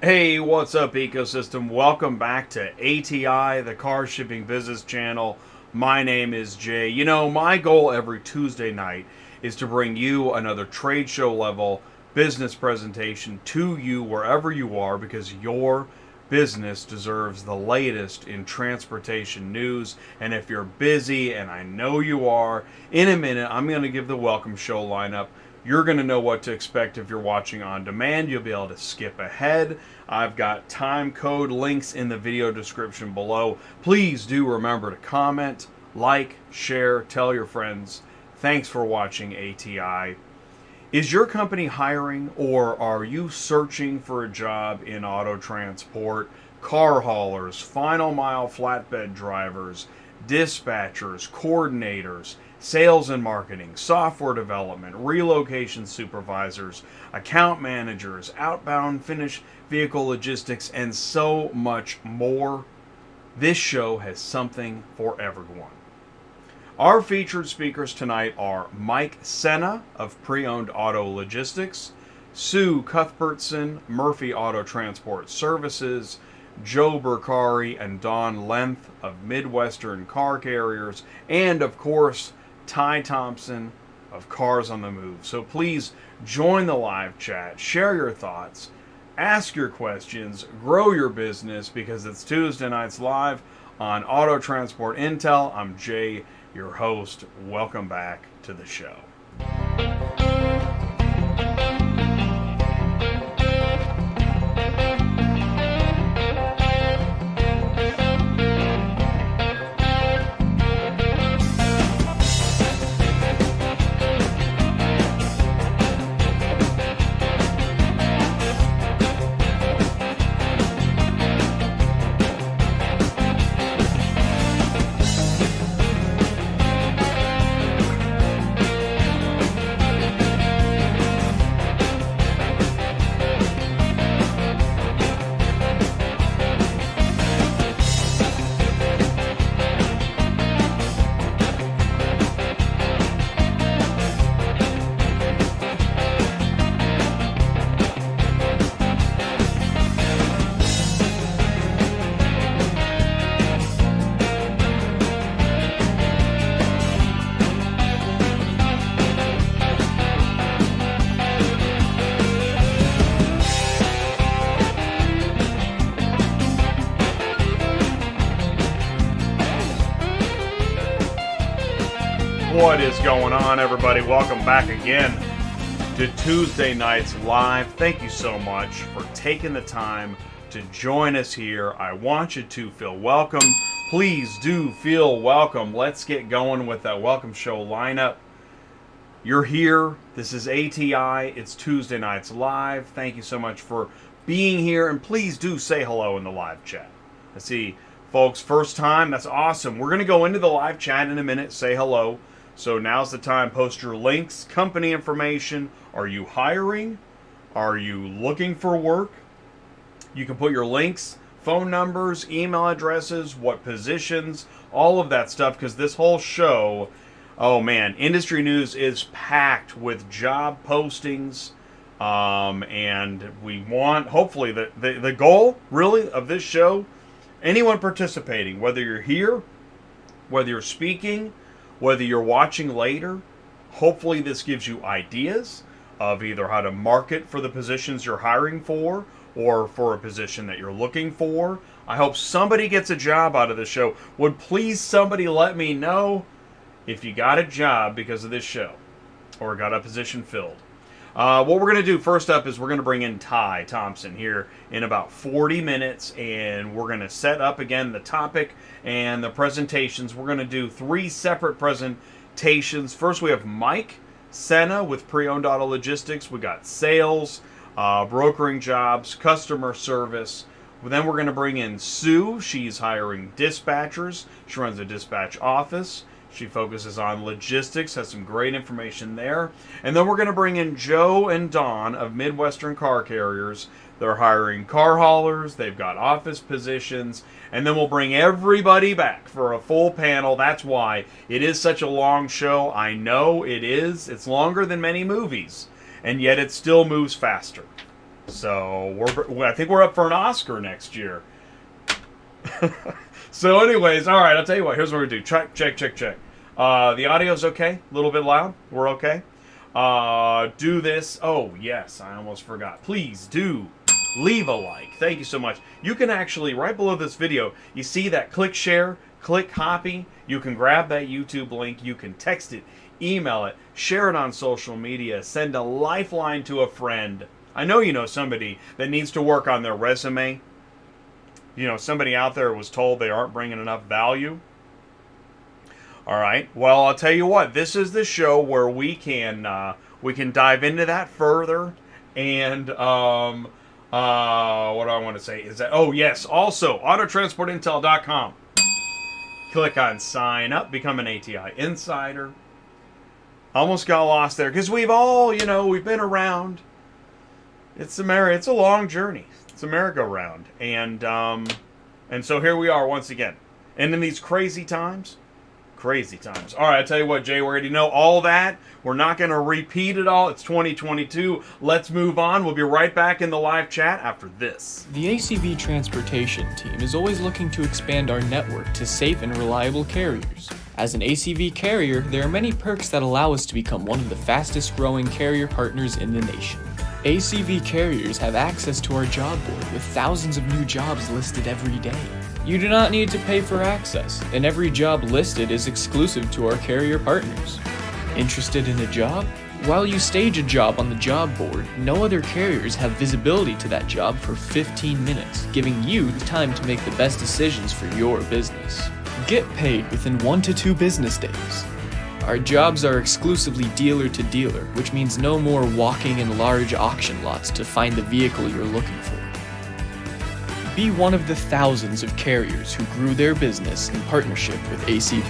Hey, what's up, ecosystem? Welcome back to ATI, the car shipping business channel. My name is Jay. You know, my goal every Tuesday night is to bring you another trade show level business presentation to you wherever you are, because your business deserves the latest in transportation news. And if you're busy, and I know you are, in a minute I'm going to give the welcome show lineup. You're going to know what to expect if you're watching on demand. You'll be able to skip ahead. I've got time code links in the video description below. Please do remember to comment, like, share, tell your friends. Thanks for watching ATI. Is your company hiring, or are you searching for a job in auto transport? Car haulers, final mile flatbed drivers, dispatchers, coordinators, sales and marketing, software development, relocation supervisors, account managers, outbound finished vehicle logistics, and so much more. This show has something for everyone. Our featured speakers tonight are Mike Scenna of Preowned Auto Logistics, Sue Cuthbertson, Murphy Auto Transport Services, Joe Bercari and Don Lenthe of Midwestern Car Carriers, and of course Thompson of Cars on the Move. So please join the live chat, share your thoughts, ask your questions, grow your business, because it's Tuesday nights live on Auto Transport Intel. I'm Jay, your host. Welcome back to the show. What is going on, everybody? Welcome back again to Tuesday Nights Live. Thank you so much for taking the time to join us here. I want you to feel welcome. Please do feel welcome. Let's get going with that welcome show lineup. You're here. This is ATI. It's Tuesday Nights Live. Thank you so much for being here, and please do say hello in the live chat. I see folks, first time. That's awesome. We're going to go into the live chat in a minute. Say hello. So now's the time. Post your links, company information. Are you hiring? Are you looking for work? You can put your links, phone numbers, email addresses, what positions, all of that stuff, because this whole show, oh man, industry news is packed with job postings. And we want, hopefully, the goal really of this show, anyone participating, whether you're here, whether you're speaking, whether you're watching later, hopefully this gives you ideas of either how to market for the positions you're hiring for, or for a position that you're looking for. I hope somebody gets a job out of this show. Would please somebody let me know if you got a job because of this show, or got a position filled. What we're going to do first up is we're going to bring in Thompson here in about 40 minutes, and we're going to set up again the topic and the presentations. We're going to do 3 separate presentations. First, we have Mike Scenna with Preowned Auto Logistics. We got sales, brokering jobs, customer service. Then we're going to bring in Sue. She's hiring dispatchers. She runs a dispatch office. She focuses on logistics, has some great information there. And then we're going to bring in Joe and Don of Midwestern Car Carriers. They're hiring car haulers. They've got office positions. And then we'll bring everybody back for a full panel. That's why it is such a long show. I know it is. It's longer than many movies. And yet it still moves faster. So I think we're up for an Oscar next year. So anyways, all right, I'll tell you what. Here's what we do. Check. The audio's okay. A little bit loud. We're okay. Do this. Oh, yes, I almost forgot. Please do leave a like. Thank you so much. You can actually, right below this video, you see that click share, click copy. You can grab that YouTube link. You can text it, email it, share it on social media, send a lifeline to a friend. I know you know somebody that needs to work on their resume. You know, somebody out there was told they aren't bringing enough value. All right. Well, I'll tell you what. This is the show where we can dive into that further. And what do I want to say is that, oh yes, also autotransportintel.com. Click on sign up, become an ATI insider. Almost got lost there because we've all, we've been around. It's a long journey. It's a merry-go-round. And so here we are once again. And in these crazy times. All right, I tell you what, Jay, we already know all that. We're not going to repeat it all. It's 2022. Let's move on. We'll be right back in the live chat after this. The ACV Transportation team is always looking to expand our network to safe and reliable carriers. As an ACV carrier, there are many perks that allow us to become one of the fastest growing carrier partners in the nation. ACV carriers have access to our job board with thousands of new jobs listed every day. You do not need to pay for access, and every job listed is exclusive to our carrier partners. Interested in a job? While you stage a job on the job board, no other carriers have visibility to that job for 15 minutes, giving you the time to make the best decisions for your business. Get paid within 1 to 2 business days. Our jobs are exclusively dealer to dealer, which means no more walking in large auction lots to find the vehicle you're looking for. Be one of the thousands of carriers who grew their business in partnership with ACV.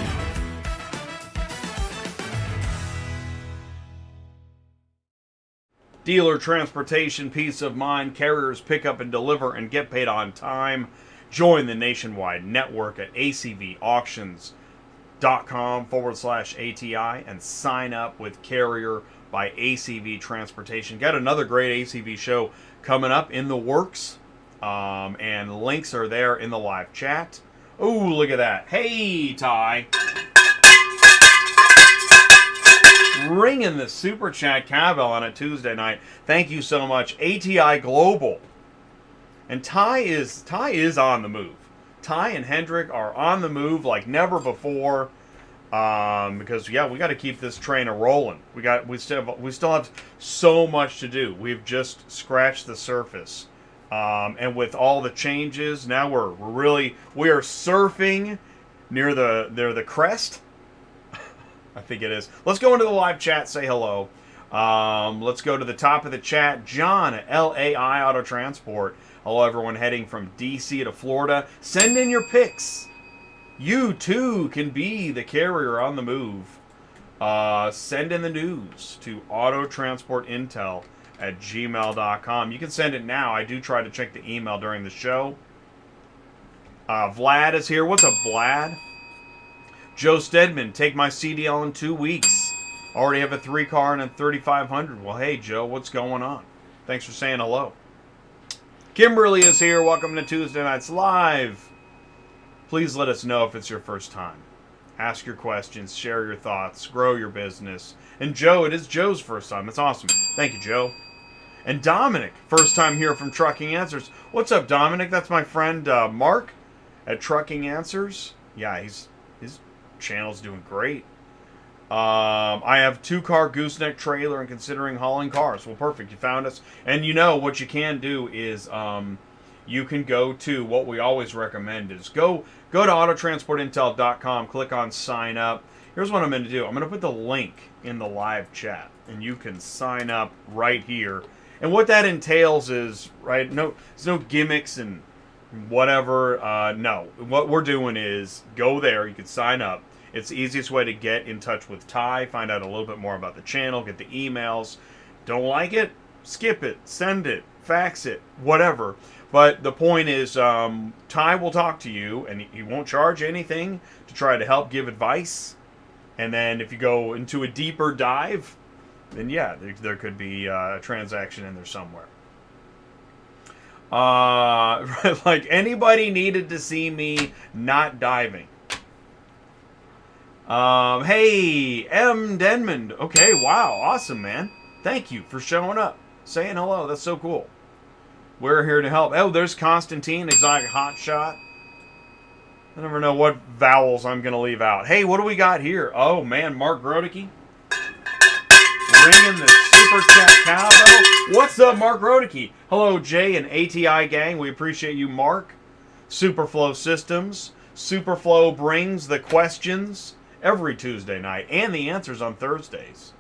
Dealer transportation, peace of mind, carriers pick up and deliver and get paid on time. Join the nationwide network at acvauctions.com/ATI and sign up with Carrier by ACV Transportation. Got another great ACV show coming up in the works. And links are there in the live chat. Oh, look at that. Hey, Ty. Ringing the super chat cowbell on a Tuesday night. Thank you so much. ATI Global. And Ty is on the move. Ty and Hendrick are on the move like never before. Because we got to keep this train a rolling. We still have so much to do. We've just scratched the surface. And with all the changes, now we are surfing near the crest. I think it is. Let's go into the live chat. Say hello. Let's go to the top of the chat. John at LAI Auto Transport. Hello, everyone heading from DC to Florida. Send in your pics. You too can be the carrier on the move. Send in the news to autotransportintel@gmail.com. You can send it now. I do try to check the email during the show. Vlad is here. What's up, Vlad? Joe Stedman, take my CDL in 2 weeks. Already have a 3-car and a 3500. Well, hey, Joe, what's going on? Thanks for saying hello. Kimberly is here. Welcome to Tuesday Nights Live. Please let us know if it's your first time. Ask your questions, share your thoughts, grow your business. And Joe, it is Joe's first time. That's awesome. Thank you, Joe. And Dominic, first time here from Trucking Answers. What's up, Dominic? That's my friend Mark at Trucking Answers. Yeah, his channel's doing great. I have 2-car gooseneck trailer and considering hauling cars. Well, perfect. You found us. And you know what you can do is you can go to what we always recommend is go to autotransportintel.com, click on sign up. Here's what I'm going to do. I'm going to put the link in the live chat, and you can sign up right here. And what that entails is, right, there's no gimmicks and whatever. No, what we're doing is go there. You can sign up. It's the easiest way to get in touch with Ty, find out a little bit more about the channel, get the emails. Don't like it? Skip it, send it, fax it, whatever. But the point is, Ty will talk to you, and he won't charge anything to try to help give advice. And then if you go into a deeper dive, then yeah, there could be a transaction in there somewhere. Like anybody needed to see me not diving. Hey, M. Denmond. Okay, wow, awesome, man. Thank you for showing up, saying hello. That's so cool. We're here to help. Oh, there's Constantine, Exotic Hotshot. I never know what vowels I'm going to leave out. Hey, what do we got here? Oh, man, Mark Grodicke. Ringing the Super Chat cowbell. What's up, Mark Grodicke? Hello, Jay and ATI gang. We appreciate you, Mark. Superflow Systems. Superflow brings the questions every Tuesday night and the answers on Thursdays.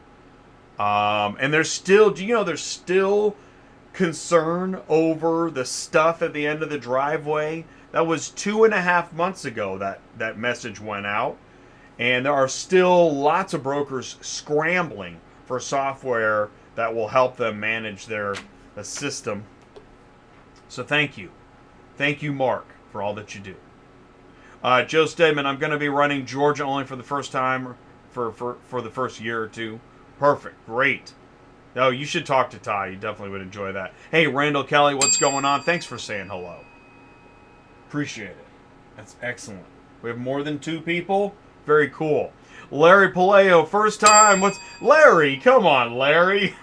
And there's still, do you know there's still concern over the stuff at the end of the driveway? That was 2.5 months ago that message went out. And there are still lots of brokers scrambling for software that will help them manage the system. So thank you. Thank you, Mark, for all that you do. Joe Stedman, I'm going to be running Georgia only for the first time, for the first year or two. Perfect. Great. Oh, you should talk to Ty. You definitely would enjoy that. Hey, Randall Kelly, what's going on? Thanks for saying hello. Appreciate it. That's excellent. We have more than 2 people. Very cool. Larry Paleo, first time. What's Larry? Come on, Larry.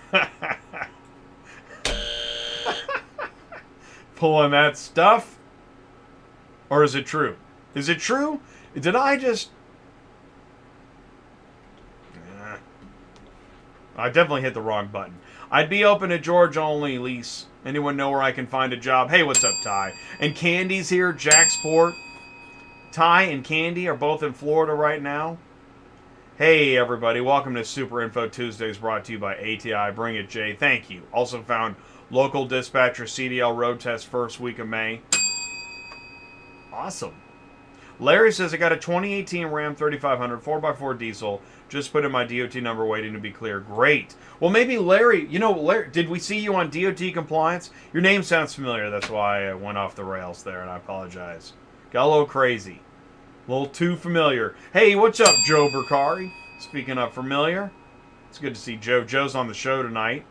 Pulling that stuff? Or is it true? Is it true? Did I just... I definitely hit the wrong button. I'd be open to George only lease. Anyone know where I can find a job? Hey, what's up, Ty? And Candy's here, Jacksport. Ty and Candy are both in Florida right now. Hey, everybody. Welcome to Super Info Tuesdays, brought to you by ATI. Bring it, Jay. Thank you. Also found local dispatcher CDL road test first week of May. Awesome. Larry says, I got a 2018 Ram 3500 4x4 diesel. Just put in my DOT number waiting to be clear. Great. Well, maybe Larry, you know, Larry, did we see you on DOT compliance? Your name sounds familiar. That's why I went off the rails there, and I apologize. Got a little crazy. A little too familiar. Hey, what's up, Joe Bercari? Speaking of familiar, it's good to see Joe. Joe's on the show tonight.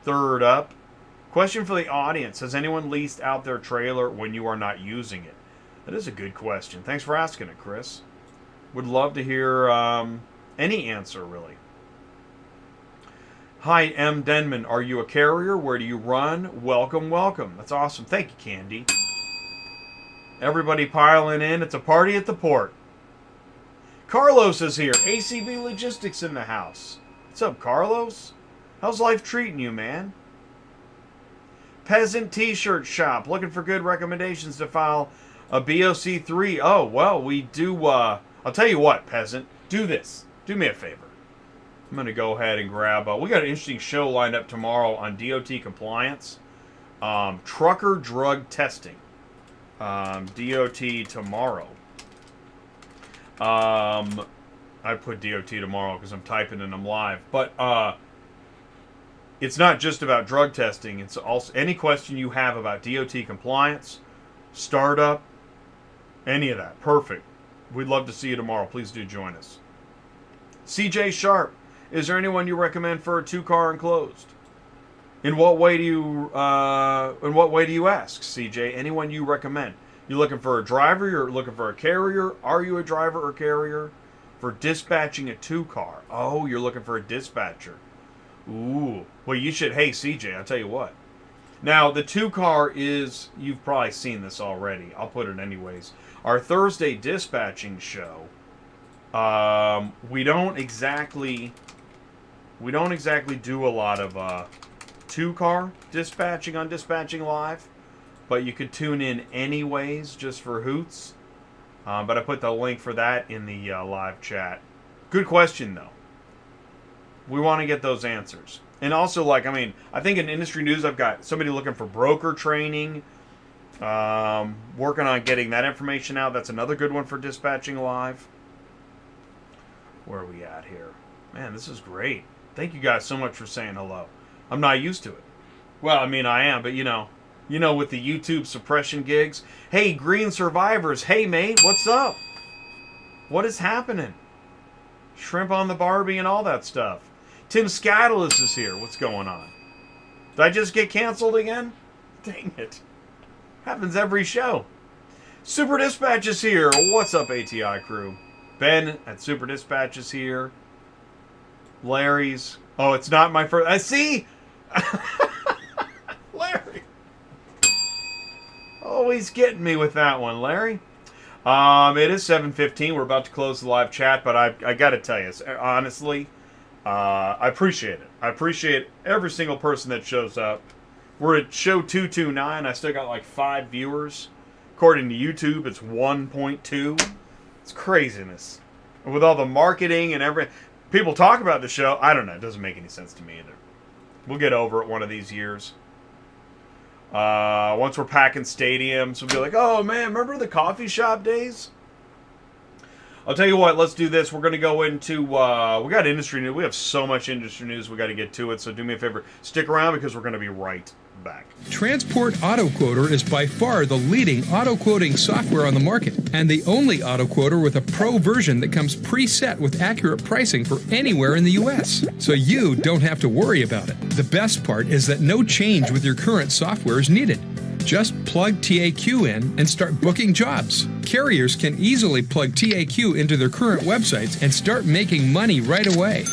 Third up. Question for the audience. Has anyone leased out their trailer when you are not using it? That is a good question. Thanks for asking it, Chris. Would love to hear any answer, really. Hi, M. Denman. Are you a carrier? Where do you run? Welcome, welcome. That's awesome. Thank you, Candy. Everybody piling in. It's a party at the port. Carlos is here. ACB Logistics in the house. What's up, Carlos? How's life treating you, man? Peasant T-shirt shop. Looking for good recommendations to file a BOC3. Oh, well, we do... I'll tell you what, Peasant. Do this. Do me a favor. I'm going to go ahead and grab... we got an interesting show lined up tomorrow on DOT compliance. Trucker drug testing. DOT tomorrow. I put DOT tomorrow because I'm typing and I'm live. But it's not just about drug testing. It's also any question you have about DOT compliance, startup, any of that. Perfect. We'd love to see you tomorrow. Please do join us. CJ Sharp, is there anyone you recommend for a 2-car enclosed? In what way do you ask, CJ? Anyone you recommend? You looking for a driver? You're looking for a carrier? Are you a driver or carrier? For dispatching a 2-car. Oh, you're looking for a dispatcher. Ooh. Well, you should. Hey, CJ, I'll tell you what. Now, the 2-car is, you've probably seen this already. I'll put it anyways. Our Thursday dispatching show, we don't exactly do a lot of 2-car dispatching on Dispatching Live, but you could tune in anyways just for hoots. But I put the link for that in the live chat. Good question, though. We want to get those answers. And also, like, I mean, I think in industry news, I've got somebody looking for broker training, working on getting that information out. That's another good one for Dispatching Live. Where are we at here? Man, this is great. Thank you guys so much for saying hello. I'm not used to it. Well, I mean, I am, but you know, with the YouTube suppression gigs. Hey, Green Survivors. Hey, mate, what's up? What is happening? Shrimp on the Barbie and all that stuff. Tim Scatulus is here. What's going on? Did I just get canceled again? Dang it. Happens every show. Super Dispatch is here. What's up, ATI crew? Ben at Super Dispatch is here. Larry's. Oh, it's not my first. I see. Larry. Always getting me with that one, Larry. It is 7:15. We're about to close the live chat, but I got to tell you, honestly, I appreciate it. I appreciate every single person that shows up. We're at show 229. I still got like 5 viewers. According to YouTube, it's 1.2. It's craziness. And with all the marketing and everything, people talk about the show. I don't know. It doesn't make any sense to me either. We'll get over it one of these years. Once we're packing stadiums, we'll be like, oh man, remember the coffee shop days? I'll tell you what, let's do this. We're going to go into, we got industry news. We have so much industry news we got to get to it, so do me a favor. Stick around because we're going to be right back. Transport Auto Quoter is by far the leading auto quoting software on the market, and the only auto quoter with a pro version that comes preset with accurate pricing for anywhere in the U.S. So you don't have to worry about it. The best part is that no change with your current software is needed. Just plug TAQ in and start booking jobs. Carriers can easily plug TAQ into their current websites and start making money right away.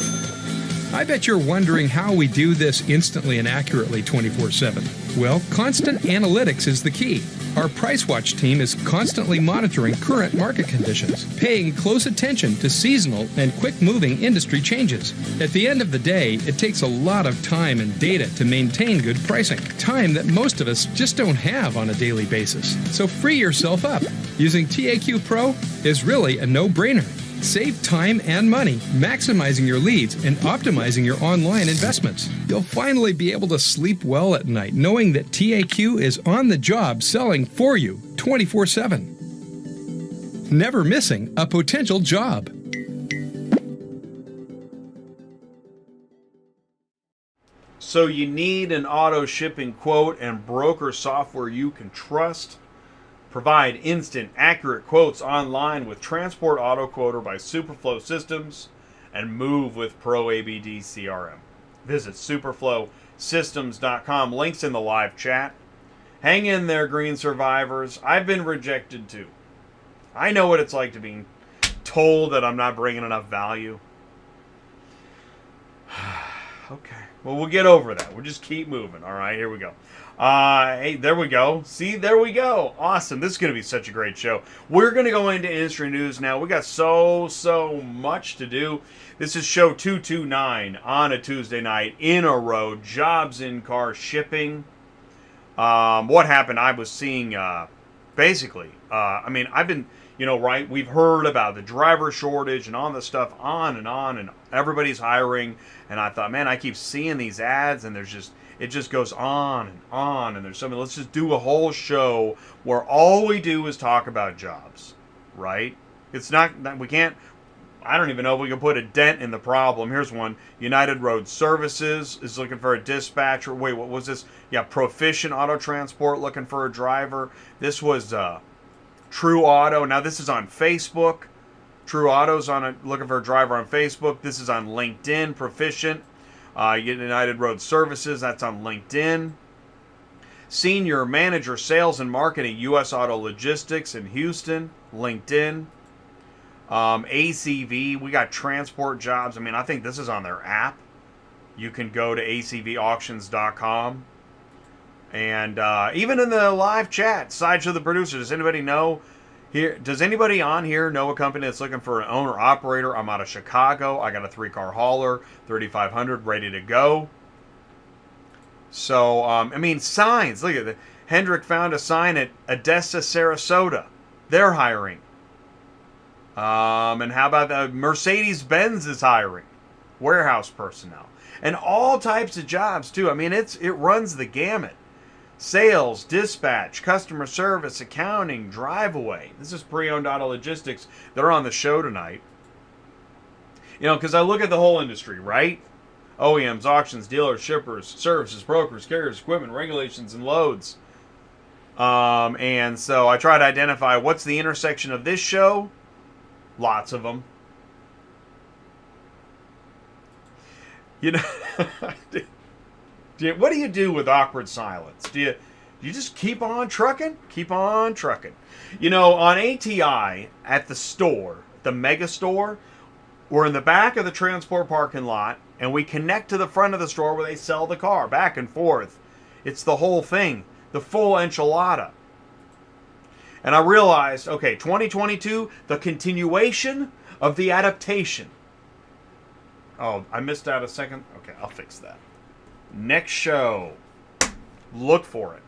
I bet you're wondering how we do this instantly and accurately 24/7. Well, constant analytics is the key. Our PriceWatch team is constantly monitoring current market conditions, paying close attention to seasonal and quick-moving industry changes. At the end of the day, it takes a lot of time and data to maintain good pricing, time that most of us just don't have on a daily basis. So free yourself up. Using TAQ Pro is really a no-brainer. Save time and money, maximizing your leads and optimizing your online investments. You'll finally be able to sleep well at night knowing that TAQ is on the job selling for you 24/7. Never missing a potential job. So you need an auto shipping quote and broker software you can trust. Provide instant, accurate quotes online with Transport Auto Quoter by Superflow Systems and move with Pro ABD CRM. Visit superflowsystems.com. Links in the live chat. Hang in there, green survivors. I've been rejected too. I know what it's like to be told that I'm not bringing enough value. Okay. Well, we'll get over that. We'll just keep moving. All right, here we go. Hey, there we go. See, there we go. Awesome. This is going to be such a great show. We're going to go into industry news now. We got so much to do. This is show 229 on a Tuesday night in a row. Jobs in car shipping. What happened? I was seeing, basically, I've been, right? We've heard about the driver shortage and all this stuff on, and everybody's hiring. And I thought, man, I keep seeing these ads, and it just goes on, and there's something. Let's just do a whole show where all we do is talk about jobs, right? It's not that we can't. I don't even know if we can put a dent in the problem. Here's one. United Road Services is looking for a dispatcher. Wait, what was this? Yeah, Proficient Auto Transport looking for a driver. This was True Auto. Now this is on Facebook. True Auto's looking for a driver on Facebook. This is on LinkedIn. Proficient. United Road Services, that's on LinkedIn. Senior Manager Sales and Marketing, U.S. Auto Logistics in Houston, LinkedIn. ACV, we got transport jobs. I think this is on their app. You can go to acvauctions.com. And even in the live chat, Sideshow the Producer, does anybody know? Does anybody on here know a company that's looking for an owner-operator? I'm out of Chicago. I got a 3-car hauler, 3500, ready to go. So, signs. Look at that. Hendrick found a sign at Odessa, Sarasota. They're hiring. And how about the Mercedes-Benz is hiring warehouse personnel and all types of jobs too. It runs the gamut. Sales, dispatch, customer service, accounting, drive-away. This is Preowned Auto Logistics. They're on the show tonight. Because I look at the whole industry, right? OEMs, auctions, dealers, shippers, services, brokers, carriers, equipment, regulations, and loads. And so I try to identify what's the intersection of this show. Lots of them. What do you do with awkward silence? Do You just keep on trucking, keep on trucking. You know, on ATI at the store, the mega store, we're in the back of the transport parking lot, and we connect to the front of the store where they sell the car, back and forth. It's the whole thing, the full enchilada. And I realized, okay, 2022, the continuation of the adaptation. Oh, I missed out a second. Okay, I'll fix that. Next show. Look for it.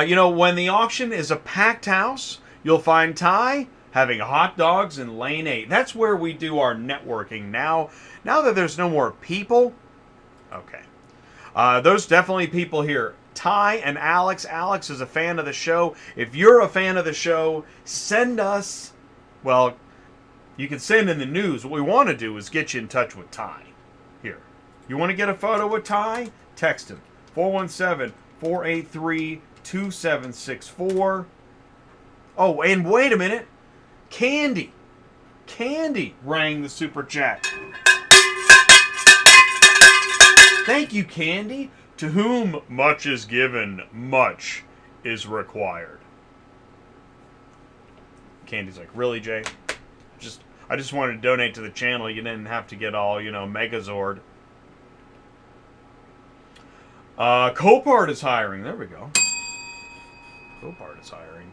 You know, when the auction is a packed house, you'll find Ty having hot dogs in lane 8. That's where we do our networking now. Now that there's no more people. Okay. There's definitely people here. Ty and Alex. Alex is a fan of the show. If you're a fan of the show, send us, well, you can send in the news. What we want to do is get you in touch with Ty. Here. You want to get a photo with Ty? Text him. 417-483-2764. Oh, and wait a minute. Candy rang the super chat. Thank you, Candy. To whom much is given, much is required. Candy's like, really, Jay? I just wanted to donate to the channel. You didn't have to get all, Megazord. Copart is hiring. There we go. Copart is hiring.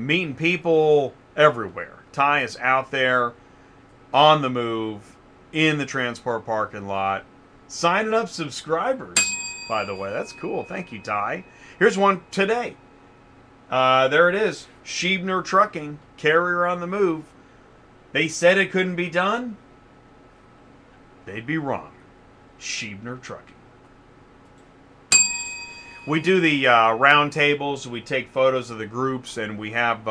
Meeting people everywhere. Ty is out there, on the move, in the transport parking lot, signing up subscribers, by the way. That's cool. Thank you, Ty. Here's one today. There it is. Scheibner Trucking, carrier on the move. They said it couldn't be done. They'd be wrong. Scheibner Trucking. We do the round tables. We take photos of the groups, and we have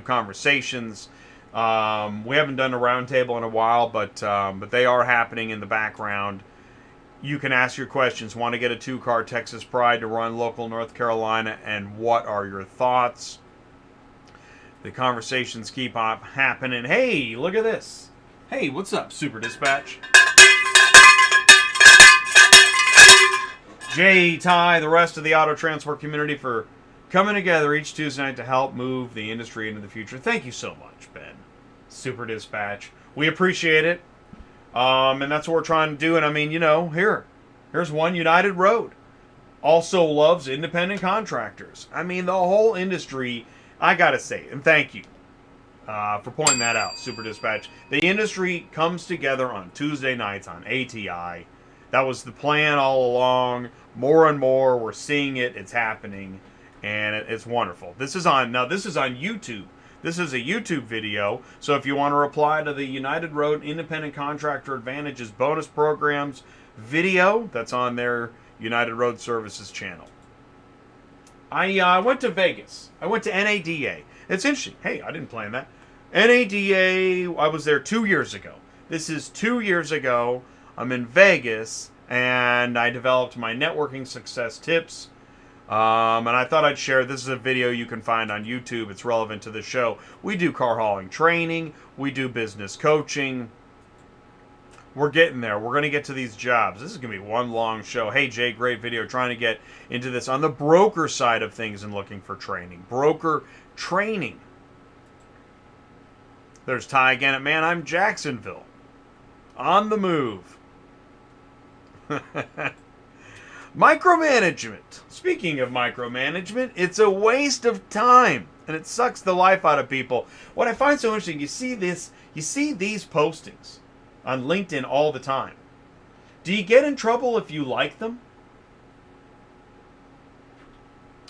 conversations. We haven't done a round table in a while, but they are happening in the background. You can ask your questions. Want to get a 2-car Texas Pride to run local North Carolina, and what are your thoughts? The conversations keep on happening. Hey, look at this. Hey, what's up, Super Dispatch? Jay, Ty, the rest of the auto transport community for coming together each Tuesday night to help move the industry into the future. Thank you so much, Ben. Super Dispatch. We appreciate it. And that's what we're trying to do. And I mean, here's one. United Road also loves independent contractors. I mean, the whole industry, I gotta say, and thank you for pointing that out, Super Dispatch. The industry comes together on Tuesday nights on ATI. That was the plan all along. More and more, we're seeing it. It's happening, and it's wonderful. This is on YouTube. This is a YouTube video, so if you want to reply to the United Road Independent Contractor Advantages bonus programs video, that's on their United Road Services channel. I went to Vegas. I went to NADA. It's interesting. Hey, I didn't plan that. NADA, I was there 2 years ago. This is 2 years ago. I'm in Vegas, and I developed my networking success tips. And I thought I'd share. This is a video you can find on YouTube. It's relevant to the show. We do car hauling training. We do business coaching. We're getting there. We're going to get to these jobs. This is going to be one long show. Hey, Jay, great video. Trying to get into this on the broker side of things and looking for training. Broker training. There's Ty again at Man, I'm Jacksonville. On the move. Micromanagement. Speaking of micromanagement, it's a waste of time, and it sucks the life out of people. What I find so interesting, you see these postings on LinkedIn all the time. Do you get in trouble if you like them?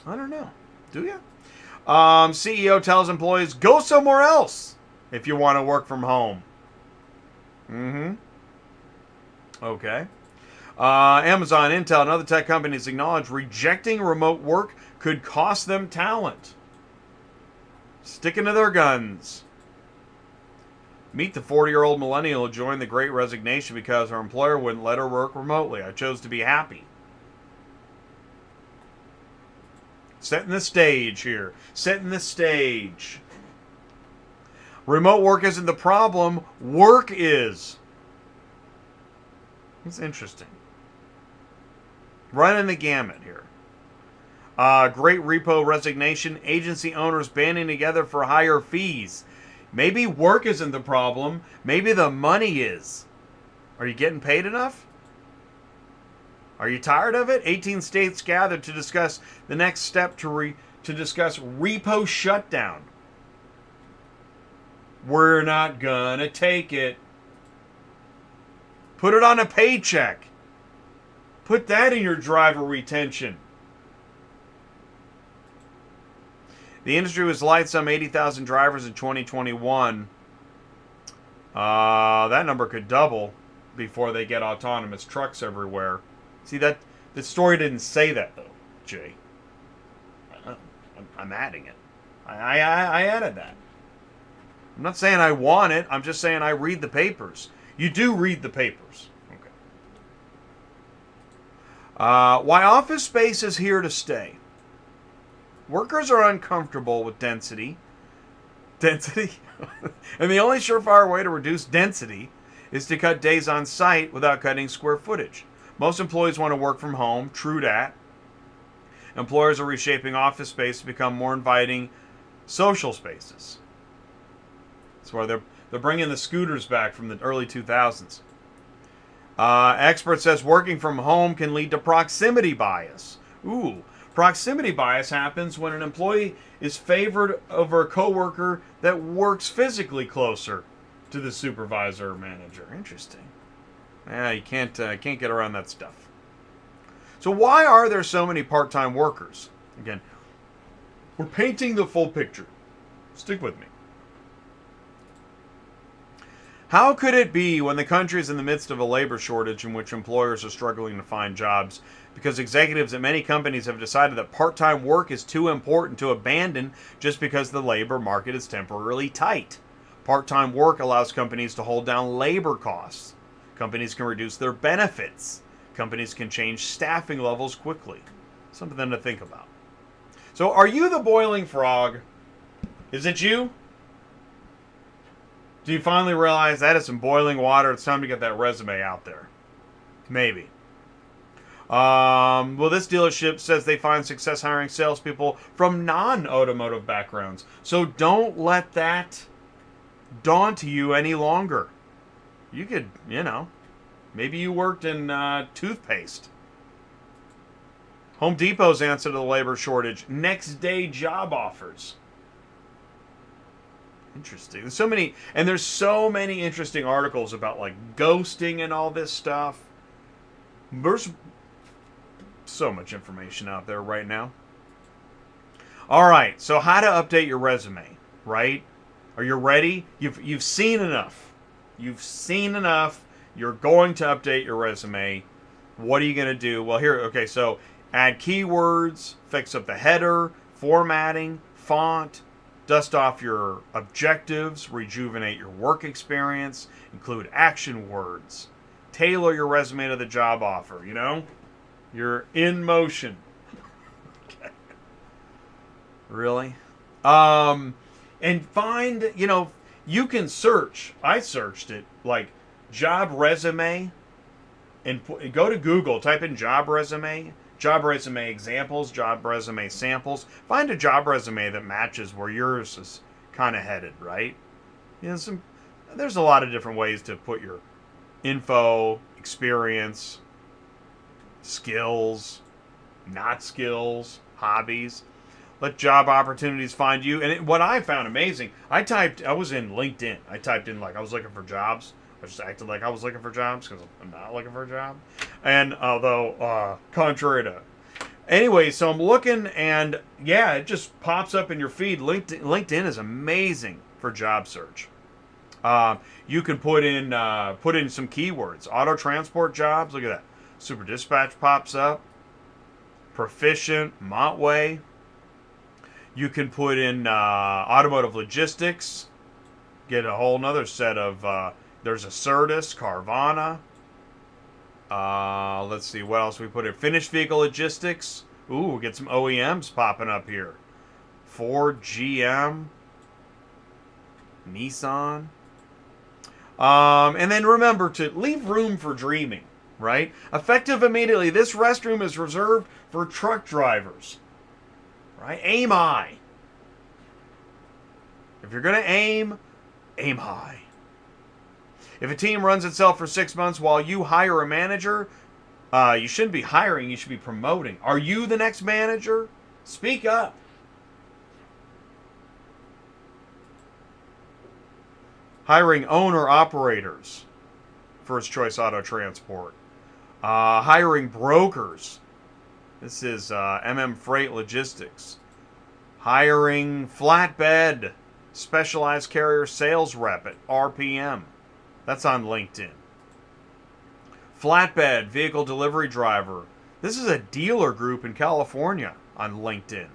I don't know. Do you? CEO tells employees, go somewhere else if you want to work from home. Okay. Amazon, Intel, and other tech companies acknowledge rejecting remote work could cost them talent. Sticking to their guns. Meet the 40-year-old millennial who joined the Great Resignation because her employer wouldn't let her work remotely. I chose to be happy. Setting the stage here. Setting the stage. Remote work isn't the problem. Work is. It's interesting. Running the gamut here. Great repo resignation. Agency owners banding together for higher fees. Maybe work isn't the problem. Maybe the money is. Are you getting paid enough? Are you tired of it? 18 states gathered to discuss the next step to discuss repo shutdown. We're not gonna take it. Put it on a paycheck. Put that in your driver retention. The industry was light some 80,000 drivers in 2021. That number could double before they get autonomous trucks everywhere. See, the story didn't say that, though, Jay. I'm adding it. I added that. I'm not saying I want it. I'm just saying I read the papers. You do read the papers. Okay. Why office space is here to stay. Workers are uncomfortable with density. Density? And the only surefire way to reduce density is to cut days on site without cutting square footage. Most employees want to work from home. True that. Employers are reshaping office space to become more inviting social spaces. That's why they're bringing the scooters back from the early 2000s. Expert says working from home can lead to proximity bias. Ooh, proximity bias happens when an employee is favored over a coworker that works physically closer to the supervisor or manager. Interesting. Yeah, you can't get around that stuff. So why are there so many part-time workers? Again, we're painting the full picture. Stick with me. How could it be when the country is in the midst of a labor shortage in which employers are struggling to find jobs because executives at many companies have decided that part-time work is too important to abandon just because the labor market is temporarily tight? Part-time work allows companies to hold down labor costs. Companies can reduce their benefits. Companies can change staffing levels quickly. Something to think about. So are you the boiling frog? Is it you? Do you finally realize that is some boiling water? It's time to get that resume out there. Maybe. Well, this dealership says they find success hiring salespeople from non-automotive backgrounds. So don't let that daunt you any longer. You could, maybe you worked in toothpaste. Home Depot's answer to the labor shortage: next day job offers. Interesting. There's so many interesting articles about like ghosting and all this stuff. There's so much information out there right now. All right, so how to update your resume, right? Are you ready? You've seen enough. You've seen enough. You're going to update your resume. What are you going to do? Well, so add keywords, fix up the header, formatting, font, dust off your objectives, rejuvenate your work experience, include action words, tailor your resume to the job offer, You're in motion. Okay. Really? And find, you can search. I searched it, like job resume, and go to Google, type in job resume examples, job resume samples. Find a job resume that matches where yours is kind of headed, right? There's a lot of different ways to put your info, experience, skills, not skills, hobbies. Let job opportunities find you. And what I found amazing, I was in LinkedIn. I typed in, I was looking for jobs. I just acted like I was looking for jobs because I'm not looking for a job. And although, contrary to... Anyway, so I'm looking and, yeah, it just pops up in your feed. LinkedIn is amazing for job search. You can put in some keywords. Auto transport jobs, look at that. Super Dispatch pops up. Proficient, Montway. You can put in automotive logistics. Get a whole nother set of... there's a Certus, Carvana. Let's see, what else we put in? Finished vehicle logistics. Ooh, get some OEMs popping up here. Ford, GM, Nissan. And then remember to leave room for dreaming. right? Effective immediately. This restroom is reserved for truck drivers, right? Aim high. If you're going to aim high. If a team runs itself for 6 months while you hire a manager, you shouldn't be hiring, you should be promoting. Are you the next manager? Speak up. Hiring owner-operators. First Choice Auto Transport. Hiring brokers. This is Freight Logistics. Hiring flatbed specialized carrier sales rep at RPM. That's on LinkedIn. Flatbed vehicle delivery driver. This is a dealer group in California on LinkedIn.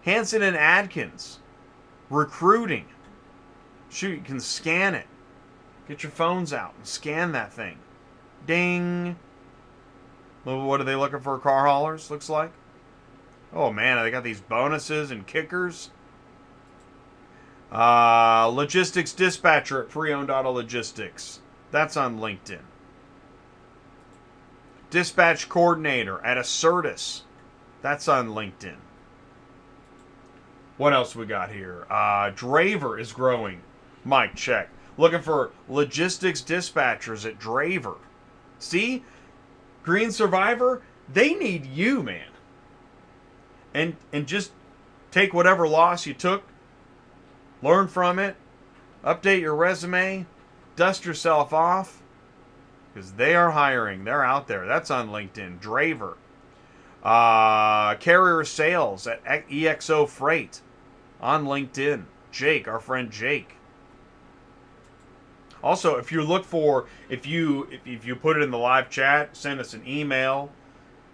Hanson and Adkins. Recruiting. Shoot, you can scan it. Get your phones out and scan that thing. Ding. What are they looking for? Car haulers, looks like. Oh man, they got these bonuses and kickers. Logistics dispatcher at Preowned Auto Logistics. That's on LinkedIn. Dispatch coordinator at Assertus. That's on LinkedIn. What else we got here? Draver is growing. Mike, check. Looking for logistics dispatchers at Draver. See? Green Survivor, they need you, man. And just take whatever loss you took, learn from it, update your resume, dust yourself off, because they are hiring. They're out there. That's on LinkedIn. Draver. Carrier sales at EXO Freight on LinkedIn. Jake, our friend Jake. Also, if you look for, if you put it in the live chat, send us an email.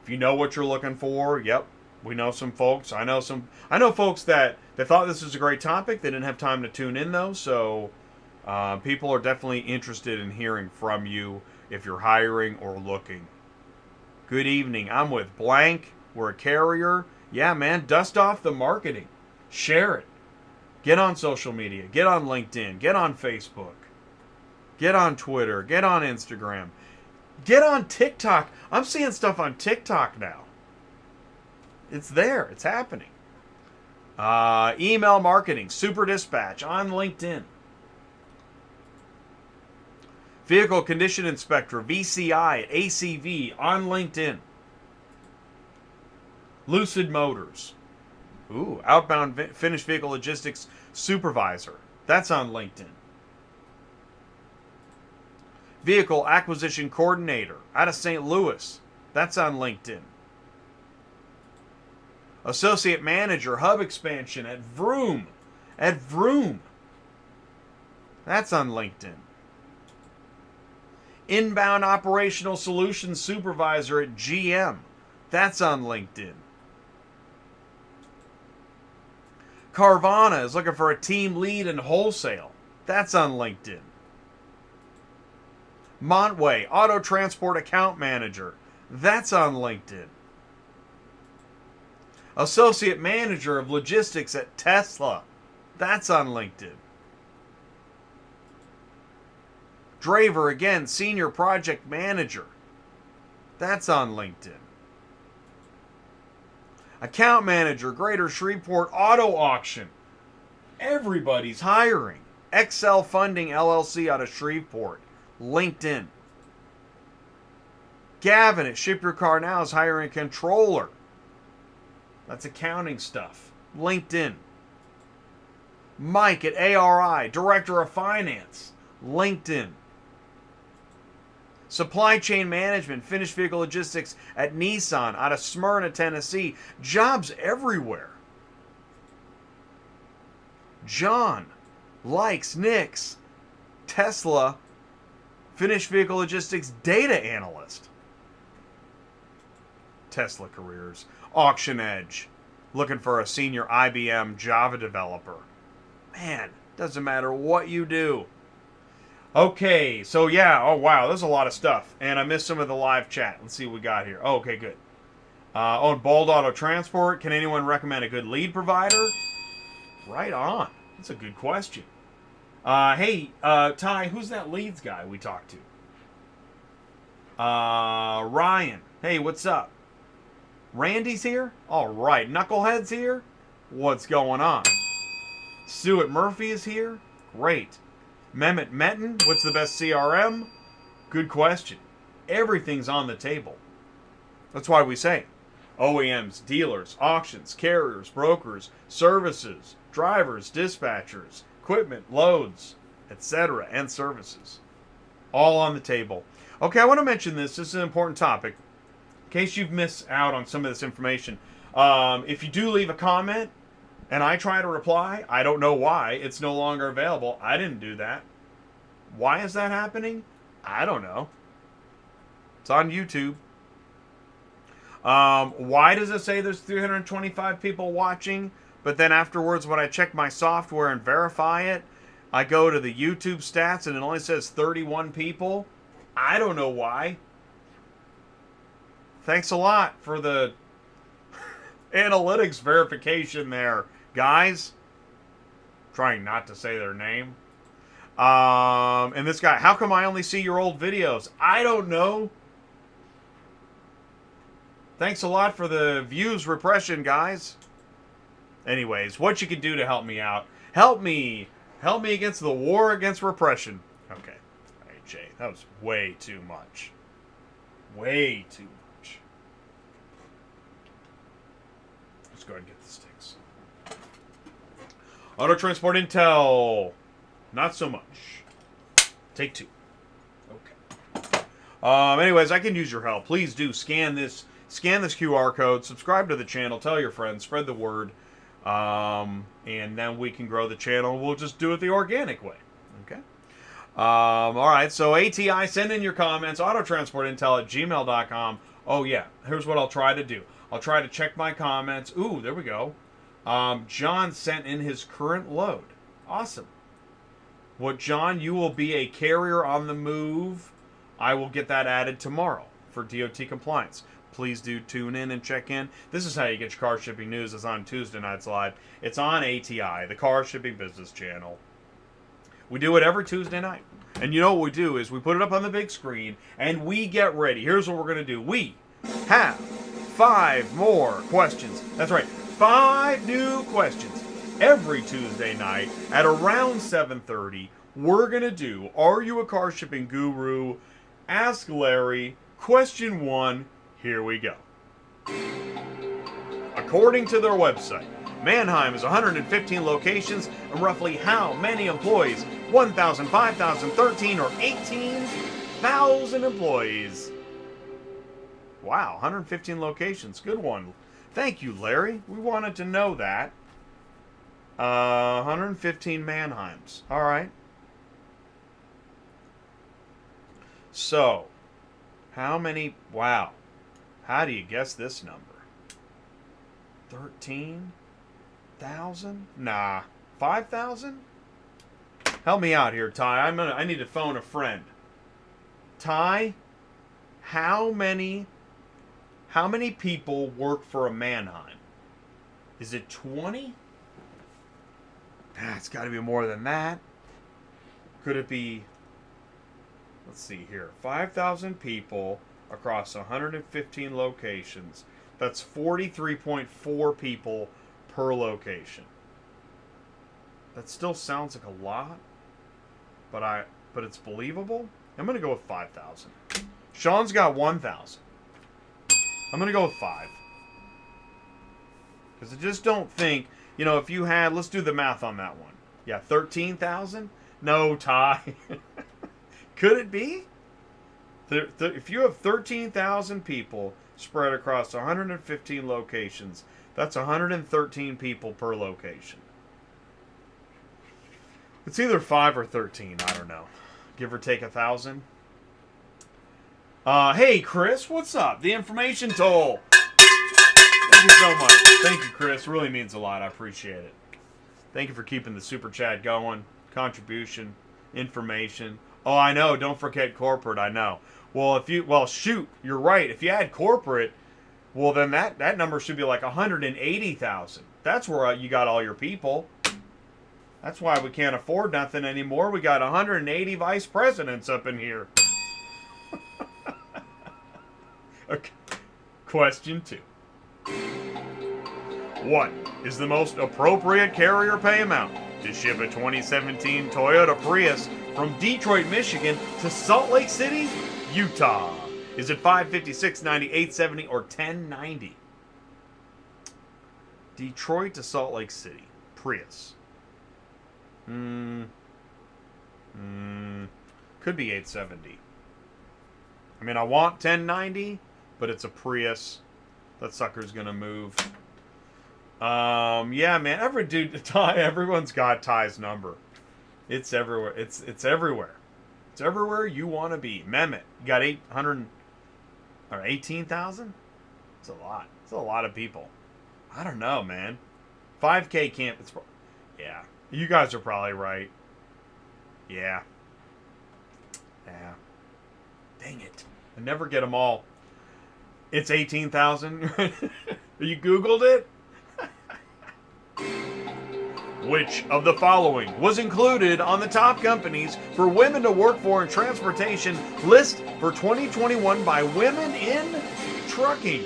If you know what you're looking for, yep, we know some folks. I know folks that thought this was a great topic. They didn't have time to tune in though, so people are definitely interested in hearing from you if you're hiring or looking. Good evening. I'm with blank. We're a carrier. Yeah, man, dust off the marketing. Share it. Get on social media. Get on LinkedIn. Get on Facebook. Get on Twitter. Get on Instagram. Get on TikTok. I'm seeing stuff on TikTok now. It's there. It's happening. Email marketing. Super Dispatch on LinkedIn. Vehicle Condition Inspector, VCI at ACV on LinkedIn. Lucid Motors. Ooh, Outbound Finished Vehicle Logistics Supervisor. That's on LinkedIn. Vehicle Acquisition Coordinator out of St. Louis. That's on LinkedIn. Associate Manager Hub Expansion at Vroom. That's on LinkedIn. Inbound Operational Solutions Supervisor at GM. That's on LinkedIn. Carvana is looking for a team lead in wholesale. That's on LinkedIn. Montway Auto Transport Account Manager. That's on LinkedIn. Associate Manager of Logistics at Tesla. That's on LinkedIn. Draver, again, Senior Project Manager. That's on LinkedIn. Account Manager, Greater Shreveport Auto Auction. Everybody's hiring. XL Funding LLC out of Shreveport. LinkedIn. Gavin at Ship Your Car Now is hiring a controller. That's accounting stuff. LinkedIn. Mike at ARI, Director of Finance. LinkedIn. Supply Chain Management, Finished Vehicle Logistics at Nissan out of Smyrna, Tennessee. Jobs everywhere. John likes Nick's Tesla Finished Vehicle Logistics Data Analyst. Tesla careers. Auction Edge, looking for a senior IBM Java developer. Man, doesn't matter what you do. Okay, so yeah, oh wow, there's a lot of stuff. And I missed some of the live chat. Let's see what we got here. Oh, okay, good. Bold Auto Transport, can anyone recommend a good lead provider? Right on. That's a good question. Hey, Ty, who's that leads guy we talked to? Ryan, hey, what's up? Randy's here? All right. Knucklehead's here? What's going on? Suet Murphy is here? Great. Mehmet Metin, what's the best CRM? Good question. Everything's on the table. That's why we say OEMs, dealers, auctions, carriers, brokers, services, drivers, dispatchers, equipment, loads, etc., and services. All on the table. Okay, I want to mention this. This is an important topic. In case you've missed out on some of this information. If you do leave a comment and I try to reply, I don't know why. It's no longer available. I didn't do that. Why is that happening? I don't know. It's on YouTube. Why does it say there's 325 people watching? But then afterwards, when I check my software and verify it, I go to the YouTube stats and it only says 31 people. I don't know why. Thanks a lot for the analytics verification there, guys. Trying not to say their name. And this guy, how come I only see your old videos? I don't know. Thanks a lot for the views repression, guys. Anyways, what you can do to help me out. Help me against the war against repression. Okay. All right, Jay, that was way too much. Way too much. Let's go ahead and get the sticks. Auto Transport Intel. Not so much. Take two. Okay. Anyways, I can use your help. Please do scan this QR code, subscribe to the channel, tell your friends, spread the word, and then we can grow the channel. We'll just do it the organic way. Okay. All right. So ATI, send in your comments. Autotransportintel@gmail.com. Oh yeah. Here's what I'll try to do. I'll try to check my comments. Ooh, there we go. John sent in his current load. Awesome. What, John? You will be a carrier on the move. I will get that added tomorrow for DOT compliance. Please do tune in and check in. This is how you get your car shipping news. It's on Tuesday Nights Live. It's on ATI, the Car Shipping Business Channel. We do it every Tuesday night. And you know what we do is we put it up on the big screen and we get ready. Here's what we're going to do. We have 5 more questions. That's right, 5 new questions every Tuesday night at around 7:30. We're going to do Are You a Car Shipping Guru? Ask Larry. Question 1. Here we go. According to their website, Mannheim has 115 locations and roughly how many employees? 1,000, 5,000, 13, or 18,000 employees. Wow, 115 locations. Good one. Thank you, Larry. We wanted to know that. 115 Mannheims. All right. So, how many? Wow. How do you guess this number? 13,000? Nah. 5,000? Help me out here, Ty. I need to phone a friend. Ty, how many people work for a Mannheim? Is it 20? It's got to be more than that. Could it be? Let's see here. 5,000 people across 115 locations. That's 43.4 people per location. That still sounds like a lot, but it's believable. I'm going to go with 5,000. Sean's got 1,000. I'm going to go with 5. Because I just don't think, if you had, let's do the math on that one. Yeah, 13,000? No, Ty. Could it be? If you have 13,000 people spread across 115 locations, that's 113 people per location. It's either 5 or 13. I don't know. Give or take 1,000. Hey, Chris, what's up? The information toll. Thank you so much. Thank you, Chris. Really means a lot. I appreciate it. Thank you for keeping the super chat going. Contribution, information. Oh, I know. Don't forget corporate. I know. Well, shoot, you're right. If you add corporate, well, then that number should be like 180,000. That's where you got all your people. That's why we can't afford nothing anymore. We got 180 vice presidents up in here. Okay. Question 2. What is the most appropriate carrier pay amount to ship a 2017 Toyota Prius from Detroit, Michigan to Salt Lake City, Utah? Is it $550, $690, $870, or $1090? Detroit to Salt Lake City. Prius. Could be $870. I mean, I want $1090, but it's a Prius. That sucker's gonna move. Yeah, man. Everyone's got Ty's number. It's everywhere. It's everywhere. It's everywhere you want to be. Mehmet, you got 800 or 18,000? It's a lot. It's a lot of people. I don't know, man. 5K can't. Yeah, you guys are probably right. Yeah. Yeah. Dang it. I never get them all. It's 18,000. You Googled it? Which of the following was included on the top companies for women to work for in transportation list for 2021 by Women in Trucking?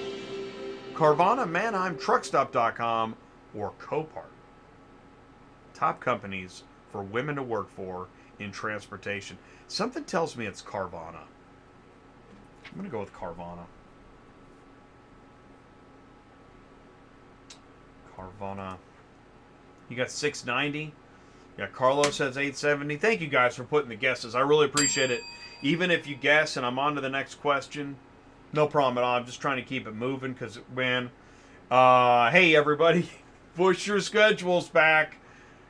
Carvana, Mannheim, Truckstop.com, or Copart. Top companies for women to work for in transportation. Something tells me it's Carvana. I'm going to go with Carvana. Carvana. You got 690. Yeah, Carlos says 870. Thank you guys for putting the guesses. I really appreciate it. Even if you guess and I'm on to the next question, no problem at all. I'm just trying to keep it moving because, man, hey, everybody, push your schedules back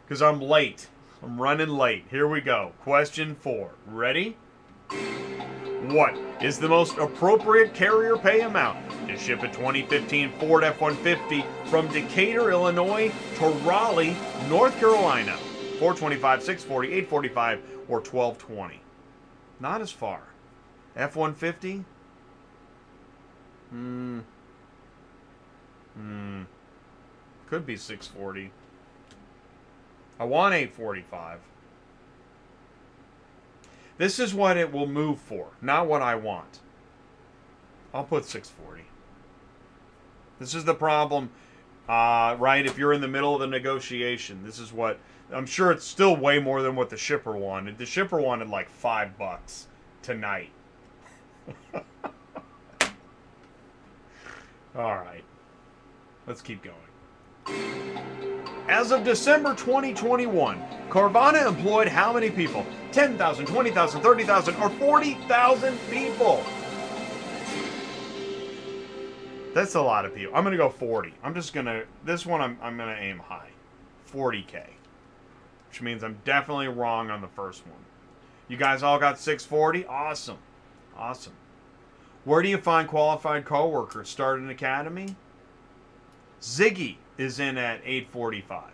because I'm late. I'm running late. Here we go. Question 4. Ready? What is the most appropriate carrier pay amount to ship a 2015 Ford F-150 from Decatur, Illinois to Raleigh, North Carolina? $425, $640, $845, or $1220? Not as far. F-150? Could be $640. I want $845. This is what it will move for, not what I want. I'll put $640. This is the problem, right? If you're in the middle of the negotiation, this is what... I'm sure it's still way more than what the shipper wanted. The shipper wanted like $5 tonight. All right. Let's keep going. As of December 2021, Carvana employed how many people? 10,000, 20,000, 30,000, or 40,000 people? That's a lot of people. I'm going to go 40. I'm just going to... This one, I'm going to aim high. 40K. Which means I'm definitely wrong on the first one. You guys all got 640? Awesome. Awesome. Where do you find qualified coworkers? Start an academy? Ziggy is in at 845.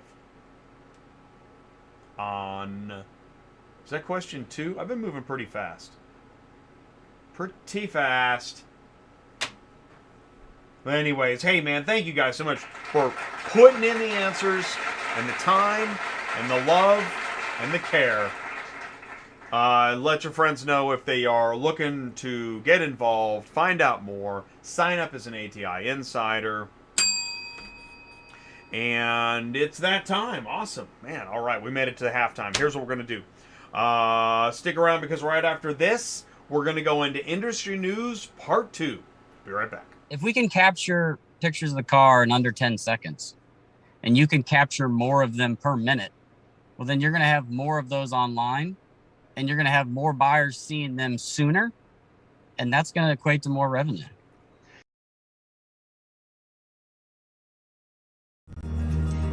Is that question 2? I've been moving pretty fast. Pretty fast. But anyways, hey man, thank you guys so much for putting in the answers and the time and the love and the care. Let your friends know if they are looking to get involved, find out more, sign up as an ATI Insider. And it's that time. Awesome. Man, all right, we made it to the halftime. Here's what we're going to do. Stick around because right after this, we're going to go into Industry News Part 2. Be right back. If we can capture pictures of the car in under 10 seconds, and you can capture more of them per minute, well, then you're going to have more of those online, and you're going to have more buyers seeing them sooner, and that's going to equate to more revenue.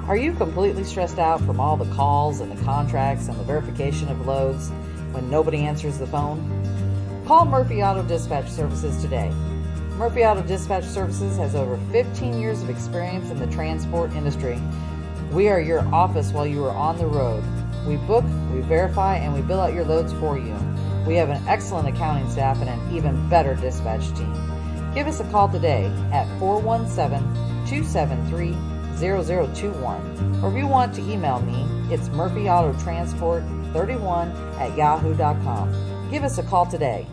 Are you completely stressed out from all the calls and the contracts and the verification of loads when nobody answers the phone? Call Murphy Auto Dispatch Services today. Murphy Auto Dispatch Services has over 15 years of experience in the transport industry. We are your office while you are on the road. We book, we verify, and we bill out your loads for you. We have an excellent accounting staff and an even better dispatch team. Give us a call today at 417-273-0021. Or if you want to email me, it's murphyautotransport31@yahoo.com. Give us a call today.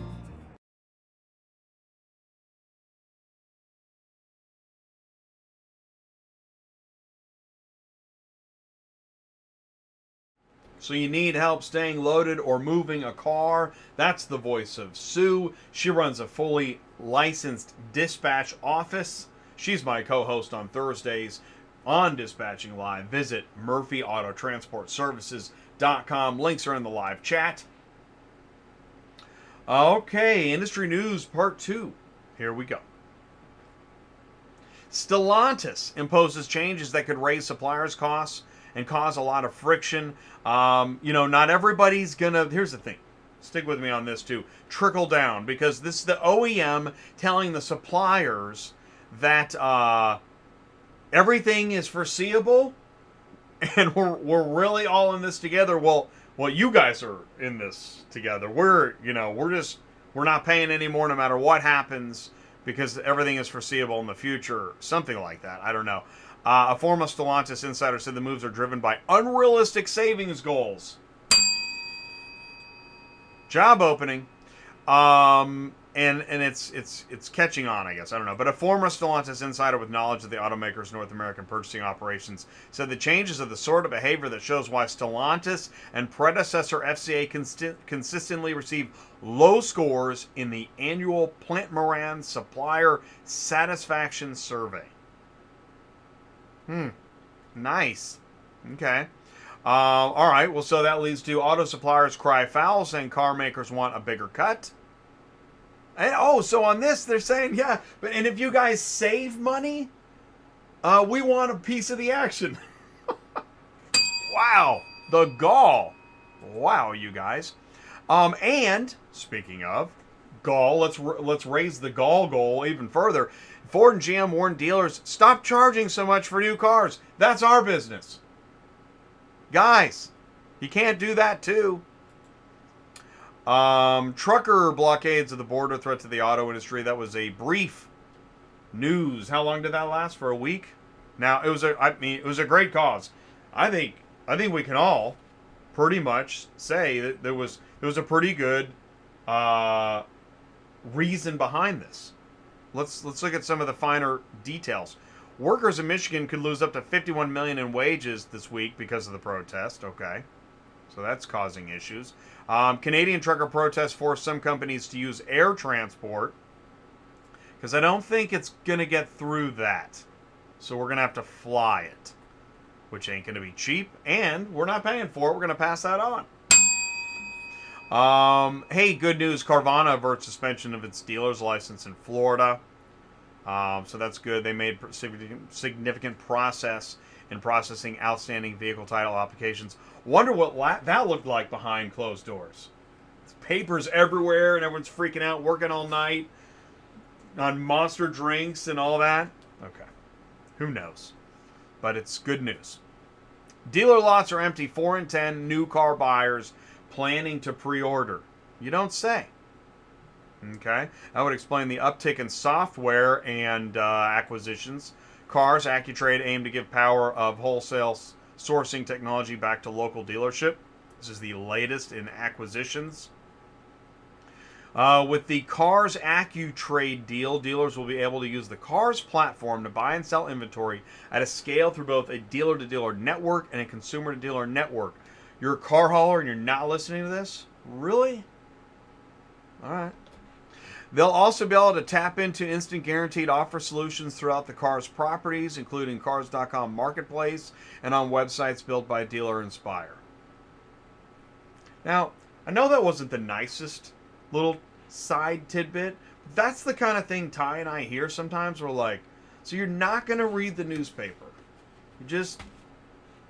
So you need help staying loaded or moving a car? That's the voice of Sue. She runs a fully licensed dispatch office. She's my co-host on Thursdays on Dispatching Live. Visit murphyautotransportservices.com. Links are in the live chat. Okay, industry news part 2. Here we go. Stellantis imposes changes that could raise suppliers' costs and cause a lot of friction. Not everybody's gonna. Here's the thing. Stick with me on this too. Trickle down, because this is the OEM telling the suppliers that everything is foreseeable, and we're really all in this together. Well, you guys are in this together. We're not paying anymore no matter what happens, because everything is foreseeable in the future. Something like that. I don't know. A former Stellantis insider said the moves are driven by unrealistic savings goals. Job opening. And it's catching on, I guess. I don't know. But a former Stellantis insider with knowledge of the automaker's North American purchasing operations said the changes are the sort of behavior that shows why Stellantis and predecessor FCA consistently receive low scores in the annual Plant Moran Supplier Satisfaction Survey. Nice. Okay. All right. Well, so that leads to auto suppliers cry foul, saying car makers want a bigger cut. And, so on this, they're saying, yeah, and if you guys save money, we want a piece of the action. Wow. The gall. Wow, you guys. And, speaking of gall, let's raise the gall goal even further. Ford and GM warn dealers, stop charging so much for new cars. That's our business. Guys, you can't do that too. Trucker blockades of the border threat to the auto industry. That was a brief news. How long did that last? For a week? Now, it was a great cause. I think we can all pretty much say that there was a pretty good reason behind this. Let's look at some of the finer details. Workers in Michigan could lose up to $51 million in wages this week because of the protest. Okay, so that's causing issues. Canadian trucker protests forced some companies to use air transport, because I don't think it's going to get through that. So we're going to have to fly it, which ain't going to be cheap, and we're not paying for it. We're going to pass that on. Hey, good news. Carvana averts suspension of its dealer's license in Florida. So that's good. They made significant process in processing outstanding vehicle title applications. Wonder what that looked like behind closed doors. It's papers everywhere, and everyone's freaking out, working all night on monster drinks and all that. Okay. Who knows? But it's good news. Dealer lots are empty. 4 in 10 new car buyers planning to pre-order. You don't say. Okay. That would explain the uptick in software and acquisitions. Cars, AccuTrade aim to give power of wholesale sourcing technology back to local dealership. This is the latest in acquisitions. With the Cars AccuTrade deal, dealers will be able to use the Cars platform to buy and sell inventory at a scale through both a dealer-to-dealer network and a consumer-to-dealer network. You're a car hauler and you're not listening to this? Really? All right. They'll also be able to tap into instant guaranteed offer solutions throughout the Cars properties, including Cars.com Marketplace and on websites built by Dealer Inspire. Now, I know that wasn't the nicest little side tidbit, but that's the kind of thing Ty and I hear sometimes. We're like, so you're not going to read the newspaper? You're just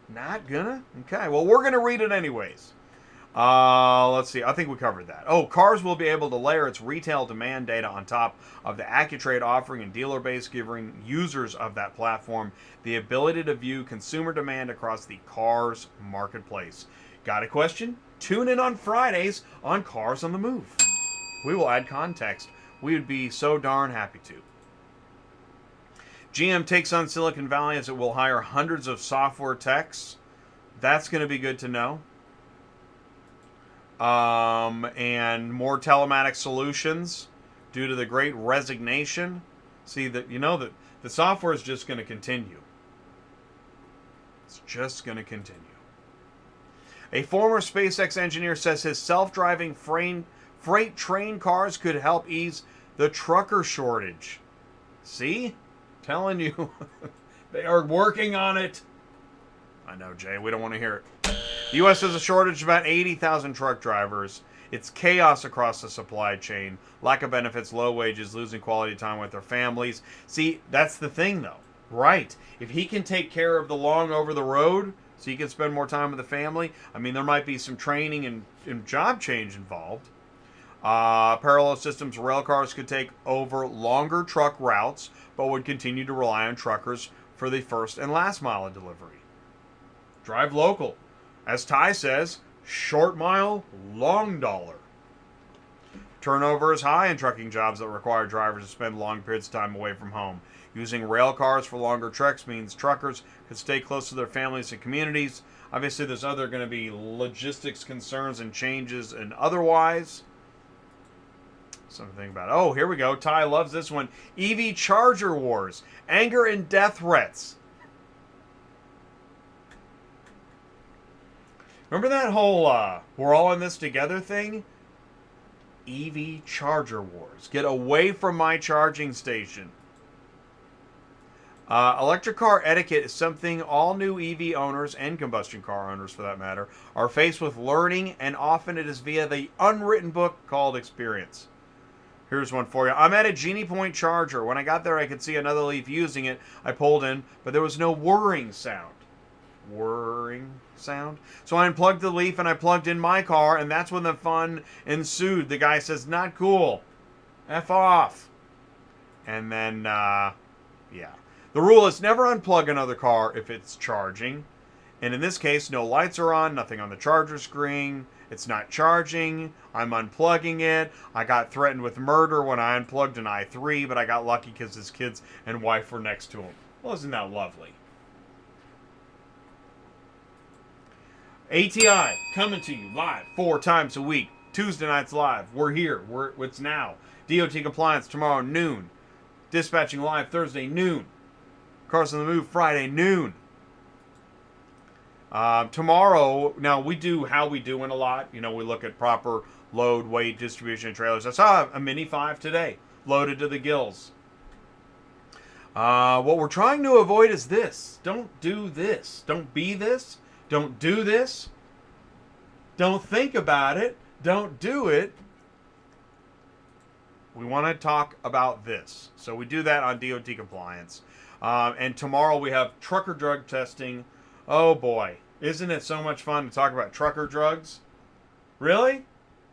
not gonna? Okay, well, we're going to read it anyways. Let's see. I think we covered that. Cars will be able to layer its retail demand data on top of the AccuTrade offering and dealer base, giving users of that platform the ability to view consumer demand across the Cars marketplace. Got a question? Tune in on Fridays on Cars on the Move. We will add context. We would be so darn happy to. GM takes on Silicon Valley as it will hire hundreds of software techs. That's going to be good to know. And more telematic solutions due to the Great Resignation. See that that the software is just going to continue. It's just going to continue. A former SpaceX engineer says his self-driving freight train cars could help ease the trucker shortage. See? Telling you. They are working on it. I know, Jay. We don't want to hear it. The U.S. has a shortage of about 80,000 truck drivers. It's chaos across the supply chain. Lack of benefits, low wages, losing quality time with their families. See, that's the thing, though. Right. If he can take care of the long over the road so he can spend more time with the family, I mean, there might be some training and job change involved. Parallel systems rail cars could take over longer truck routes, but would continue to rely on truckers for the first and last mile of delivery. Drive local. As Ty says, short mile, long dollar. Turnover is high in trucking jobs that require drivers to spend long periods of time away from home. Using rail cars for longer treks means truckers could stay close to their families and communities. Obviously, there's going to be logistics concerns and changes and otherwise. Something to think about. Oh, here we go. Ty loves this one. EV charger wars. Anger and death threats. Remember that whole we're all in this together thing? EV charger wars. Get away from my charging station. Electric car etiquette is something all new EV owners and combustion car owners, for that matter, are faced with learning, and often it is via the unwritten book called experience. Here's one for you. I'm at a Genie Point charger. When I got there, I could see another Leaf using it. I pulled in, but there was no whirring sound. Whirring sound? So I unplugged the Leaf and I plugged in my car, and that's when the fun ensued. The guy says, not cool. F off. And then, yeah. The rule is never unplug another car if it's charging. And in this case, no lights are on, nothing on the charger screen. It's not charging. I'm unplugging it. I got threatened with murder when I unplugged an i3, but I got lucky because his kids and wife were next to him. Well, isn't that lovely? ATI coming to you live 4 times a week. Tuesday nights live. We're here. It's now. DOT compliance tomorrow noon. Dispatching live Thursday noon. Cars on the Move Friday noon. Tomorrow, now we do how we doing a lot. You know, we look at proper load, weight, distribution, and trailers. I saw a Mini 5 today, loaded to the gills. What we're trying to avoid is this. Don't do this. Don't be this. Don't do this. Don't think about it. Don't do it. We want to talk about this. So we do that on DOT compliance. And tomorrow we have trucker drug testing. Oh boy. Isn't it so much fun to talk about trucker drugs? Really?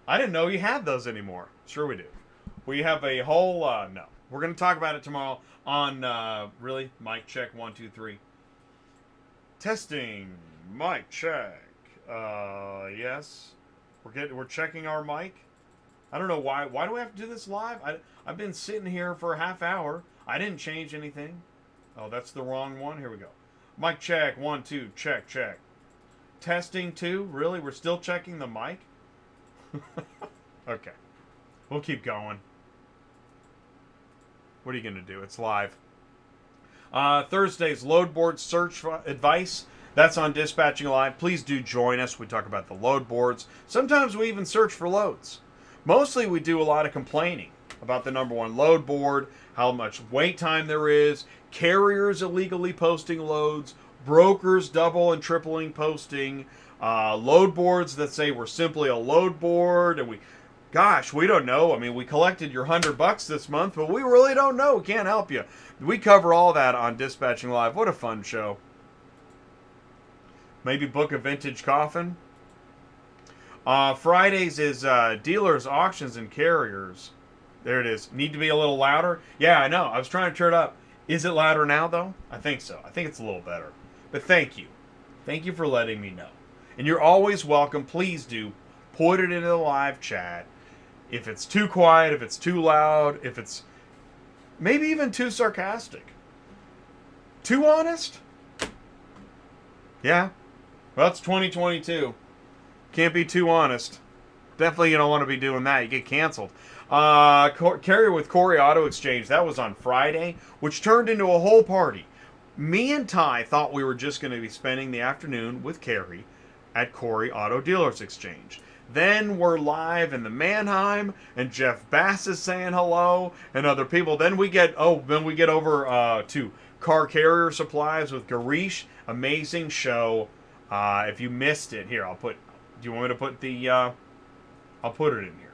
I didn't know you had those anymore. Sure we do. We have a whole, no. We're going to talk about it tomorrow on, really? Mic check, 1, 2, 3. Testing. Mic check. Yes. We're checking our mic. I don't know why. Why do we have to do this live? I've been sitting here for a half hour. I didn't change anything. Oh, that's the wrong one. Here we go. Mic check. 1, 2. Check, check. Testing 2. Really? We're still checking the mic? Okay. We'll keep going. What are you going to do? It's live. Thursday's load board search advice. That's on Dispatching Live. Please do join us. We talk about the load boards. Sometimes we even search for loads. Mostly we do a lot of complaining about the number one load board, how much wait time there is, carriers illegally posting loads, brokers double and tripling posting, load boards that say we're simply a load board, and we don't know. I mean, we collected your $100 this month, but we really don't know. We can't help you. We cover all that on Dispatching Live. What a fun show. Maybe book a vintage coffin. Fridays is dealers, auctions, and carriers. There it is. Need to be a little louder? Yeah, I know. I was trying to turn it up. Is it louder now, though? I think so. I think it's a little better. But thank you. Thank you for letting me know. And you're always welcome. Please do put it into the live chat. If it's too quiet, if it's too loud, if it's maybe even too sarcastic. Too honest? Yeah. Well, it's 2022. Can't be too honest. Definitely you don't want to be doing that. You get canceled. Carrier with Corey Auto Exchange. That was on Friday, which turned into a whole party. Me and Ty thought we were just going to be spending the afternoon with Carrie, at Corey Auto Dealers Exchange. Then we're live in the Mannheim, and Jeff Bass is saying hello, and other people. Then we get over to Car Carrier Supplies with Garish. Amazing show. If you missed it, here, do you want me to put the, I'll put it in here.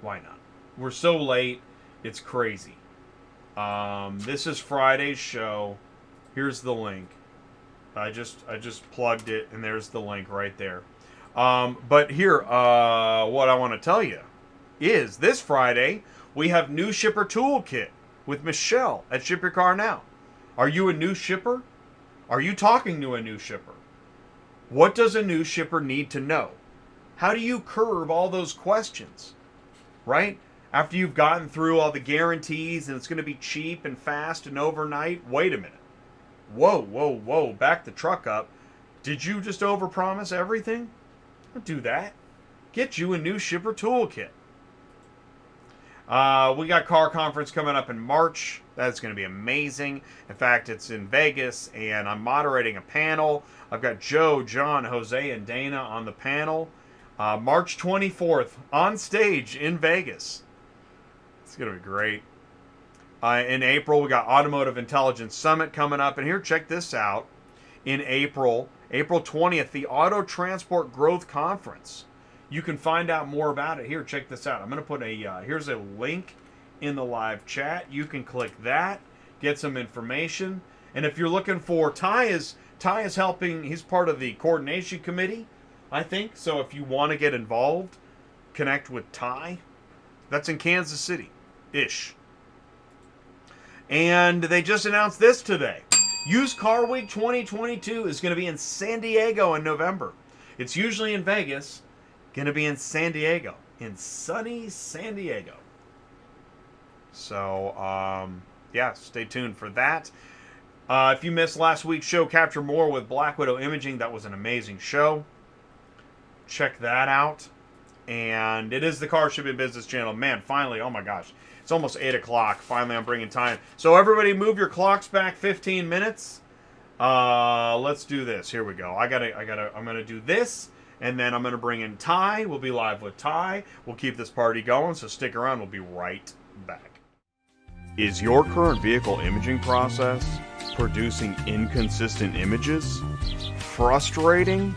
Why not? We're so late, it's crazy. This is Friday's show. Here's the link. I just plugged it, and there's the link right there. But here, what I want to tell you is this Friday, we have New Shipper Toolkit with Michelle at Ship Your Car Now. Are you a new shipper? Are you talking to a new shipper? What does a new shipper need to know? How do you curb all those questions, right? After you've gotten through all the guarantees and it's going to be cheap and fast and overnight, wait a minute. Whoa, back the truck up. Did you just overpromise everything? Don't do that. Get you a New Shipper Toolkit. We got Car Conference coming up in March. That's going to be amazing. In fact, it's in Vegas, and I'm moderating a panel. I've got Joe, John, Jose, and Dana on the panel. March 24th, on stage in Vegas. It's going to be great. In April, we got Automotive Intelligence Summit coming up. And here, check this out. In April 20th, the Auto Transport Growth Conference. You can find out more about it. Here, check this out. I'm going to put here's a link in the live chat. You can click that, get some information. And if you're looking for, Ty is helping. He's part of the coordination committee, I think. So if you want to get involved, connect with Ty. That's in Kansas City-ish. And they just announced this today. Used Car Week 2022 is going to be in San Diego in November. It's usually in Vegas. Going to be in San Diego. In sunny San Diego. So, yeah, stay tuned for that. If you missed last week's show, Capture More with Black Widow Imaging, that was an amazing show. Check that out. And it is the Car Shipping Business Channel. Man, finally, oh my gosh. It's almost 8 o'clock. Finally, I'm bringing time. So everybody move your clocks back 15 minutes. Let's do this. Here we go. I'm going to do this, and then I'm going to bring in Ty. We'll be live with Ty. We'll keep this party going, so stick around. We'll be right back. Is your current vehicle imaging process producing inconsistent images? Frustrating?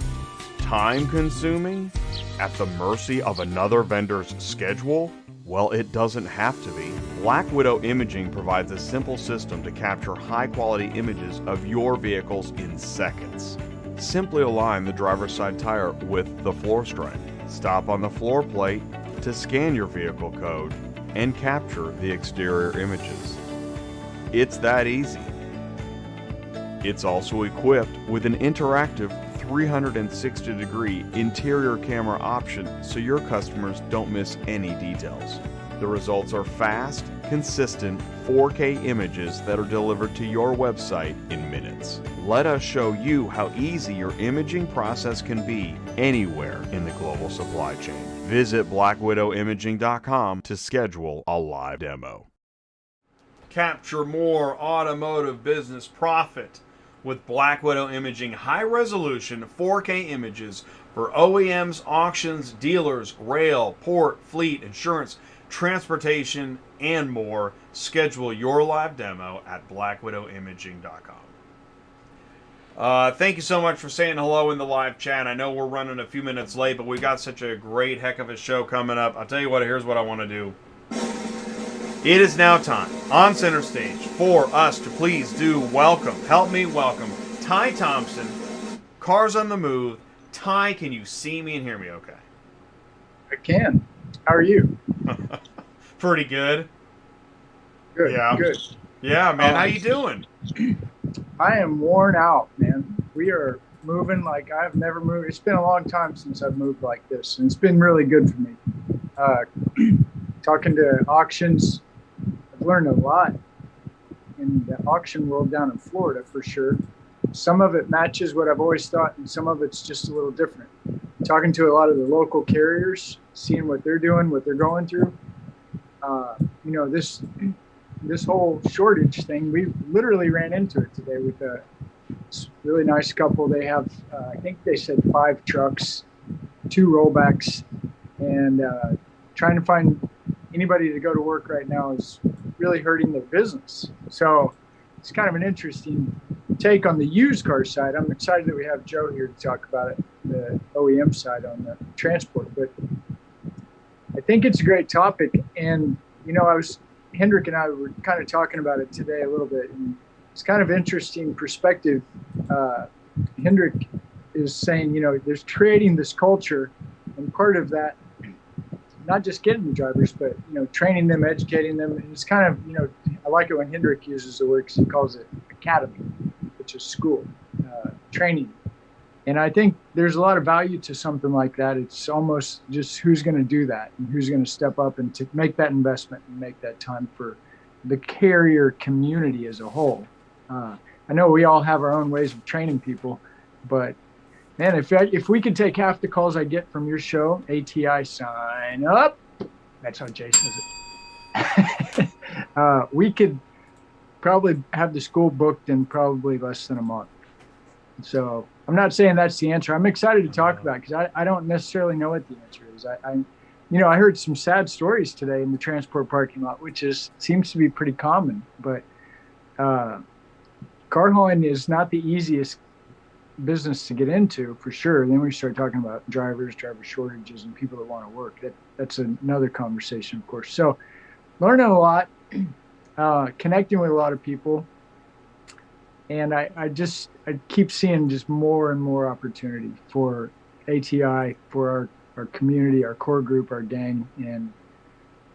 Time-consuming? At the mercy of another vendor's schedule? Well, it doesn't have to be. Black Widow Imaging provides a simple system to capture high-quality images of your vehicles in seconds. Simply align the driver's side tire with the floor stripe. Stop on the floor plate to scan your vehicle code and capture the exterior images. It's that easy. It's also equipped with an interactive 360-degree interior camera option so your customers don't miss any details. The results are fast, consistent 4K images that are delivered to your website in minutes. Let us show you how easy your imaging process can be anywhere in the global supply chain. Visit blackwidowimaging.com to schedule a live demo. Capture more automotive business profit with Black Widow Imaging high-resolution 4K images for OEMs, auctions, dealers, rail, port, fleet, insurance, transportation, and more. Schedule your live demo at blackwidowimaging.com. Thank you so much for saying hello in the live chat. I know we're running a few minutes late, but we've got such a great heck of a show coming up. I'll tell you what, here's what I want to do. It is now time on center stage for us to please do help me welcome Ty Thompson, Cars on the Move. Ty, can you see me and hear me okay? I can. How are you? Pretty good. Good. Yeah. Good. Yeah, man. How you doing? I am worn out, man. We are moving like I've never moved. It's been a long time since I've moved like this, and it's been really good for me. Talking to auctions, I've learned a lot in the auction world down in Florida for sure. Some of it matches what I've always thought, and some of it's just a little different. Talking to a lot of the local carriers, seeing what they're doing, what they're going through. This whole shortage thing, we literally ran into it today with really nice couple. They have, I think they said 5 trucks, 2 rollbacks, and trying to find anybody to go to work right now is really hurting their business. So it's kind of an interesting take on the used car side. I'm excited that we have Joe here to talk about it, the OEM side on the transport. But I think it's a great topic. And, you know, Hendrik and I were kind of talking about it today a little bit. And it's kind of interesting perspective. Hendrik is saying, you know, there's creating this culture, and part of that, not just getting the drivers, but, you know, training them, educating them. And it's kind of, you know, I like it when Hendrik uses the word, because he calls it academy, which is school, training. And I think there's a lot of value to something like that. It's almost just who's going to do that and who's going to step up and to make that investment and make that time for the carrier community as a whole. I know we all have our own ways of training people, but man, if we could take half the calls I get from your show, ATI sign up. That's how Jason says it. We could probably have the school booked in probably less than a month. So I'm not saying that's the answer. I'm excited to talk about it because I don't necessarily know what the answer is. I heard some sad stories today in the transport parking lot, which seems to be pretty common. But car hauling is not the easiest business to get into, for sure. Then we start talking about driver shortages and people that want to work. That's another conversation, of course. So learning a lot, connecting with a lot of people. And I keep seeing just more and more opportunity for ATI, for our community, our core group, our gang. And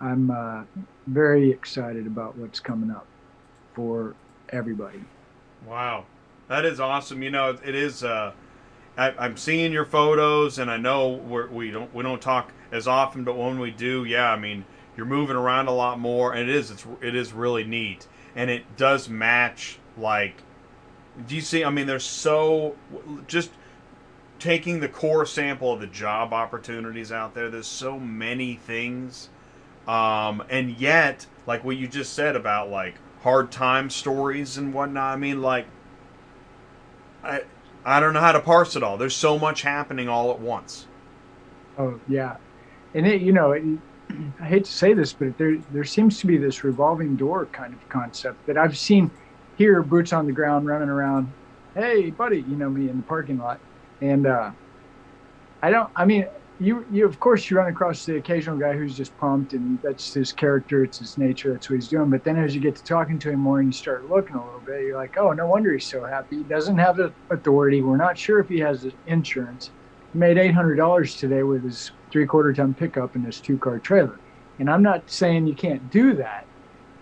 I'm very excited about what's coming up for everybody. Wow. That is awesome. You know, it is. I'm seeing your photos, and I know we don't talk as often, but when we do, yeah, I mean, you're moving around a lot more, and it is really neat, and it does match. Like, do you see? I mean, there's so just taking the core sample of the job opportunities out there. There's so many things, and yet, like what you just said about like hard time stories and whatnot. I mean, like. I don't know how to parse it all. There's so much happening all at once. Oh, yeah. And I hate to say this, but there seems to be this revolving door kind of concept that I've seen here, boots on the ground, running around. Hey, buddy, you know me in the parking lot. And you of course you run across the occasional guy who's just pumped, and that's his character, it's his nature, that's what he's doing. But then as you get to talking to him more and you start looking a little bit, you're like, oh, no wonder he's so happy. He doesn't have the authority. We're not sure if he has the insurance. He made $800 today with his 3/4 ton pickup and his 2-car trailer. And I'm not saying you can't do that,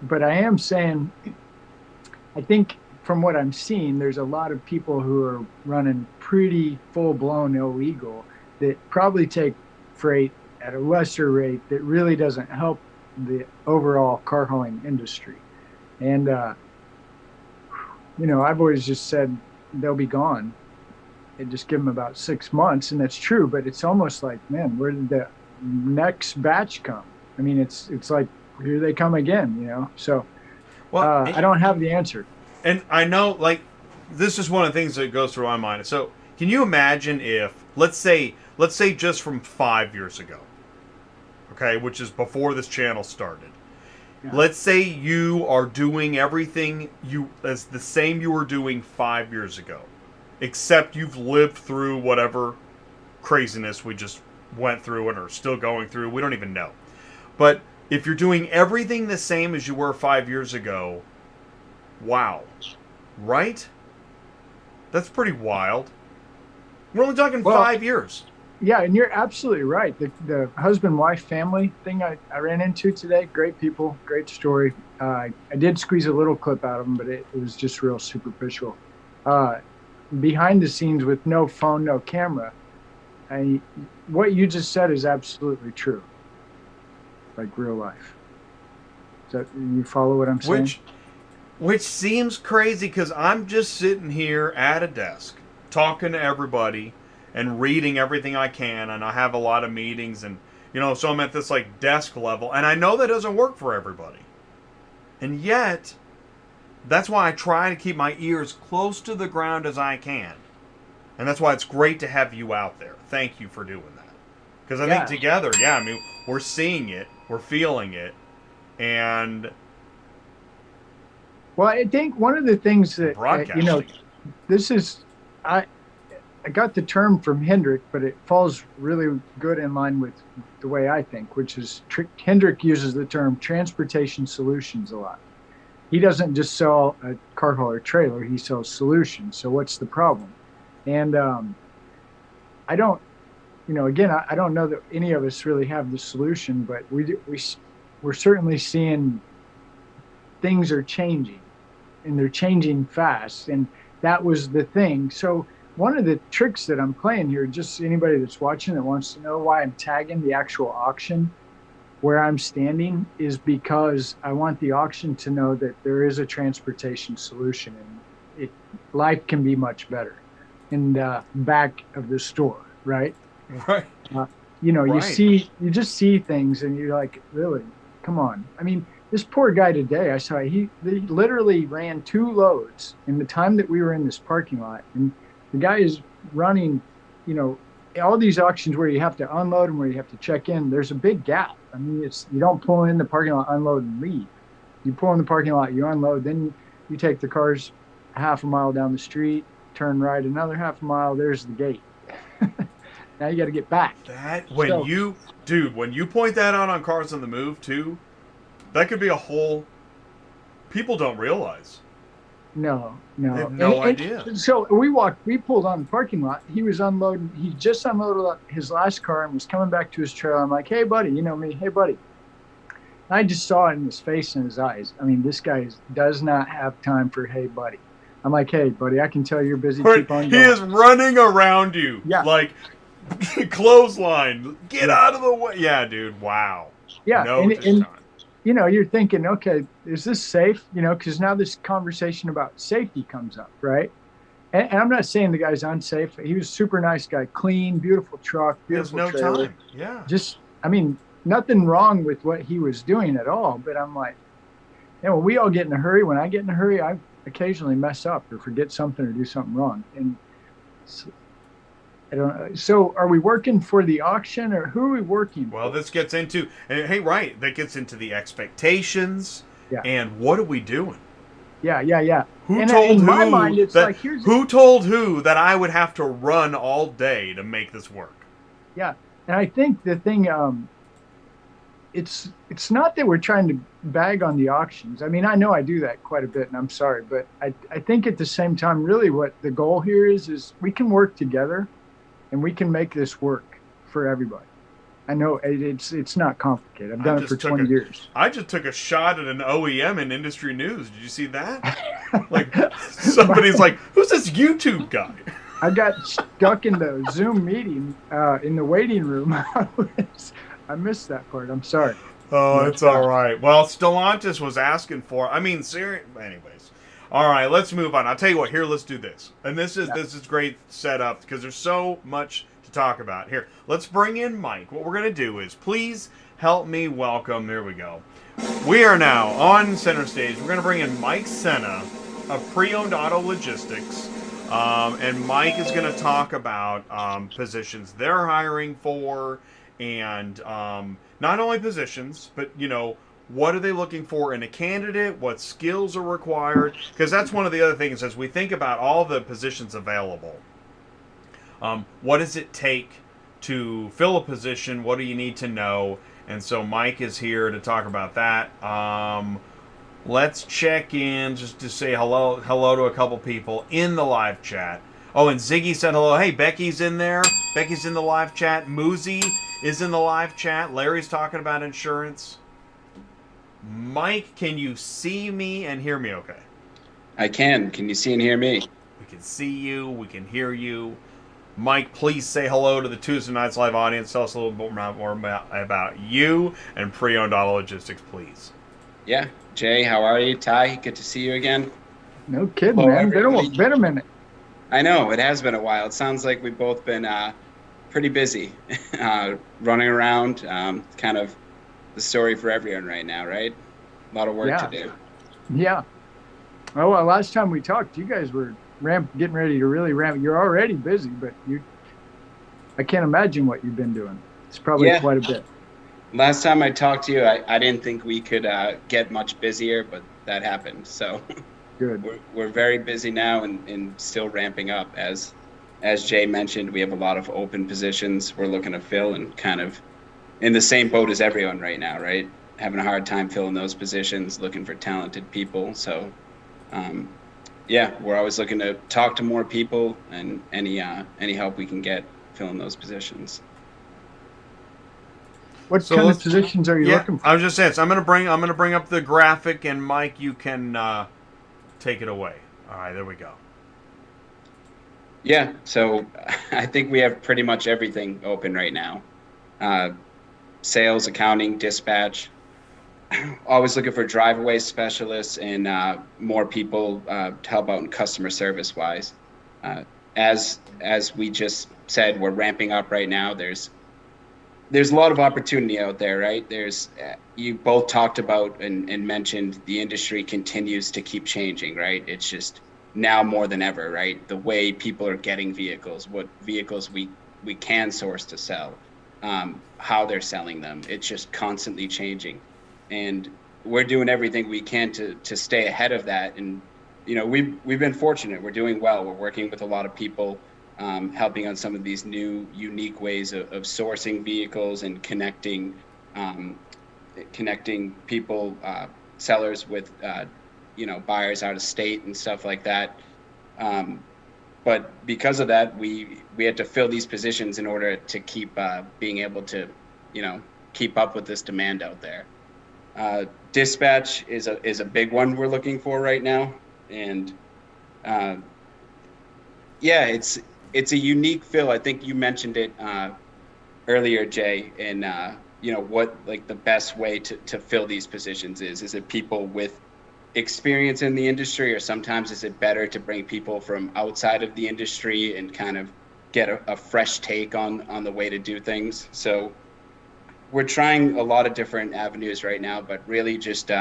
but I am saying, I think from what I'm seeing, there's a lot of people who are running pretty full-blown illegal that probably take freight at a lesser rate that really doesn't help the overall car hauling industry. And, I've always just said they'll be gone and just give them about 6 months. And that's true, but it's almost like, man, where did the next batch come? I mean, it's like, here they come again, you know? So I don't have the answer. And I know, like, this is one of the things that goes through my mind. So can you imagine if, let's say just from 5 years ago, okay, which is before this channel started. Yeah. Let's say you are doing everything as the same you were doing 5 years ago, except you've lived through whatever craziness we just went through and are still going through. We don't even know. But if you're doing everything the same as you were 5 years ago, wow, right? That's pretty wild. We're only talking 5 years. Yeah, and you're absolutely right. The husband-wife family thing I ran into today, great people, great story. I did squeeze a little clip out of them, but it was just real superficial. Behind the scenes with no phone, no camera, what you just said is absolutely true, like real life. So you follow what I'm saying? Which seems crazy because I'm just sitting here at a desk talking to everybody and reading everything I can, and I have a lot of meetings, and so I'm at this like desk level, and I know that doesn't work for everybody. And yet that's why I try to keep my ears close to the ground as I can. And that's why it's great to have you out there. Thank you for doing that. Because I think together, I mean, we're seeing it, we're feeling it, and... Well, I think one of the things that, this is... I got the term from Hendrick, but it falls really good in line with the way I think, which is Hendrick uses the term transportation solutions a lot. He doesn't just sell a car hauler trailer, he sells solutions. So what's the problem? And I don't, again, I don't know that any of us really have the solution, but we're certainly seeing things are changing, and they're changing fast. And that was the thing. So one of the tricks that I'm playing here, just anybody that's watching that wants to know why I'm tagging the actual auction where I'm standing, is because I want the auction to know that there is a transportation solution, and life can be much better in the back of the store, right? Right. You just see things and you're like, really, come on. I mean, this poor guy today, I saw he literally ran 2 loads in the time that we were in this parking lot. And the guy is running, all these auctions where you have to unload and where you have to check in, there's a big gap. I mean, you don't pull in the parking lot, unload, and leave. You pull in the parking lot, you unload, then you take the cars half a mile down the street, turn right another half a mile, there's the gate. Now you got to get back. When you point that out on Cars on the Move too, that could be a whole... People don't realize. No. They have no idea. So we pulled on the parking lot. He was unloading. He just unloaded his last car and was coming back to his trailer. I'm like, hey, buddy, you know me. Hey, buddy. And I just saw it in his face and his eyes. I mean, this guy does not have time for, hey, buddy. I'm like, hey, buddy, I can tell you're busy. Keep on going. He is running around you. Yeah. Like, clothesline. Get out of the way. Yeah, dude. Wow. Yeah. No, and you're thinking, okay, is this safe? Because now this conversation about safety comes up, right? And I'm not saying the guy's unsafe. He was a super nice guy, clean, beautiful truck, beautiful There's no trailer. time. Yeah. Just, nothing wrong with what he was doing at all. But I'm like, when we all get in a hurry, when I get in a hurry, I occasionally mess up or forget something or do something wrong. And so, I don't know. So are we working for the auction, or who are we working for? Well, this gets into, that gets into the expectations. Yeah. And what are we doing? Yeah. Who told who? My mind, it's like, who told who that I would have to run all day to make this work? Yeah, and I think the thing, it's not that we're trying to bag on the auctions. I mean, I know I do that quite a bit, and I'm sorry, but I think at the same time, really, what the goal here is we can work together, and we can make this work for everybody. I know it's not complicated. I've done it for 20 years. I just took a shot at an OEM in industry news. Did you see that? Like, somebody's like, who's this YouTube guy? I got stuck in the Zoom meeting in the waiting room. I missed that part. I'm sorry. Oh, it's all right. Well, Stellantis was asking for... Anyways. All right, let's move on. I'll tell you what. Here, let's do this. And this is great setup because there's so much to talk about. Here, let's bring in Mike. What we're going to do is please help me welcome... There we go. We are now on center stage. We're going to bring in Mike Scenna of Preowned Auto Logistics. And Mike is going to talk about positions they're hiring for, and not only positions, but, what are they looking for in a candidate? What skills are required? Because that's one of the other things as we think about all the positions available. What does it take to fill a position? What do you need to know? And so Mike is here to talk about that. Let's check in just to say hello to a couple people in the live chat. Oh, and Ziggy said hello. Hey, Becky's in there. Becky's in the live chat. Moozy is in the live chat. Larry's talking about insurance. Mike, can you see me and hear me okay? I can. Can you see and hear me? We can see you. We can hear you. Mike, please say hello to the Tuesday Nights Live audience. Tell us a little bit more about you and Preowned Auto Logistics, please. Yeah. Jay, how are you? Ty, good to see you again. No kidding, man. It's been a minute. I know. It has been a while. It sounds like we've both been pretty busy running around. Kind of the story for everyone right now, right? A lot of work to do. Yeah. Oh, well, last time we talked, you guys were getting ready to really ramp. You're already busy, but I can't imagine what you've been doing. It's probably quite a bit. Last time I talked to you, I didn't think we could get much busier, but that happened. So good. We're very busy now and still ramping up. As Jay mentioned, we have a lot of open positions we're looking to fill, and kind of in the same boat as everyone right now, right? Having a hard time filling those positions, looking for talented people. So we're always looking to talk to more people, and any help we can get filling those positions. What kind of positions are you looking for? I was just saying. So I'm gonna bring up the graphic, and Mike, you can take it away. All right, there we go. Yeah, so I think we have pretty much everything open right now. Sales, accounting, dispatch. Always looking for drive-away specialists and more people to help out in customer service wise. As we just said, we're ramping up right now. There's a lot of opportunity out there, right? You both talked about and mentioned the industry continues to keep changing, right? It's just now more than ever, right? The way people are getting vehicles, what vehicles we can source to sell, how they're selling them. It's just constantly changing. And we're doing everything we can to stay ahead of that. And, we've been fortunate. We're doing well. We're working with a lot of people, helping on some of these new, unique ways of sourcing vehicles and connecting people, sellers with, buyers out of state and stuff like that. But because of that, we had to fill these positions in order to keep being able to, keep up with this demand out there. Dispatch is a big one we're looking for right now, and it's a unique fill. I think you mentioned it earlier, Jay, and what like the best way to fill these positions is. Is it people with experience in the industry, or sometimes is it better to bring people from outside of the industry and kind of get a fresh take on the way to do things? So we're trying a lot of different avenues right now, but really just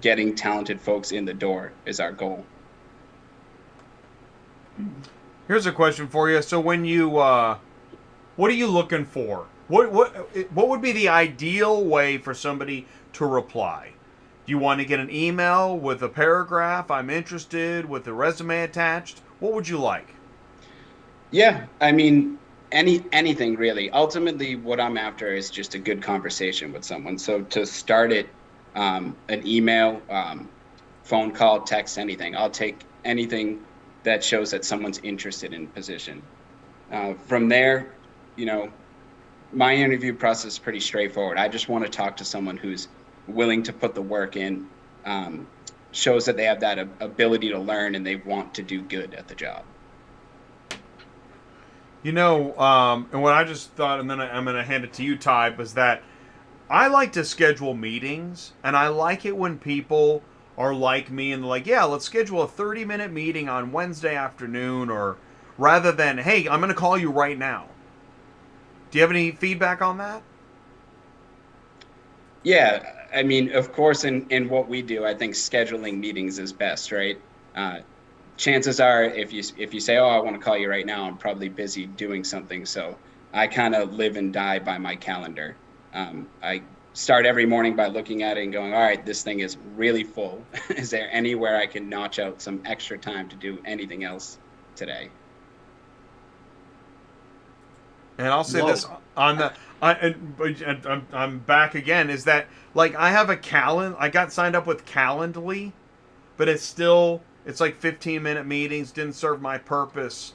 getting talented folks in the door is our goal. Here's a question for you. So when you, what are you looking for? What would be the ideal way for somebody to reply? Do you want to get an email with a paragraph, I'm interested, with a resume attached? What would you like? Yeah, I mean, anything really. Ultimately, what I'm after is just a good conversation with someone. So to start it, an email, phone call, text, anything. I'll take anything that shows that someone's interested in a position. From there, my interview process is pretty straightforward. I just want to talk to someone who's willing to put the work in, shows that they have that ability to learn and they want to do good at the job. And what I just thought, and then I'm going to hand it to you, Ty, was that I like to schedule meetings, and I like it when people are like me and they're like, yeah, let's schedule a 30-minute meeting on Wednesday afternoon, or rather than, hey, I'm going to call you right now. Do you have any feedback on that? Yeah, I mean, of course, in what we do, I think scheduling meetings is best, right? Chances are, if you say, oh, I want to call you right now, I'm probably busy doing something. So I kind of live and die by my calendar. I start every morning by looking at it and going, all right, this thing is really full. Is there anywhere I can notch out some extra time to do anything else today? And I'll say this on the, I'm back again, is that like I have a calendar, I got signed up with Calendly, but it's like 15-minute meetings, didn't serve my purpose.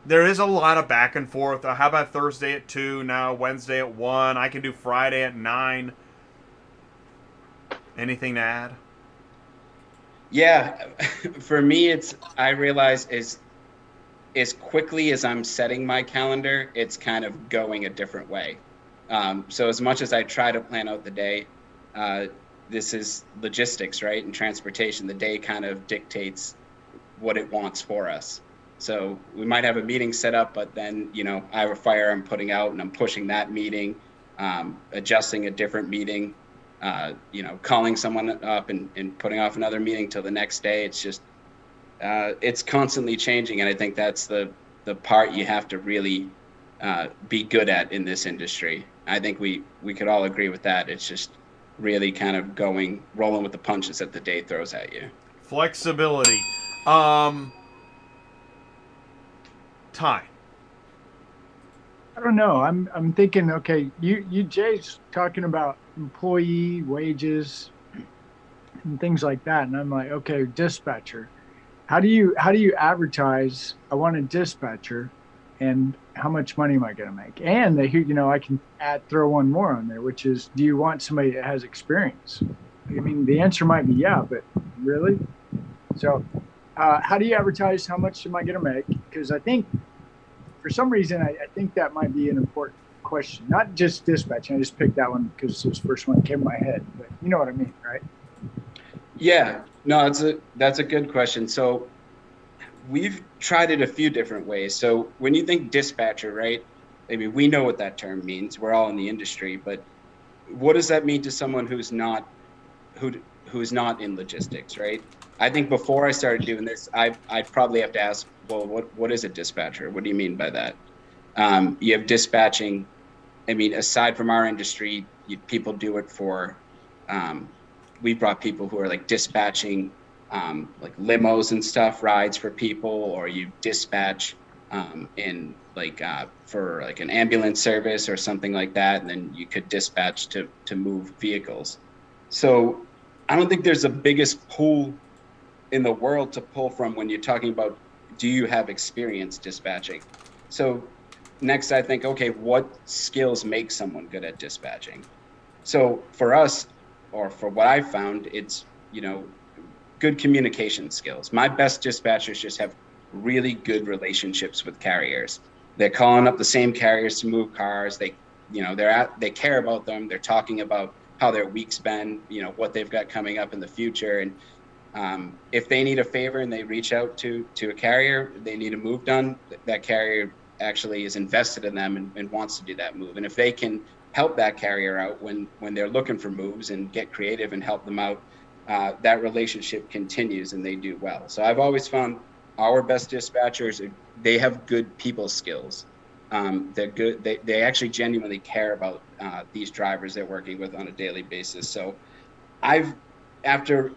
There is a lot of back and forth. How about Thursday at 2, now Wednesday at 1, I can do Friday at 9. Anything to add? Yeah, for me, I realize as quickly as I'm setting my calendar, it's kind of going a different way. So as much as I try to plan out the day, this is logistics, right? And transportation, the day kind of dictates what it wants for us. So we might have a meeting set up, but then, I have a fire I'm putting out and I'm pushing that meeting, adjusting a different meeting. calling someone up and putting off another meeting till the next day. It's just, it's constantly changing. And I think that's the part you have to really be good at in this industry. I think we could all agree with that. It's just really kind of rolling with the punches that the day throws at you. Flexibility. Ty. I don't know. I'm thinking, okay, you Jay's talking about employee wages and things like that, and I'm like, okay, dispatcher. How do you advertise? I want a dispatcher, and how much money am I going to make? And I can throw one more on there, which is, do you want somebody that has experience? I mean, the answer might be yeah, but really? So, how do you advertise? How much am I going to make? Because I think, for some reason, I think that might be an important question. Not just dispatching. I just picked that one because it was the first one that came to my head. But you know what I mean, right? Yeah. No, that's a good question. So we've tried it a few different ways. So when you think dispatcher, right? I mean, we know what that term means. We're all in the industry, but what does that mean to someone who's not in logistics, right? I think before I started doing this, I'd probably have to ask, well, what is a dispatcher? What do you mean by that? You have dispatching. I mean, aside from our industry, people do it for, we brought people who are like dispatching like limos and stuff, rides for people, or you dispatch in like for like an ambulance service or something like that, and then you could dispatch to move vehicles. So I don't think there's the biggest pool in the world to pull from when you're talking about, do you have experience dispatching? So next I think, okay, what skills make someone good at dispatching? So for us, or for what I've found, it's, good communication skills. My best dispatchers just have really good relationships with carriers. They're calling up the same carriers to move cars. They care about them. They're talking about how their week's been, what they've got coming up in the future. And if they need a favor and they reach out to a carrier, they need a move done, that carrier actually is invested in them and wants to do that move. And if they can help that carrier out when they're looking for moves and get creative and help them out, that relationship continues and they do well. So I've always found our best dispatchers, they have good people skills. They're good. They actually genuinely care about these drivers they're working with on a daily basis. So after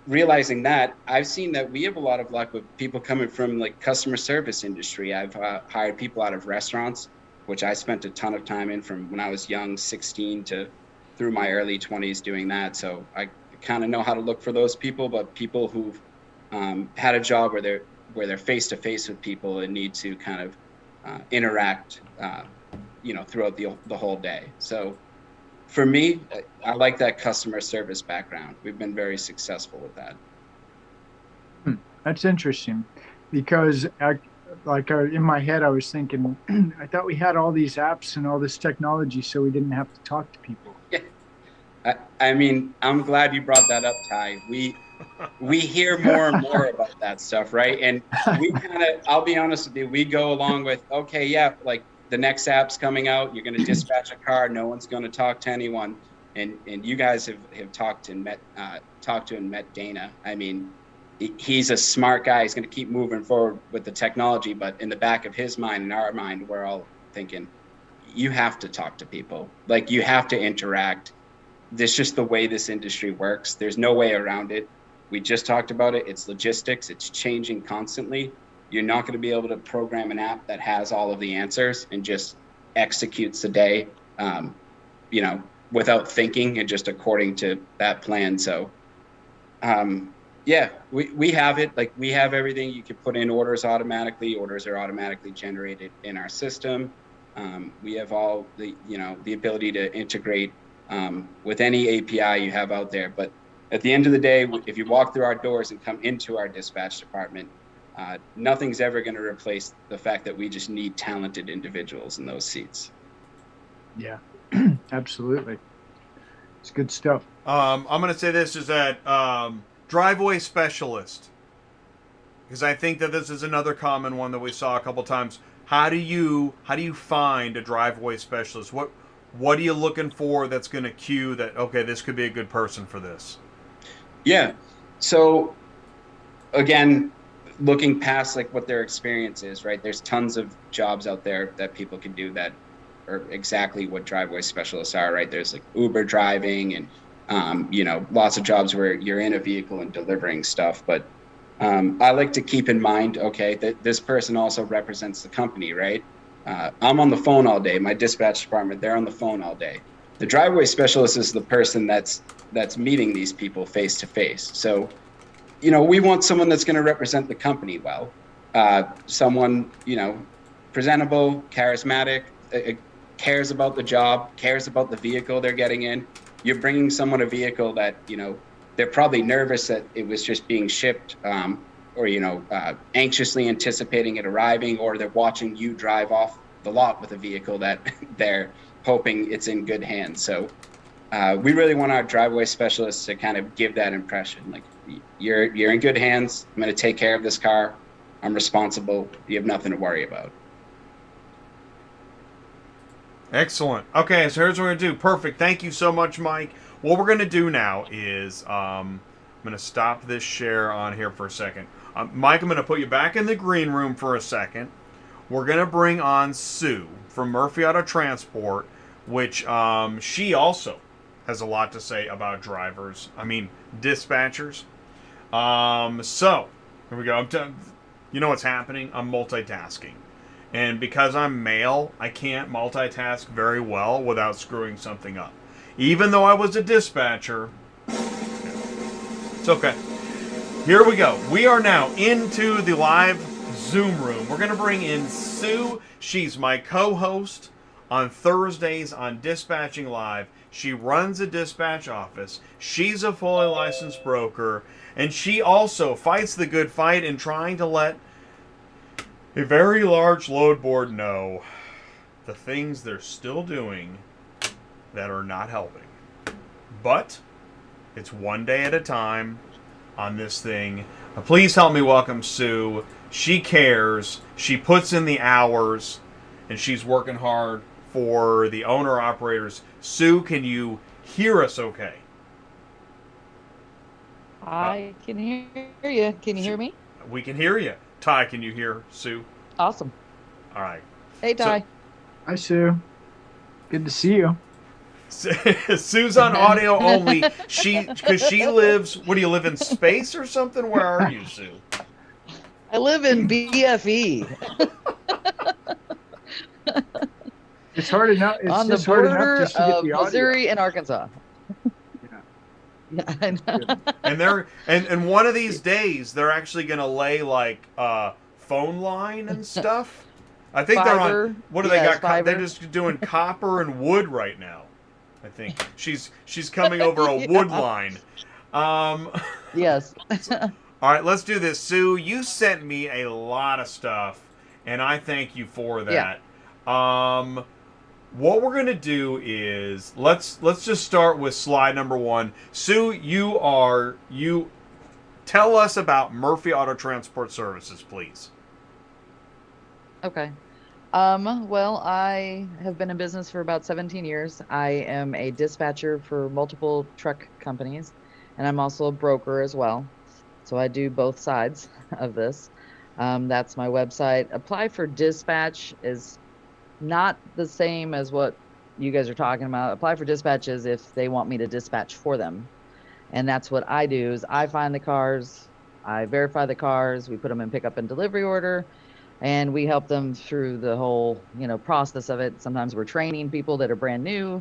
realizing that, I've seen that we have a lot of luck with people coming from like customer service industry. I've hired people out of restaurants, which I spent a ton of time in from when I was young, 16 to through my early 20s doing that. So I kind of know how to look for those people, but people who've had a job where they're face to face with people and need to kind of interact, throughout the whole day. So for me, I like that customer service background. We've been very successful with that. That's interesting, because in my head, I was thinking, I thought we had all these apps and all this technology so we didn't have to talk to people. Yeah. I mean, I'm glad you brought that up, Ty. We hear more and more about that stuff, right? And we I'll be honest with you, we go along with, okay, yeah, like the next app's coming out, you're going to dispatch a car, no one's going to talk to anyone. And you guys have talked to and met Dana. I mean, he's a smart guy. He's going to keep moving forward with the technology, but in the back of his mind and our mind, we're all thinking, you have to talk to people. Like, you have to interact. This is just the way this industry works. There's no way around it. We just talked about it. It's logistics. It's changing constantly. You're not going to be able to program an app that has all of the answers and just executes the day, without thinking and just according to that plan. So, we have it. Like, we have everything. You can put in orders automatically. Orders are automatically generated in our system. We have all the ability to integrate with any API you have out there. But at the end of the day, if you walk through our doors and come into our dispatch department, nothing's ever going to replace the fact that we just need talented individuals in those seats. Yeah, absolutely. It's good stuff. I'm going to say this is that driveway specialist, because I think that this is another common one that we saw a couple times. How do you find a driveway specialist? What are you looking for that's going to cue that, okay, this could be a good person for this? Yeah. So again, looking past like what their experience is, right? There's tons of jobs out there that people can do that are exactly what driveway specialists are, right? There's like Uber driving and, you know, lots of jobs where you're in a vehicle and delivering stuff. But I like to keep in mind, okay, that this person also represents the company, right? I'm on the phone all day. My dispatch department, they're on the phone all day. The driveway specialist is the person that's meeting these people face to face. So, you know, we want someone that's going to represent the company well. Someone, you know, presentable, charismatic, cares about the job, cares about the vehicle they're getting in. You're bringing someone a vehicle that, you know, they're probably nervous that it was just being shipped, or, you know, anxiously anticipating it arriving, or they're watching you drive off the lot with a vehicle that they're hoping it's in good hands. So we really want our driveway specialists to kind of give that impression. Like, you're in good hands. I'm going to take care of this car. I'm responsible. You have nothing to worry about. Excellent. Okay, so here's what we're going to do. Perfect. Thank you so much, Mike. What we're going to do now is I'm going to stop this share on here for a second. Mike, I'm going to put you back in the green room for a second. We're going to bring on Sue from Murphy Auto Transport, which she also has a lot to say about drivers. I mean, dispatchers. So, here we go. You know what's happening? I'm multitasking. And because I'm male, I can't multitask very well without screwing something up. Even though I was a dispatcher, it's okay. Here we go. We are now into the live Zoom room. We're going to bring in Sue. She's my co-host on Thursdays on Dispatching Live. She runs a dispatch office. She's a fully licensed broker. And she also fights the good fight in trying to let a very large load board know the things they're still doing that are not helping. But it's one day at a time on this thing. Please help me welcome Sue. She cares. She puts in the hours, and she's working hard for the owner-operators. Sue, can you hear us okay? I can hear you. Can you hear me? We can hear you. Ty, can you hear Sue? Awesome. All right. Hey, Ty. Hi, Sue. Good to see you. Sue's on audio only. Because she lives. What do you live in space or something? Where are you, Sue? I live in BFE. It's hard enough. It's on the just hard border enough just to get of the audio. Missouri and Arkansas. Yeah, I know. And one of these days they're actually going to lay like phone line and stuff. I think Fiber. they're on. What do they got? Fiber. They're just doing copper and wood right now. I think she's coming over a wood line. Yes. All right, let's do this. Sue, you sent me a lot of stuff, and I thank you for that. Yeah. What we're gonna do is let's just start with slide number 1. Sue, you tell us about Murphy Auto Transport Services, please. Okay. Well, I have been in business for about 17 years. I am a dispatcher for multiple truck companies, and I'm also a broker as well. So I do both sides of this. That's my website. Apply for Dispatch is not the same as what you guys are talking about. Apply for Dispatch is if they want me to dispatch for them. And that's what I do is I find the cars, I verify the cars, we put them in pickup and delivery order, and we help them through the whole, process of it. Sometimes we're training people that are brand new.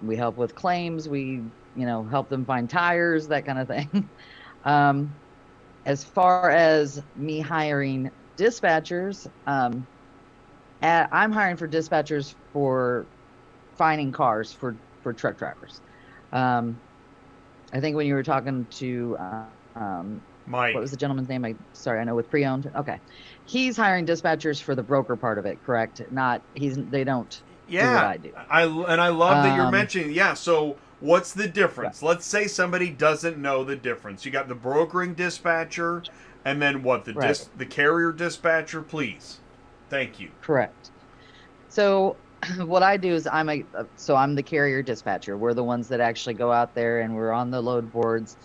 We help with claims. We, help them find tires, that kind of thing. As far as me hiring dispatchers, I'm hiring for dispatchers for finding cars for truck drivers. I think when you were talking to Mike, what was the gentleman's name? I know with Preowned. Okay, he's hiring dispatchers for the broker part of it, correct? They don't do what I do. I love that you're mentioning. Yeah, so what's the difference? Let's say somebody doesn't know the difference. You got the brokering dispatcher, and then what? The carrier dispatcher, please. Thank you. Correct. So what I do is I'm the carrier dispatcher. We're the ones that actually go out there and we're on the load boards,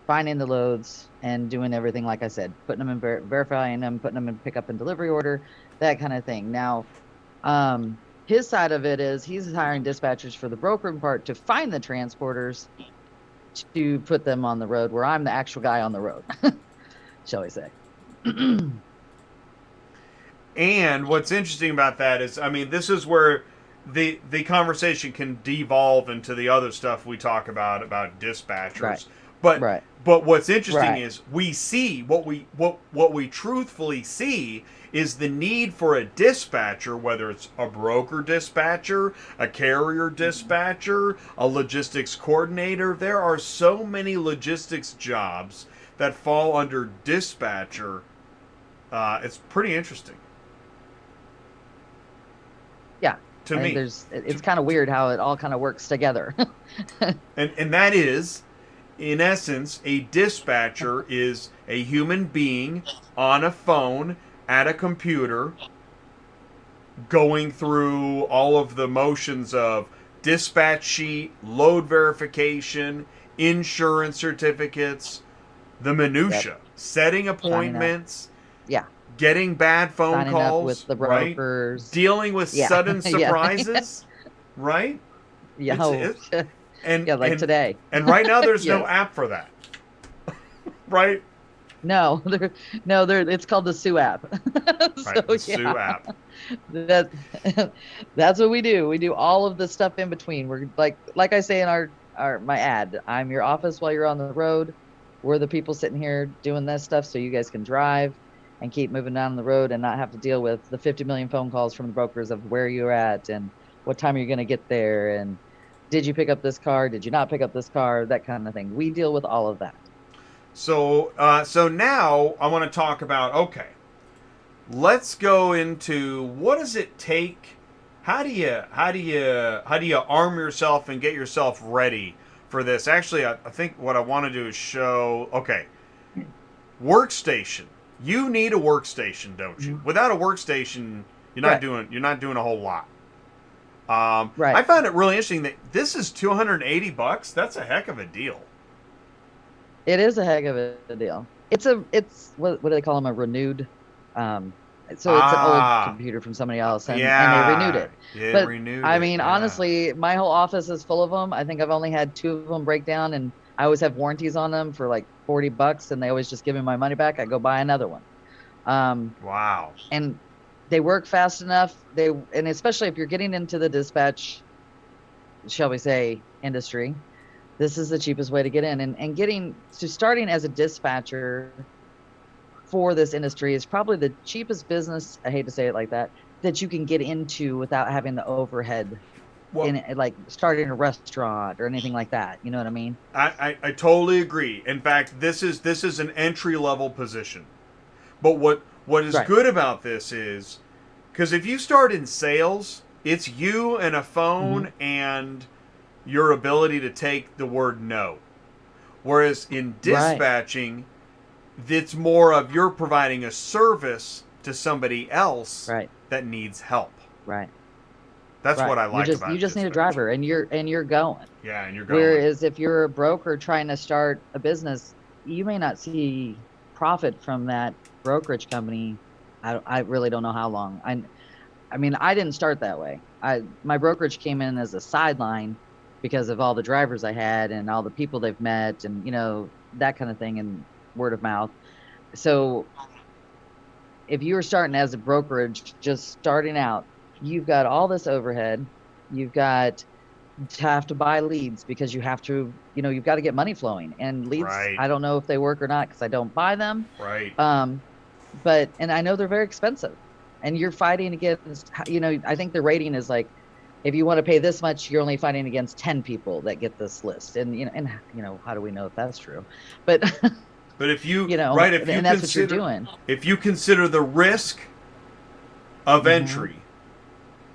finding the loads and doing everything like I said, putting them in verifying them, putting them in pickup and delivery order, that kind of thing. Now, his side of it is he's hiring dispatchers for the brokering part to find the transporters to put them on the road, where I'm the actual guy on the road, shall we say. And what's interesting about that is, I mean, this is where the conversation can devolve into the other stuff we talk about dispatchers. Right. But what's interesting Right. is we see what we truthfully see is the need for a dispatcher, whether it's a broker dispatcher, a carrier dispatcher, a logistics coordinator. There are so many logistics jobs that fall under dispatcher. It's pretty interesting. Yeah. To me. It's kind of weird how it all kind of works together. And that is, in essence, a dispatcher is a human being on a phone at a computer going through all of the motions of dispatch sheet, load verification, insurance certificates, the minutia, setting appointments, Yeah. getting bad phone Signing calls, up with the right? brokers. Dealing with Yeah. sudden Yeah. surprises, right? Yeah. And like today. And right now, there's no Yes. app for that, right? No, it's called the Sue app. Right, the Sue app. That's what we do. We do all of the stuff in between. We're like I say in my ad, I'm your office while you're on the road. We're the people sitting here doing this stuff so you guys can drive and keep moving down the road and not have to deal with the 50 million phone calls from the brokers of where you're at and what time you're going to get there and did you pick up this car? Did you not pick up this car? That kind of thing. We deal with all of that. So now I want to talk about, okay, let's go into what does it take? How do you arm yourself and get yourself ready for this? Actually, I think what I want to do is show, okay, workstation. You need a workstation, don't you? Mm-hmm. Without a workstation, you're not doing a whole lot. Right. I found it really interesting that this is $280. That's a heck of a deal. It is a heck of a deal. It's what do they call them? A renewed. So it's an old computer from somebody else, and they renewed it. Yeah, But renewed I it, mean, yeah. honestly, my whole office is full of them. I think I've only had 2 of them break down, and I always have warranties on them for like $40, and they always just give me my money back. I go buy another one. Wow. And they work fast enough. And especially if you're getting into the dispatch, shall we say, industry, this is the cheapest way to get in. And starting as a dispatcher for this industry is probably the cheapest business, I hate to say it like that you can get into without having the overhead in like starting a restaurant or anything like that. You know what I mean? I totally agree. In fact, this is an entry level position. But what is good about this is, because if you start in sales, it's you and a phone and your ability to take the word no. Whereas in dispatching, it's more of you're providing a service to somebody else that needs help. Right. That's what I like about it. You just need a driver and you're going. Yeah, and you're going. Whereas if you're a broker trying to start a business, you may not see profit from that brokerage company. I really don't know how long. I mean, I didn't start that way. My brokerage came in as a sideline because of all the drivers I had and all the people they've met and, that kind of thing and word of mouth. So if you were starting as a brokerage, just starting out, you've got all this overhead. You've got to have to buy leads because you have to, you've got to get money flowing. And leads, I don't know if they work or not because I don't buy them. Right. And I know they're very expensive. And you're fighting against, I think the rating is like, if you want to pay this much, you're only fighting against 10 people that get this list. And, how do we know if that's true? But, but if you, and that's what you're doing. If you consider the risk of entry,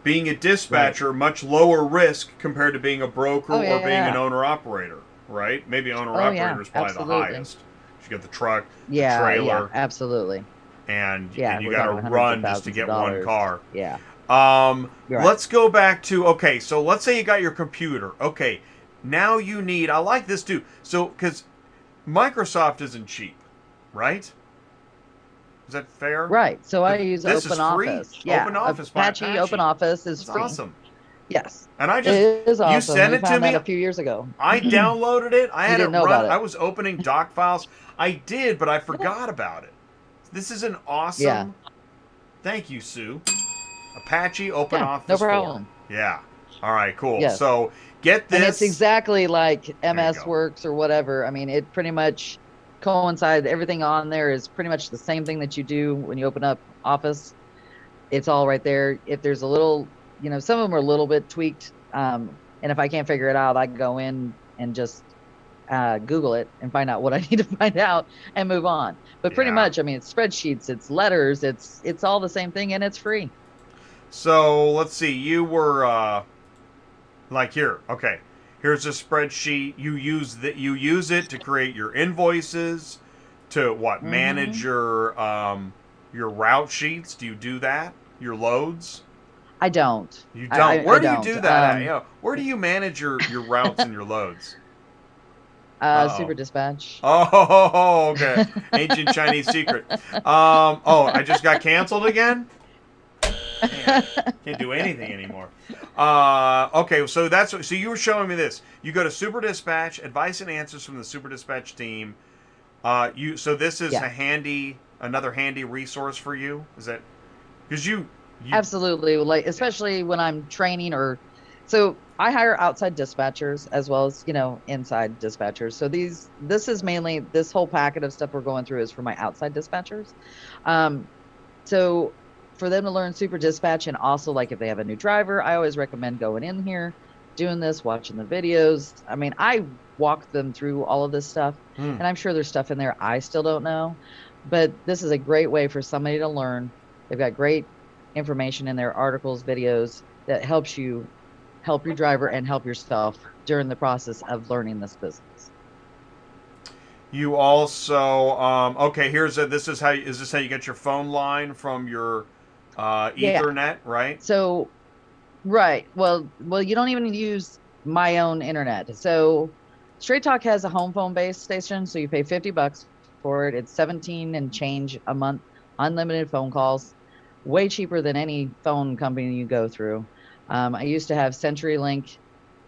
being a dispatcher, much lower risk compared to being a broker or being an owner-operator, right? Maybe owner-operator is probably the highest. You get the truck, the trailer. Yeah, absolutely. And you got to run just to get one car. Yeah. Right. Let's go back to, okay, so let's say you got your computer. Okay, now you need, I like this too. So, because Microsoft isn't cheap, right? Is that fair? Right. So I use this Open is free. Office. Yeah. Open Office by Apache Open Office is That's free. awesome. Yes. And I It just, is awesome. you sent We it to found me. that a few years ago. I downloaded it. I You had it didn't know run. about it. I was opening doc files. I did, but I forgot about it. This is an awesome. Yeah. Thank you, Sue. Apache Open Yeah, Office. no 4. problem. Yeah. All right. Cool. Yes. So get this. And it's exactly like you MS go. Works or whatever. I mean, it pretty much coincides. Everything on there is pretty much the same thing that you do when you open up Office. It's all right there. If there's a little, some of them are a little bit tweaked. And if I can't figure it out, I can go in and just Google it and find out what I need to find out and move on. But pretty Yeah. much, I mean, it's spreadsheets, it's letters, it's all the same thing, and it's free. So let's see. You were like here. Okay. Here's a spreadsheet. You use it to create your invoices, to what? Manage your route sheets. Do you do that? Your loads? I don't. You don't. Where do you don't. do that at? Where do you manage your routes and your loads? Super Dispatch. Oh, okay. Ancient Chinese secret. I just got canceled again? Man, can't do anything anymore. Okay, so so you were showing me this. You go to Super Dispatch, advice and answers from the Super Dispatch team. So this is another handy resource for you? Is that because you Absolutely, like especially when I'm training so I hire outside dispatchers as well as inside dispatchers. So this is mainly this whole packet of stuff we're going through is for my outside dispatchers. So for them to learn Super Dispatch, and also like if they have a new driver, I always recommend going in here, doing this, watching the videos. I mean, I walk them through all of this stuff, and I'm sure there's stuff in there I still don't know, but this is a great way for somebody to learn. They've got great information in their articles, videos that helps you help your driver and help yourself during the process of learning this business. You also okay. Is this how you get your phone line from your Ethernet, right? So, right. Well, you don't even use my own internet. So, Straight Talk has a home phone based station, so you pay $50 for it. It's 17 and change a month, unlimited phone calls, way cheaper than any phone company you go through. I used to have CenturyLink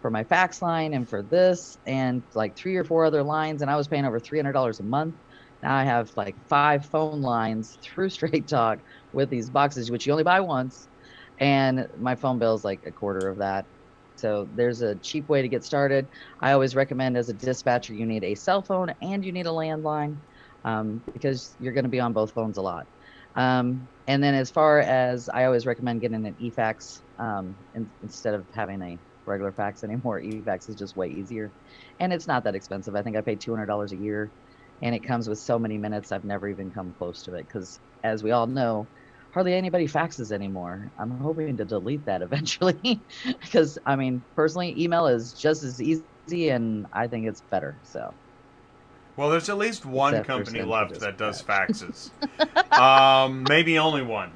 for my fax line and for this, and like 3 or 4 other lines, and I was paying over $300 a month. Now I have like 5 phone lines through Straight Talk with these boxes, which you only buy once, and my phone bill is like a quarter of that. So there's a cheap way to get started. I always recommend as a dispatcher, you need a cell phone and you need a landline because you're going to be on both phones a lot. And then as far as I always recommend getting an e-fax instead of having a regular fax anymore. E-fax is just way easier, and it's not that expensive. I think I pay $200 a year, and it comes with so many minutes. I've never even come close to it because, as we all know, hardly anybody faxes anymore. I'm hoping to delete that eventually because, I mean, personally, email is just as easy, and I think it's better. So. Well, there's at least one Except for company Central left that does Dispatch. faxes. Maybe only one.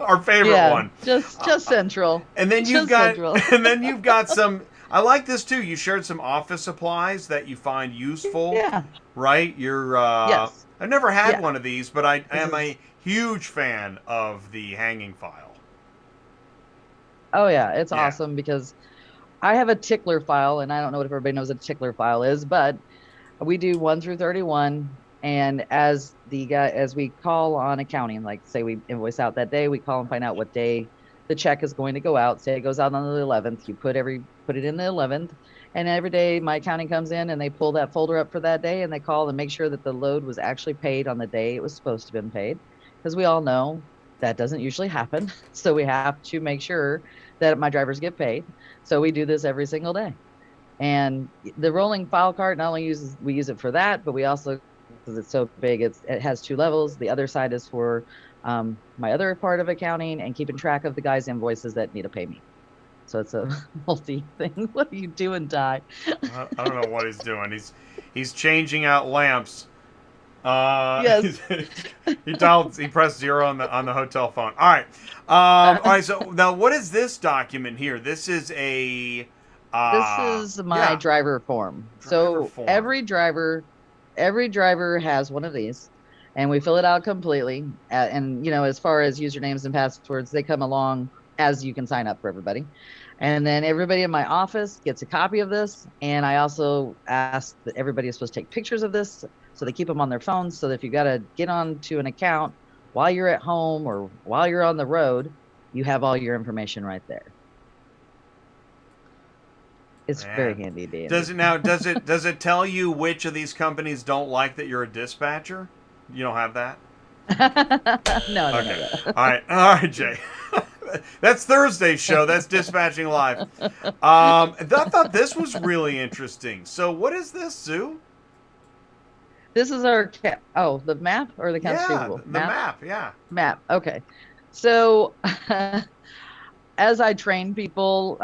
Our favorite one. Just Central. And then you've Just got Central. and then you've got some. I like this too. You shared some office supplies that you find useful. Yeah. Right. You're. Yes. I've never had Yeah. one of these, but I am a huge fan of the hanging file. Oh yeah, it's Yeah. awesome because I have a tickler file, and I don't know if everybody knows what a tickler file is, but we do 1 through 31. And as we call on accounting, like say we invoice out that day, we call and find out what day the check is going to go out. Say it goes out on the 11th, you put it in the 11th, and every day my accounting comes in and they pull that folder up for that day and they call and make sure that the load was actually paid on the day it was supposed to have been paid, because we all know that doesn't usually happen. So we have to make sure that my drivers get paid. So we do this every single day. And the rolling file cart not only we use it for that, but we also, because it's so big, it has 2 levels. The other side is for my other part of accounting and keeping track of the guys' invoices that need to pay me. So it's a multi thing. What are you doing, Ty? I don't know what he's doing. He's changing out lamps. Yes. He pressed 0 on the hotel phone. All right. All right. So now, what is this document here? This is a. This is my driver form. So form. every driver has one of these, and we fill it out completely. And as far as usernames and passwords, they come along as you can sign up for everybody. And then everybody in my office gets a copy of this. And I also ask that everybody is supposed to take pictures of this, so they keep them on their phones, so that if you got to get onto an account while you're at home or while you're on the road, you have all your information right there. It's very handy, Danny. Does it tell you which of these companies don't like that you're a dispatcher? You don't have that? No. Okay. All right, Jay. That's Thursday's show. That's Dispatching Live. I thought this was really interesting. So what is this, Sue? This is our the map or the accounts receivable? The map, yeah. Map. Okay. So as I train people,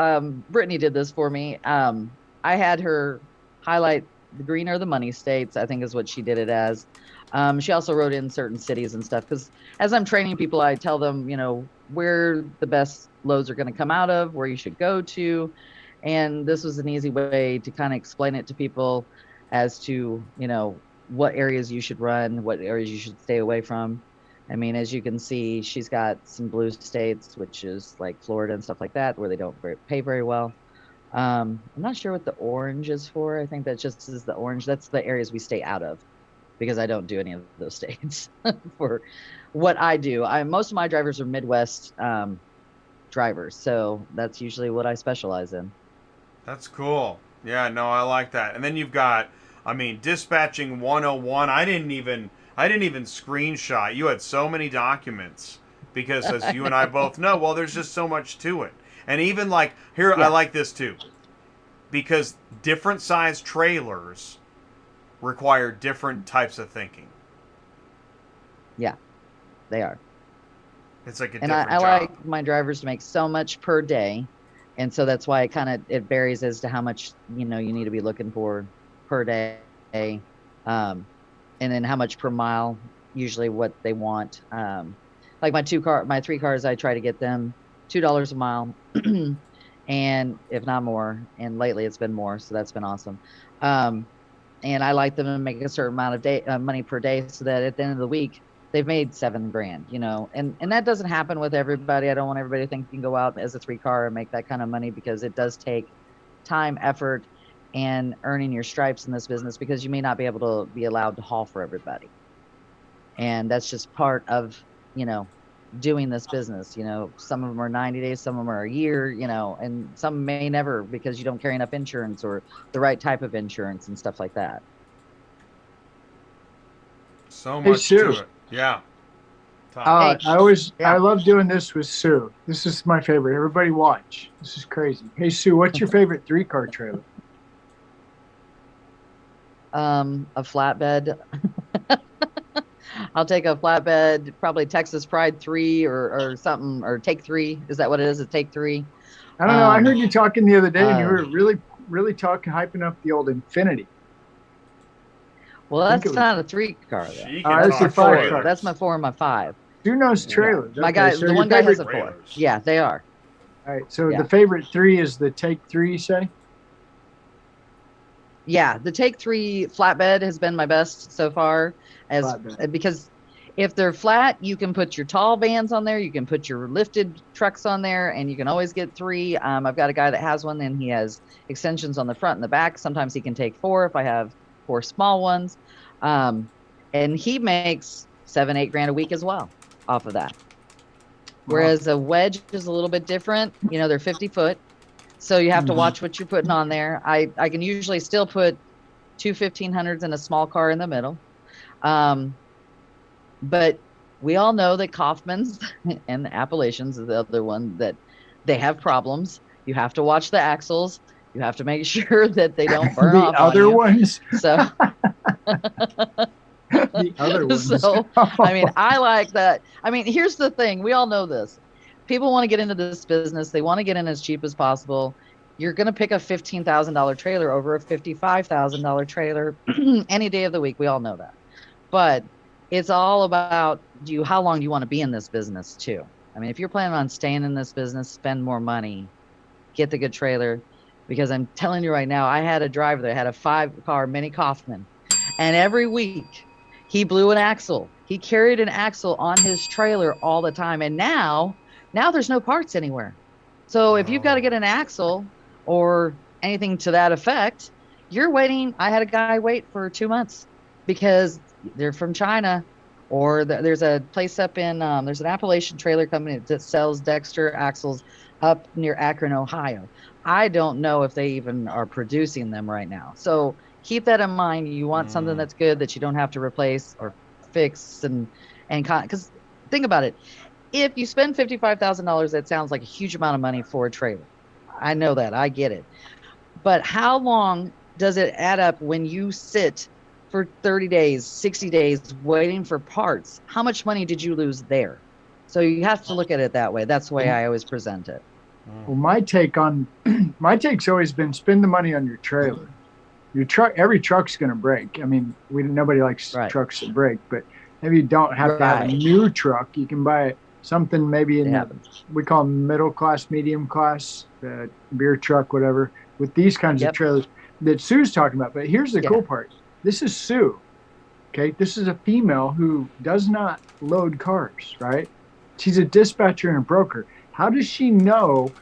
Brittany did this for me. I had her highlight the green or the money states, I think is what she did it as. She also wrote in certain cities and stuff, because as I'm training people, I tell them, where the best loads are going to come out of, where you should go to. And this was an easy way to kind of explain it to people as to, what areas you should run, what areas you should stay away from. I mean, as you can see, she's got some blue states, which is like Florida and stuff like that, where they don't pay very well. I'm not sure what the orange is for. I think that just is the orange. That's the areas we stay out of, because I don't do any of those states for what I do. Most of my drivers are Midwest drivers, so that's usually what I specialize in. That's cool. Yeah, no, I like that. And then you've got, Dispatching 101. I didn't even screenshot. You had so many documents, because as you and I both know, well, there's just so much to it. And even I like this too, because different size trailers require different types of thinking. Yeah, they are. It's like a and different I job. like my drivers to make so much per day, and so that's why it varies as to how much you need to be looking for per day, and then how much per mile, usually what they want. Like my 3 cars, I try to get them $2 a mile, and if not more. And lately it's been more, so that's been awesome. And I like them to make a certain amount of money per day, so that at the end of the week they've made $7,000. And that doesn't happen with everybody. I don't want everybody to think you can go out as a 3-car and make that kind of money, because it does take time, effort, and earning your stripes in this business, because you may not be able to be allowed to haul for everybody. And that's just part of, doing this business. Some of them are 90 days, some of them are a year, and some may never, because you don't carry enough insurance or the right type of insurance and stuff like that. So much to it. Yeah. I love doing this with Sue. This is my favorite. Everybody watch. This is crazy. Hey, Sue, what's your favorite 3-car trailer? A flatbed. I'll take a flatbed, probably Texas Pride 3 or something, or Take 3. Is that what it is? A Take 3? I don't know. I heard you talking the other day, and you were really, really hyping up the old Infinity. Well, that's not a 3-car, though. That's your 5-car. That's my 4 and my 5. Who knows trailers? My guy, the one guy has a 4. Yeah, they are. All right. So the favorite 3 is the Take 3, you say? Yeah, the Take 3 flatbed has been my best so far, because if they're flat, you can put your tall vans on there, you can put your lifted trucks on there, and you can always get 3. I've got a guy that has one, and he has extensions on the front and the back. Sometimes he can take 4 if I have 4 small ones, and he makes $7-8 grand a week as well off of that. Whereas a wedge is a little bit different. They're 50 foot. So you have to watch what you're putting on there. I can usually still put 2 1500s and a small car in the middle. But we all know that Kaufman's and the Appalachians is the other one, that they have problems. You have to watch the axles. You have to make sure that they don't burn off. The other ones? So the other ones. So, I like that. Here's the thing. We all know this. People want to get into this business. They want to get in as cheap as possible. You're going to pick a $15,000 trailer over a $55,000 trailer any day of the week. We all know that. But it's all about how long do you want to be in this business too? I mean, if you're planning on staying in this business, spend more money, get the good trailer. Because I'm telling you right now, I had a driver that had a 5-car Mini Kaufman, and every week he blew an axle. He carried an axle on his trailer all the time, and now there's no parts anywhere. So if you've got to get an axle or anything to that effect, you're waiting. I had a guy wait for 2 months because they're from China, or there's a place up in there's an Appalachian trailer company that sells Dexter axles up near Akron, Ohio. I don't know if they even are producing them right now. So keep that in mind. You want something that's good that you don't have to replace or fix because think about it. If you spend $55,000, that sounds like a huge amount of money for a trailer. I know that. I get it. But how long does it add up when you sit for 30 days, 60 days waiting for parts? How much money did you lose there? So you have to look at it that way. That's the way I always present it. Well, my take's always been spend the money on your trailer. Your truck, every truck's going to break. I mean, nobody likes trucks that break, but maybe you don't have to have a new truck. You can buy something maybe we call them middle class, medium class, beer truck, whatever, with these kinds of trailers that Sue's talking about. But here's the cool part. This is Sue. Okay. This is a female who does not load cars, right? She's a dispatcher and a broker. How does she know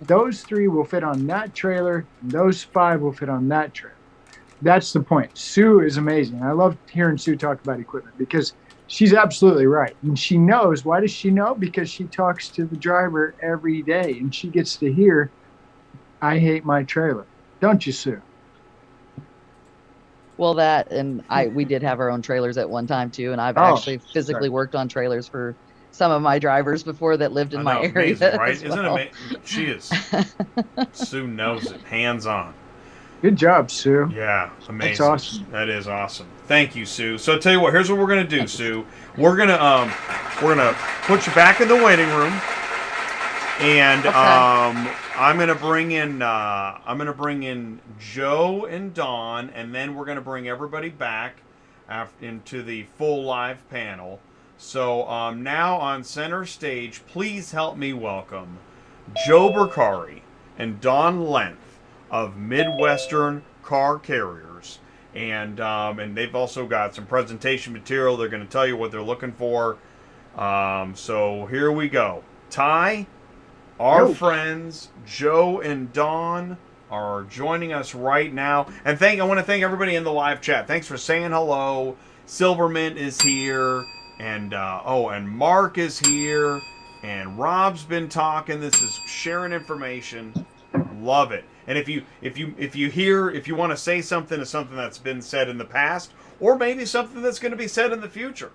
those 3 will fit on that trailer and those 5 will fit on that trailer? That's the point. Sue is amazing. I love hearing Sue talk about equipment because she's absolutely right. And she knows. Why does she know? Because she talks to the driver every day and she gets to hear, I hate my trailer. Don't you, Sue? Well, we did have our own trailers at one time too. And I've actually physically worked on trailers for some of my drivers before that lived in my area. Amazing, right? Isn't it amazing? She is. Sue knows it. Hands on. Good job, Sue. Yeah, amazing. That's awesome. That is awesome. Thank you, Sue. So, tell you what. Here's what we're gonna do, Sue. We're gonna put you back in the waiting room, and I'm gonna bring in Joe and Dawn, and then we're gonna bring everybody back into the full live panel. So now on center stage, please help me welcome Joe Bercari and Dawn Lenthe of Midwestern Car Carriers. And they've also got some presentation material. They're going to tell you what they're looking for. So here we go. Ty, our friends Joe and Dawn are joining us right now. And I want to thank everybody in the live chat. Thanks for saying hello. Silvermint is here. And Mark is here, and Rob's been talking. This is sharing information. Love it. And if you want to say something to something that's been said in the past, or maybe something that's going to be said in the future.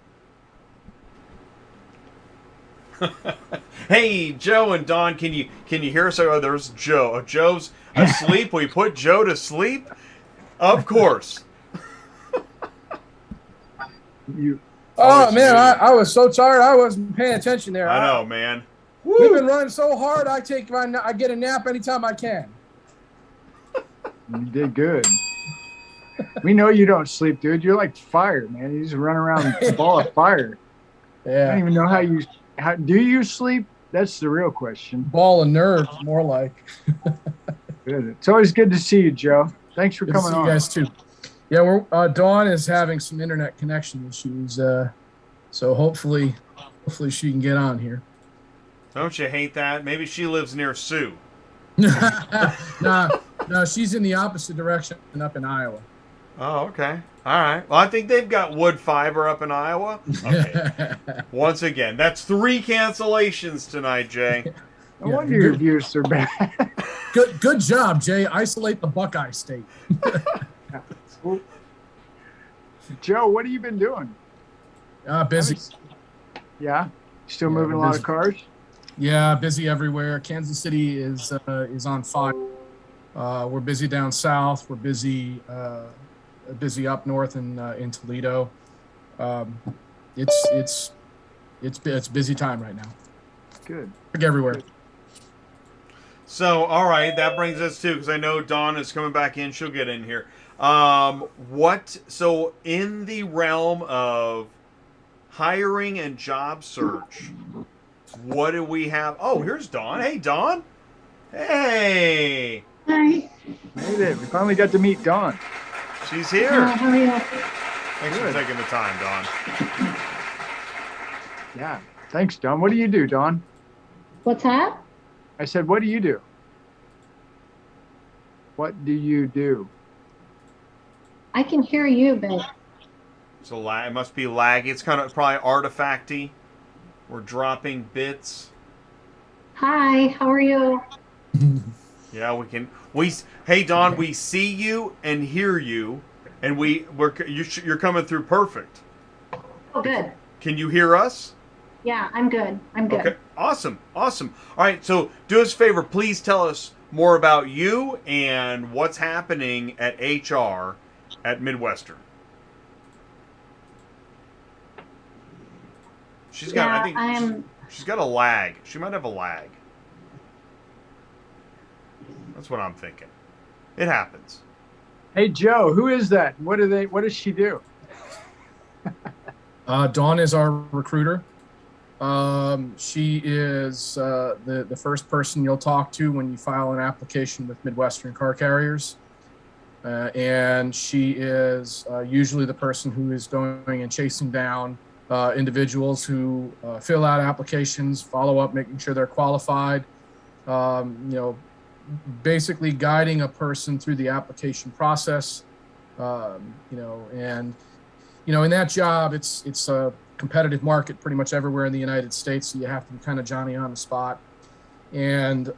Hey, Joe and Dawn, can you hear us? Oh, there's Joe. Joe's asleep. We put Joe to sleep. Of course. Oh, man, I was so tired. I wasn't paying attention there. I know, man. Woo. We've been running so hard. I get a nap anytime I can. You did good. We know you don't sleep, dude. You're like fire, man. You just run around a ball of fire. Yeah. I don't even know how do you sleep? That's the real question. Ball of nerves, more like. Good. It's always good to see you, Joe. Thanks for Good coming to see on. you guys too. Yeah, Dawn is having some internet connection issues, so hopefully she can get on here. Don't you hate that? Maybe she lives near Sue. No, she's in the opposite direction up in Iowa. Oh, okay. All right. Well, I think they've got wood fiber up in Iowa. Okay. Once again, that's 3 cancellations tonight, Jay. I wonder your views are bad. Good job, Jay. Isolate the Buckeye State. Joe, what have you been doing? Busy. Yeah? Still moving a lot of cars? Yeah, busy everywhere. Kansas City is on fire. We're busy down south. We're busy up north in Toledo. It's busy time right now. Good. Everywhere. So, all right, that brings us to, because I know Dawn is coming back in. She'll get in here. So in the realm of hiring and job search, what do we have? Oh, here's Dawn. Hey, Dawn. Hey. Hi. Hey there. We finally got to meet Dawn. She's here. How are you? Thanks for taking the time, Dawn. Yeah. Thanks, Dawn. What do you do, Dawn? What's that? I said, what do you do? What do you do? I can hear you, but So it must be laggy. It's kind of probably artifacty. We're dropping bits. hi. How are you? Yeah, we can. Hey, Dawn, we see you and hear you, and you're coming through perfect. Oh, good. Can you hear us? Yeah, I'm good. I'm good. Okay, awesome. All right, so do us a favor. Please tell us more about you and what's happening at HR at Midwestern. She's got a lag. She might have a lag. That's what I'm thinking. It happens. Hey, Joe, who is that? What does she do? Dawn is our recruiter. She is the first person you'll talk to when you file an application with Midwestern car carriers. And she is usually the person who is going and chasing down individuals who fill out applications, follow up, making sure they're qualified, basically guiding a person through the application process, in that job, it's a competitive market pretty much everywhere in the United States, so you have to be kind of Johnny on the spot. And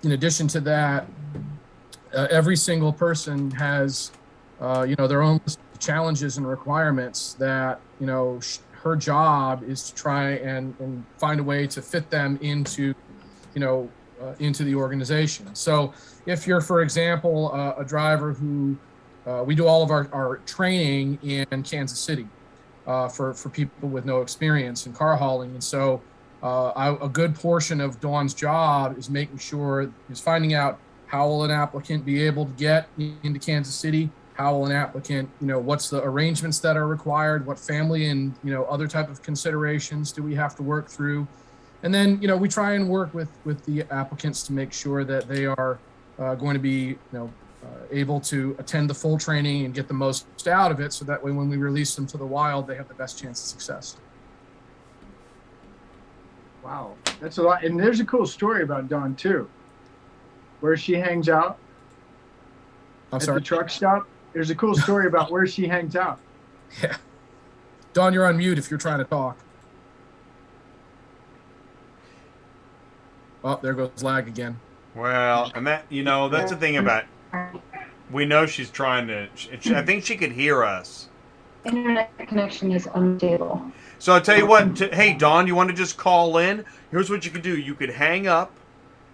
in addition to that, every single person has, their own challenges and requirements that, her job is to try and find a way to fit them into the organization. So if you're, for example, a driver who, we do all of our training in Kansas City for people with no experience in car hauling. And so a good portion of Dawn's job is finding out how will an applicant be able to get into Kansas City? How will an applicant, what's the arrangements that are required? What family and, other type of considerations do we have to work through? And then, we try and work with the applicants to make sure that they are going to be, able to attend the full training and get the most out of it. So that way, when we release them to the wild, they have the best chance of success. Wow, that's a lot. And there's a cool story about Dawn too, where she hangs out at the truck stop. There's a cool story about where she hangs out. Yeah. Dawn, you're on mute if you're trying to talk. Oh, there goes lag again. Well, and that's the thing about, we know she's trying to, I think she could hear us. Internet connection is unstable. So I'll tell you what, hey, Dawn, you want to just call in? Here's what you could do. You could hang up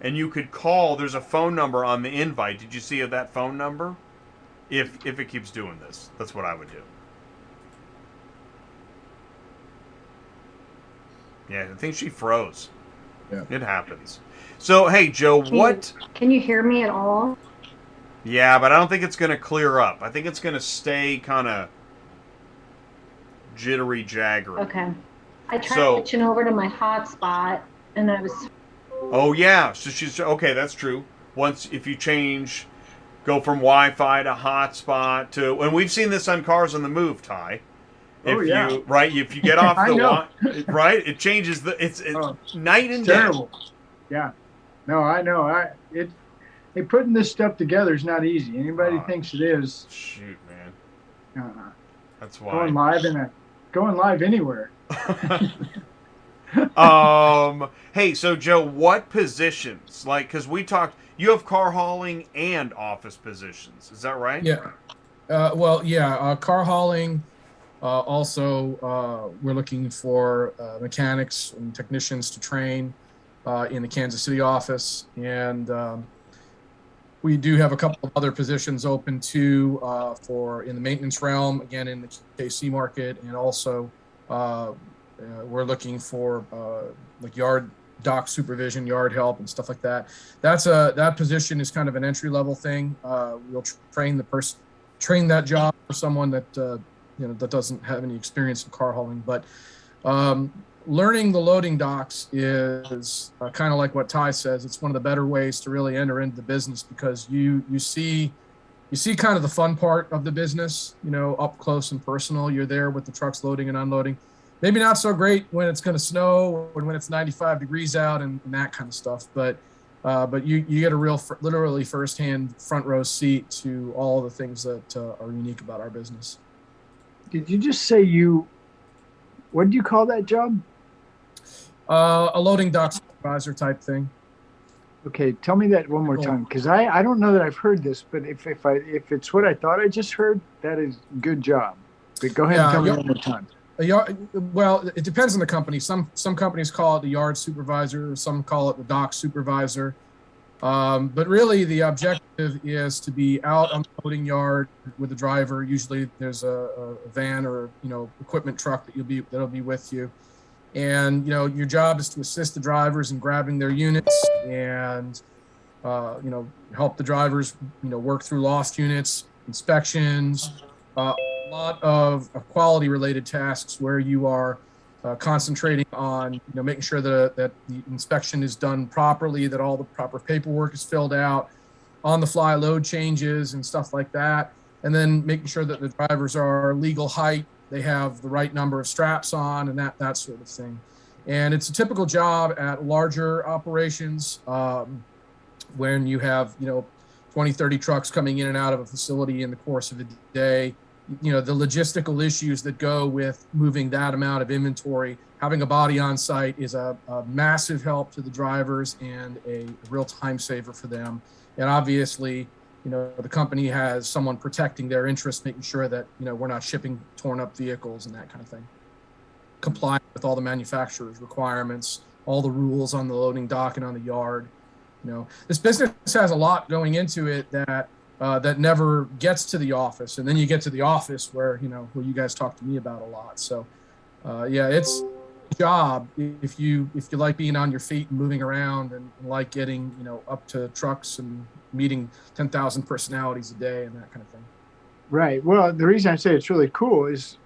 and you could call. There's a phone number on the invite. Did you see that phone number? If it keeps doing this, that's what I would do. Yeah, I think she froze. Yeah. It happens. So, hey, Joe, Can you hear me at all? Yeah, but I don't think it's going to clear up. I think it's going to stay kind of jittery jaggery. Okay. I tried switching over to my hotspot, and I was... Oh, yeah. So she's... Okay, that's true. If you go from Wi-Fi to hotspot to... And we've seen this on Cars on the Move, Ty. If you get off the... right? It changes it's night and day. Terrible. Yeah. No, I know. Putting this stuff together is not easy. Anybody thinks it is. Shoot, man. That's why. Going live anywhere. Hey, so Joe, what positions? Because we talked, you have car hauling and office positions. Is that right? Yeah. Car hauling. Also, we're looking for mechanics and technicians to train in the Kansas City office. And we do have a couple of other positions open too for in the maintenance realm, again, in the KC market. And also we're looking for yard dock supervision, yard help and stuff like that. That position is kind of an entry level thing. We'll train the person train that job for someone that that doesn't have any experience in car hauling. But learning the loading docks is kind of like what Ty says. It's one of the better ways to really enter into the business, because you see kind of the fun part of the business, up close and personal. You're there with the trucks loading and unloading. Maybe not so great when it's going to snow or when it's 95 degrees out and that kind of stuff. But you get a literally firsthand front row seat to all the things that are unique about our business. Did you just say what did you call that job? A loading dock supervisor type thing. Okay, tell me that one more time, because I don't know that I've heard this, but if it's what I thought I just heard, that is good job. But go ahead and tell me one more time. Well, it depends on the company. Some companies call it the yard supervisor, some call it the dock supervisor. But really, the objective is to be out on the loading yard with the driver. Usually, there's a van or equipment truck that'll be with you, and your job is to assist the drivers in grabbing their units and help the drivers work through lost units, inspections. A lot of quality related tasks where you are concentrating on making sure that the inspection is done properly, that all the proper paperwork is filled out, on the fly load changes and stuff like that, and then making sure that the drivers are legal height, they have the right number of straps on, and that sort of thing. And it's a typical job at larger operations when you have 20, 30 trucks coming in and out of a facility in the course of a day. The logistical issues that go with moving that amount of inventory. Having a body on site is a massive help to the drivers and a real time saver for them. And obviously, the company has someone protecting their interests, making sure that, we're not shipping torn up vehicles and that kind of thing. Complying with all the manufacturer's requirements, all the rules on the loading dock and on the yard. This business has a lot going into it that never gets to the office, and then you get to the office where you guys talk to me about a lot. So it's a job if you like being on your feet and moving around and like getting up to trucks and meeting 10,000 personalities a day and that kind of thing. Right. Well, the reason I say it's really cool is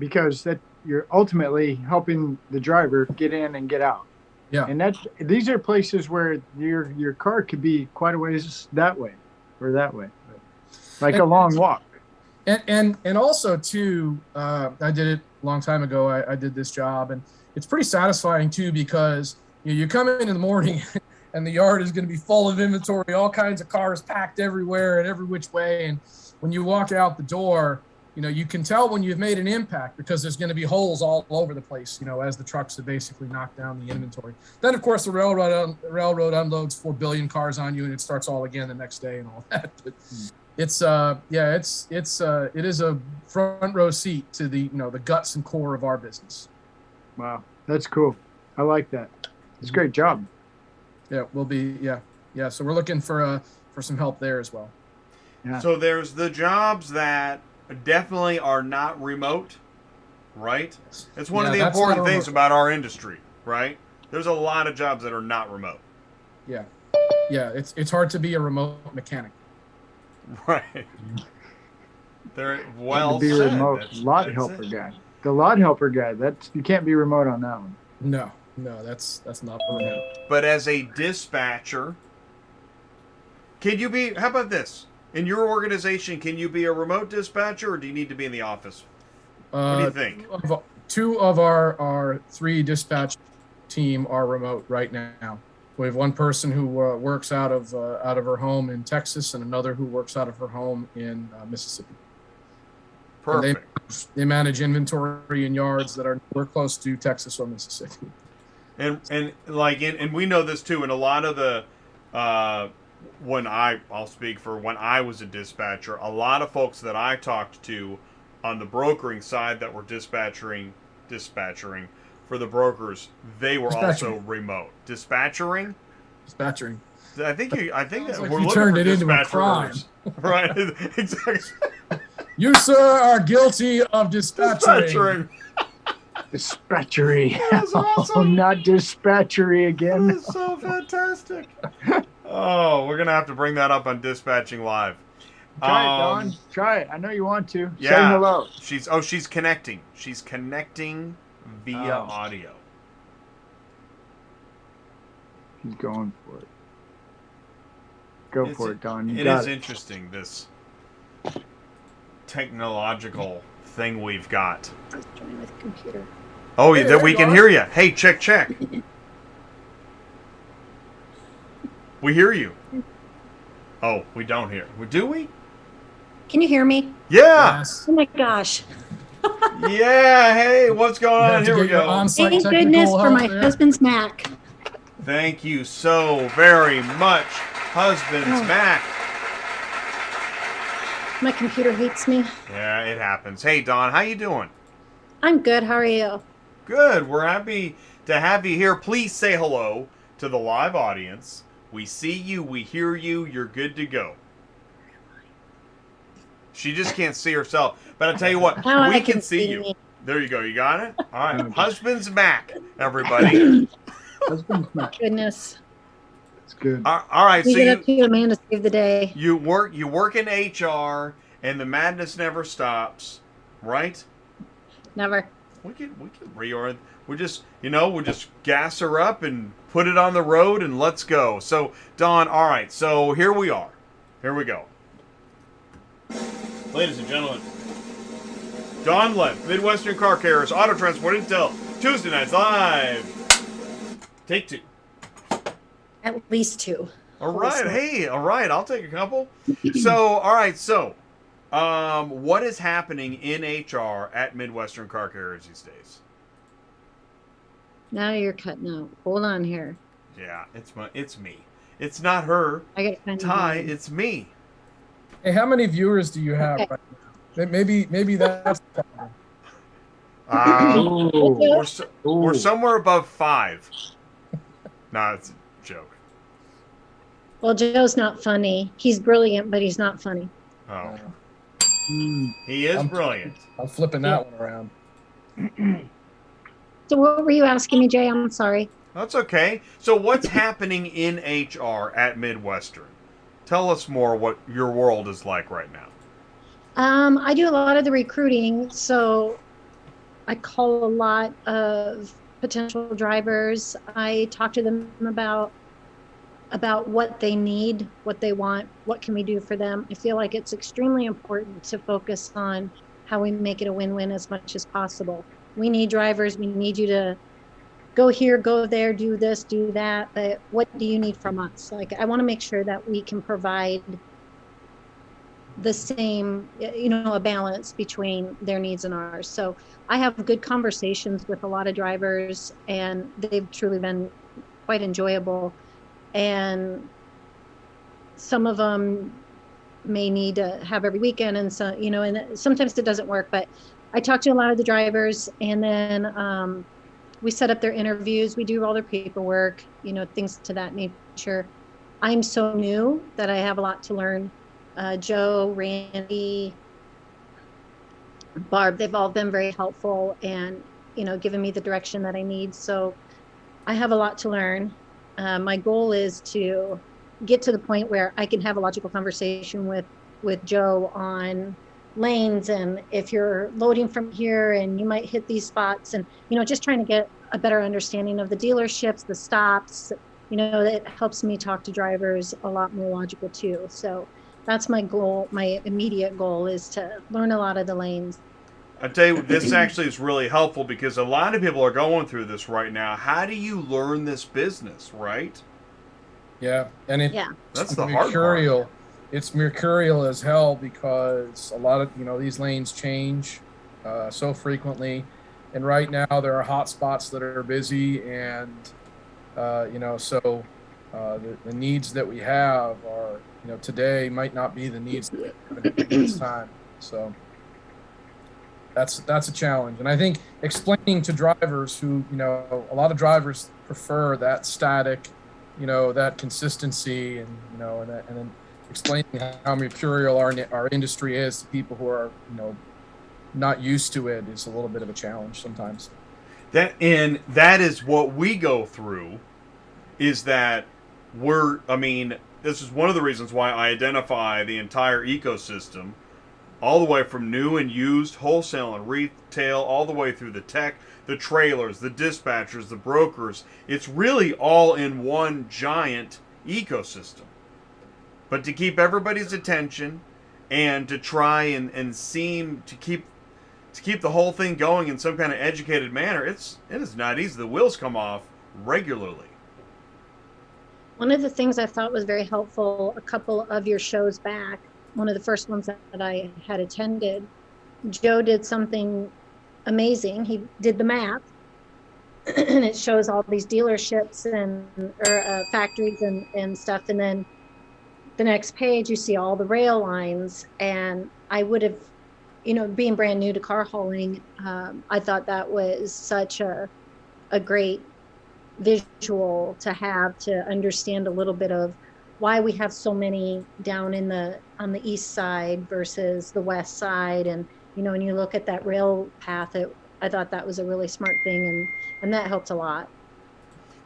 because that you're ultimately helping the driver get in and get out. Yeah. And these are places where your car could be quite a ways that way or that way. Like a long walk. And also too, I did it a long time ago. I did this job, and it's pretty satisfying too, because you come in the morning and the yard is going to be full of inventory, all kinds of cars packed everywhere and every which way. And when you walk out the door, you can tell when you've made an impact, because there's going to be holes all over the place, as the trucks have basically knocked down the inventory. Then, of course, the railroad unloads 4 billion cars on you, and it starts all again the next day and all that. But it is a front row seat to the the guts and core of our business. Wow, that's cool. I like that. It's a great job. Yeah, we'll be So we're looking for some help there as well. Yeah. So there's the jobs that definitely are not remote, right? It's one of the important things about our industry, right? There's a lot of jobs that are not remote. Yeah, it's hard to be a remote mechanic. Right. They're well be said. remote lot helper guy. The lot helper guy. You can't be remote on that one. No, that's not remote. But as a dispatcher, can you be? How about this? In your organization, can you be a remote dispatcher, or do you need to be in the office? What do you think? Two of our 3 dispatch team are remote right now. We have one person who works out of her home in Texas, and another who works out of her home in Mississippi. Perfect. They manage inventory in yards that we're close to Texas or Mississippi. And we know this too. And a lot of the I'll speak for when I was a dispatcher, a lot of folks that I talked to on the brokering side that were dispatching for the brokers, they were also remote. Dispatching. I think we're looking turned for it into a crime. Right, exactly. You, sir, are guilty of dispatching. Dispatchery. That's awesome. Oh, not dispatchery again. That is so fantastic. Oh, we're going to have to bring that up on Dispatching Live. Try it, Don. Try it. I know you want to. Yeah. Say hello. She's connecting. She's connecting via audio. He's going for it. Go for it, Don. It is interesting, this technological thing we've got. I was joining with computer. Oh, that we can hear you. Hey, check. We hear you. Oh, we don't hear. Do we? Can you hear me? Yeah. Yes. Oh my gosh. Yeah. Hey, what's going on? Here we go. Thank goodness for my husband's Mac. Thank you so very much, husband's Mac. My computer hates me. Yeah, it happens. Hey, Don, how you doing? I'm good. How are you? Good. We're happy to have you here. Please say hello to the live audience. We see you. We hear you. You're good to go. She just can't see herself. But I'll tell you what, Now we I can see you. me. There you go. You got it? All right. Husband's Mac, everybody. Husband's Mac. Goodness. It's good. All right. Leave So it up to you, man, to save the day. you work in HR, and the madness never stops, right? Never. We could reorient. We'll just gas her up and put it on the road and let's go. So, Don, all right. So here we are. Here we go. Ladies and gentlemen, Don Lenthe, Midwestern Car Carriers, Auto Transport Intel, Tuesday Nights Live. Take two. At least two. All right. Hey, all right. I'll take a couple. So, all right. So, what is happening in HR at Midwestern Car Carriers these days? Now you're cutting out. Hold on here. Yeah, it's me. It's not her. I got kind Ty, of it's me. Hey, how many viewers do you have right now? Maybe that's the problem. We're somewhere above 5. No, it's a joke. Well, Joe's not funny. He's brilliant, but he's not funny. Oh. He is brilliant. I'm flipping that one around. So what were you asking me, Jay? I'm sorry. That's okay. So what's happening in HR at Midwestern? Tell us more what your world is like right now. I do a lot of the recruiting, so I call a lot of potential drivers. I talk to them about what they need, what they want, what can we do for them. I feel like it's extremely important to focus on how we make it a win-win as much as possible. We need drivers. We need you to go here, go there, do this, do that. But what do you need from us? Like, I want to make sure that we can provide the same, a balance between their needs and ours. So I have good conversations with a lot of drivers, and they've truly been quite enjoyable. And some of them may need to have every weekend, and so and sometimes it doesn't work. But I talk to a lot of the drivers, and then we set up their interviews. We do all their paperwork, things to that nature. I'm so new that I have a lot to learn. Joe, Randy, Barb, they've all been very helpful and, given me the direction that I need. So I have a lot to learn. My goal is to get to the point where I can have a logical conversation with Joe on lanes, and if you're loading from here and you might hit these spots, and just trying to get a better understanding of the dealerships, the stops. That helps me talk to drivers a lot more logical too. So that's my goal. My immediate goal is to learn a lot of the lanes. I tell you, this actually is really helpful because a lot of people are going through this right now. How do you learn this business, right? Yeah, and that's the hard part. It's mercurial as hell because a lot of these lanes change so frequently, and right now there are hot spots that are busy, and so the needs that we have are today might not be the needs that we have at this time. So that's a challenge, and I think explaining to drivers who a lot of drivers prefer that static, that consistency, and and then explaining how mercurial our industry is to people who are not used to it is a little bit of a challenge sometimes. That is what we go through, is that this is one of the reasons why I identify the entire ecosystem, all the way from new and used, wholesale and retail, all the way through the tech, the trailers, the dispatchers, the brokers. It's really all in one giant ecosystem. But to keep everybody's attention and to try and seem to keep the whole thing going in some kind of educated manner, it is not easy. The wheels come off regularly. One of the things I thought was very helpful, a couple of your shows back, one of the first ones that I had attended, Joe did something amazing. He did the map, and it shows all these dealerships and factories and stuff. And then the next page, you see all the rail lines. And I would have, being brand new to car hauling, I thought that was such a great visual to have, to understand a little bit of why we have so many down on the east side versus the west side. And when you look at that rail path, I thought that was a really smart thing, and that helped a lot.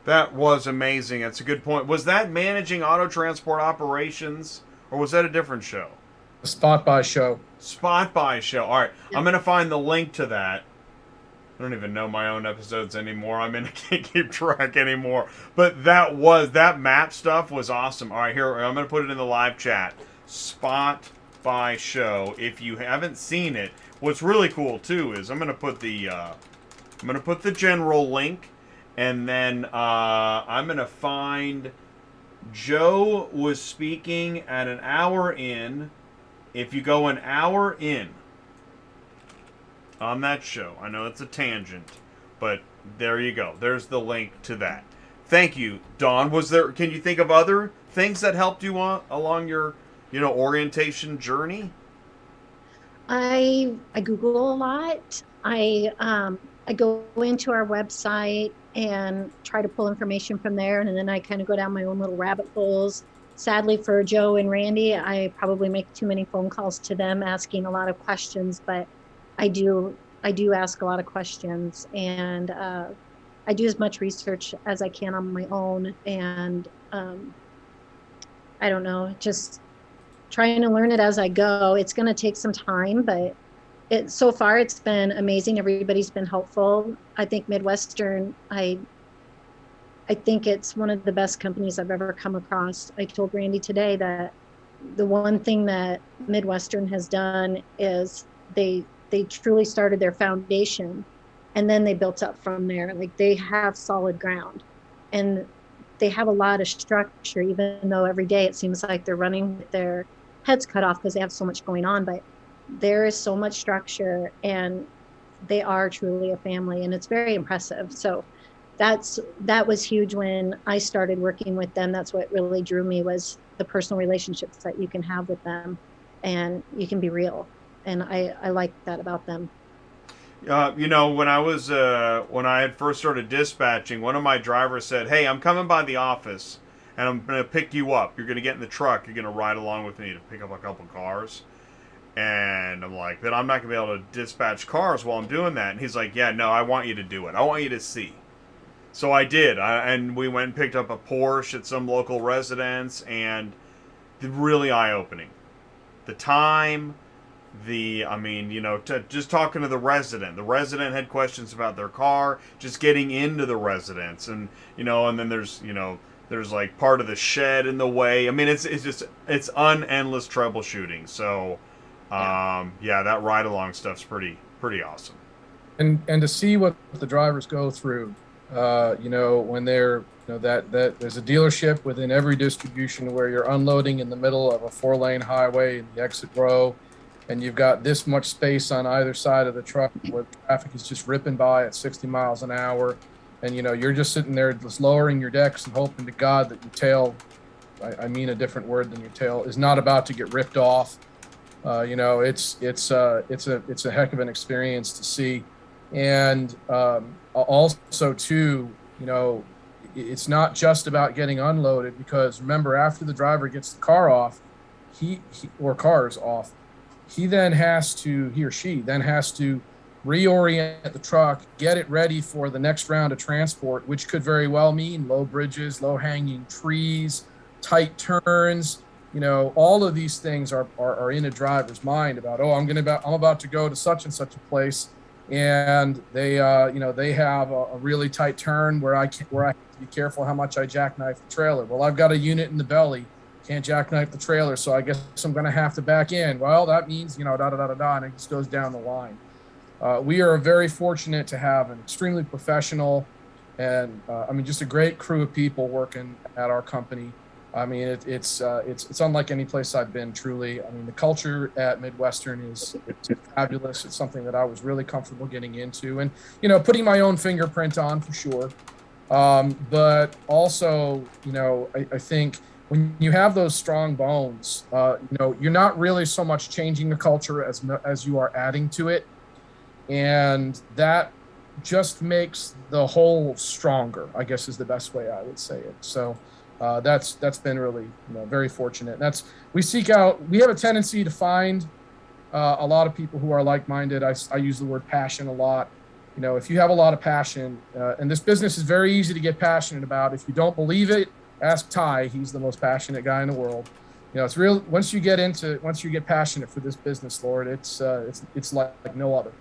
That was amazing. That's a good point. Was that managing auto transport operations, or was that a different show? A spot buy show. Spot buy show. All right, Yeah. I'm going to find the link to that. I don't even know my own episodes anymore. I can't keep track anymore. But that map stuff was awesome. All right, here, I'm going to put it in the live chat. Spot buy show. If you haven't seen it, what's really cool too is I'm going to put the general link, and then I'm going to find Joe was speaking at an hour in. If you go an hour in on that show, I know it's a tangent, but there you go. There's the link to that. Thank you, Dawn. Can you think of other things that helped you along your, orientation journey? I Google a lot. I go into our website and try to pull information from there, and then I kind of go down my own little rabbit holes. Sadly for Joe and Randy, I probably make too many phone calls to them asking a lot of questions, but I do ask a lot of questions, and I do as much research as I can on my own, and I don't know, just trying to learn it as I go. It's going to take some time, but so far it's been amazing. Everybody's been helpful. I think Midwestern, I think it's one of the best companies I've ever come across. I told Randy today that the one thing that Midwestern has done is they truly started their foundation, and then they built up from there. Like, they have solid ground, and they have a lot of structure, even though every day it seems like they're running with their heads cut off because they have so much going on. But there is so much structure, and they are truly a family, and it's very impressive. So that was huge when I started working with them. That's what really drew me, was the personal relationships that you can have with them, and you can be real. And I like that about them. When I had first started dispatching, one of my drivers said, "Hey, I'm coming by the office, and I'm going to pick you up. You're going to get in the truck. You're going to ride along with me to pick up a couple cars." And I'm like, "But I'm not going to be able to dispatch cars while I'm doing that." And he's like, "Yeah, no, I want you to do it. I want you to see." So I did, and we went and picked up a Porsche at some local residence, and really eye-opening. The time, just talking to the resident. The resident had questions about their car, just getting into the residence, and and then there's like part of the shed in the way. I mean, it's unendless troubleshooting. So, that ride-along stuff's pretty awesome. And to see what the drivers go through. When they're, that there's a dealership within every distribution where you're unloading in the middle of a 4-lane highway in the exit row, and you've got this much space on either side of the truck where traffic is just ripping by at 60 miles an hour. And, you're just sitting there just lowering your decks and hoping to God that your tail, I mean a different word than your tail, is not about to get ripped off. It's a heck of an experience to see. And also too, it's not just about getting unloaded, because remember, after the driver gets the car off, he or she then has to reorient the truck, get it ready for the next round of transport, which could very well mean low bridges, low hanging trees, tight turns. All of these things are in a driver's mind about, oh, I'm about to go to such and such a place, and they have a really tight turn where I have to be careful how much I jackknife the trailer. Well, I've got a unit in the belly, can't jackknife the trailer, so I guess I'm going to have to back in. Well, that means da da da da da, and it just goes down the line. We are very fortunate to have an extremely professional and just a great crew of people working at our company. It's unlike any place I've been, truly. The culture at Midwestern is fabulous. It's something that I was really comfortable getting into and, putting my own fingerprint on for sure. But also, I think when you have those strong bones, you're not really so much changing the culture as you are adding to it. And that just makes the whole stronger, I guess is the best way I would say it. So that's been really very fortunate. We have a tendency to find a lot of people who are like-minded. I use the word passion a lot. If you have a lot of passion, and this business is very easy to get passionate about. If you don't believe it, ask Ty. He's the most passionate guy in the world. It's real. Once you get passionate for this business, Lord, it's like no other.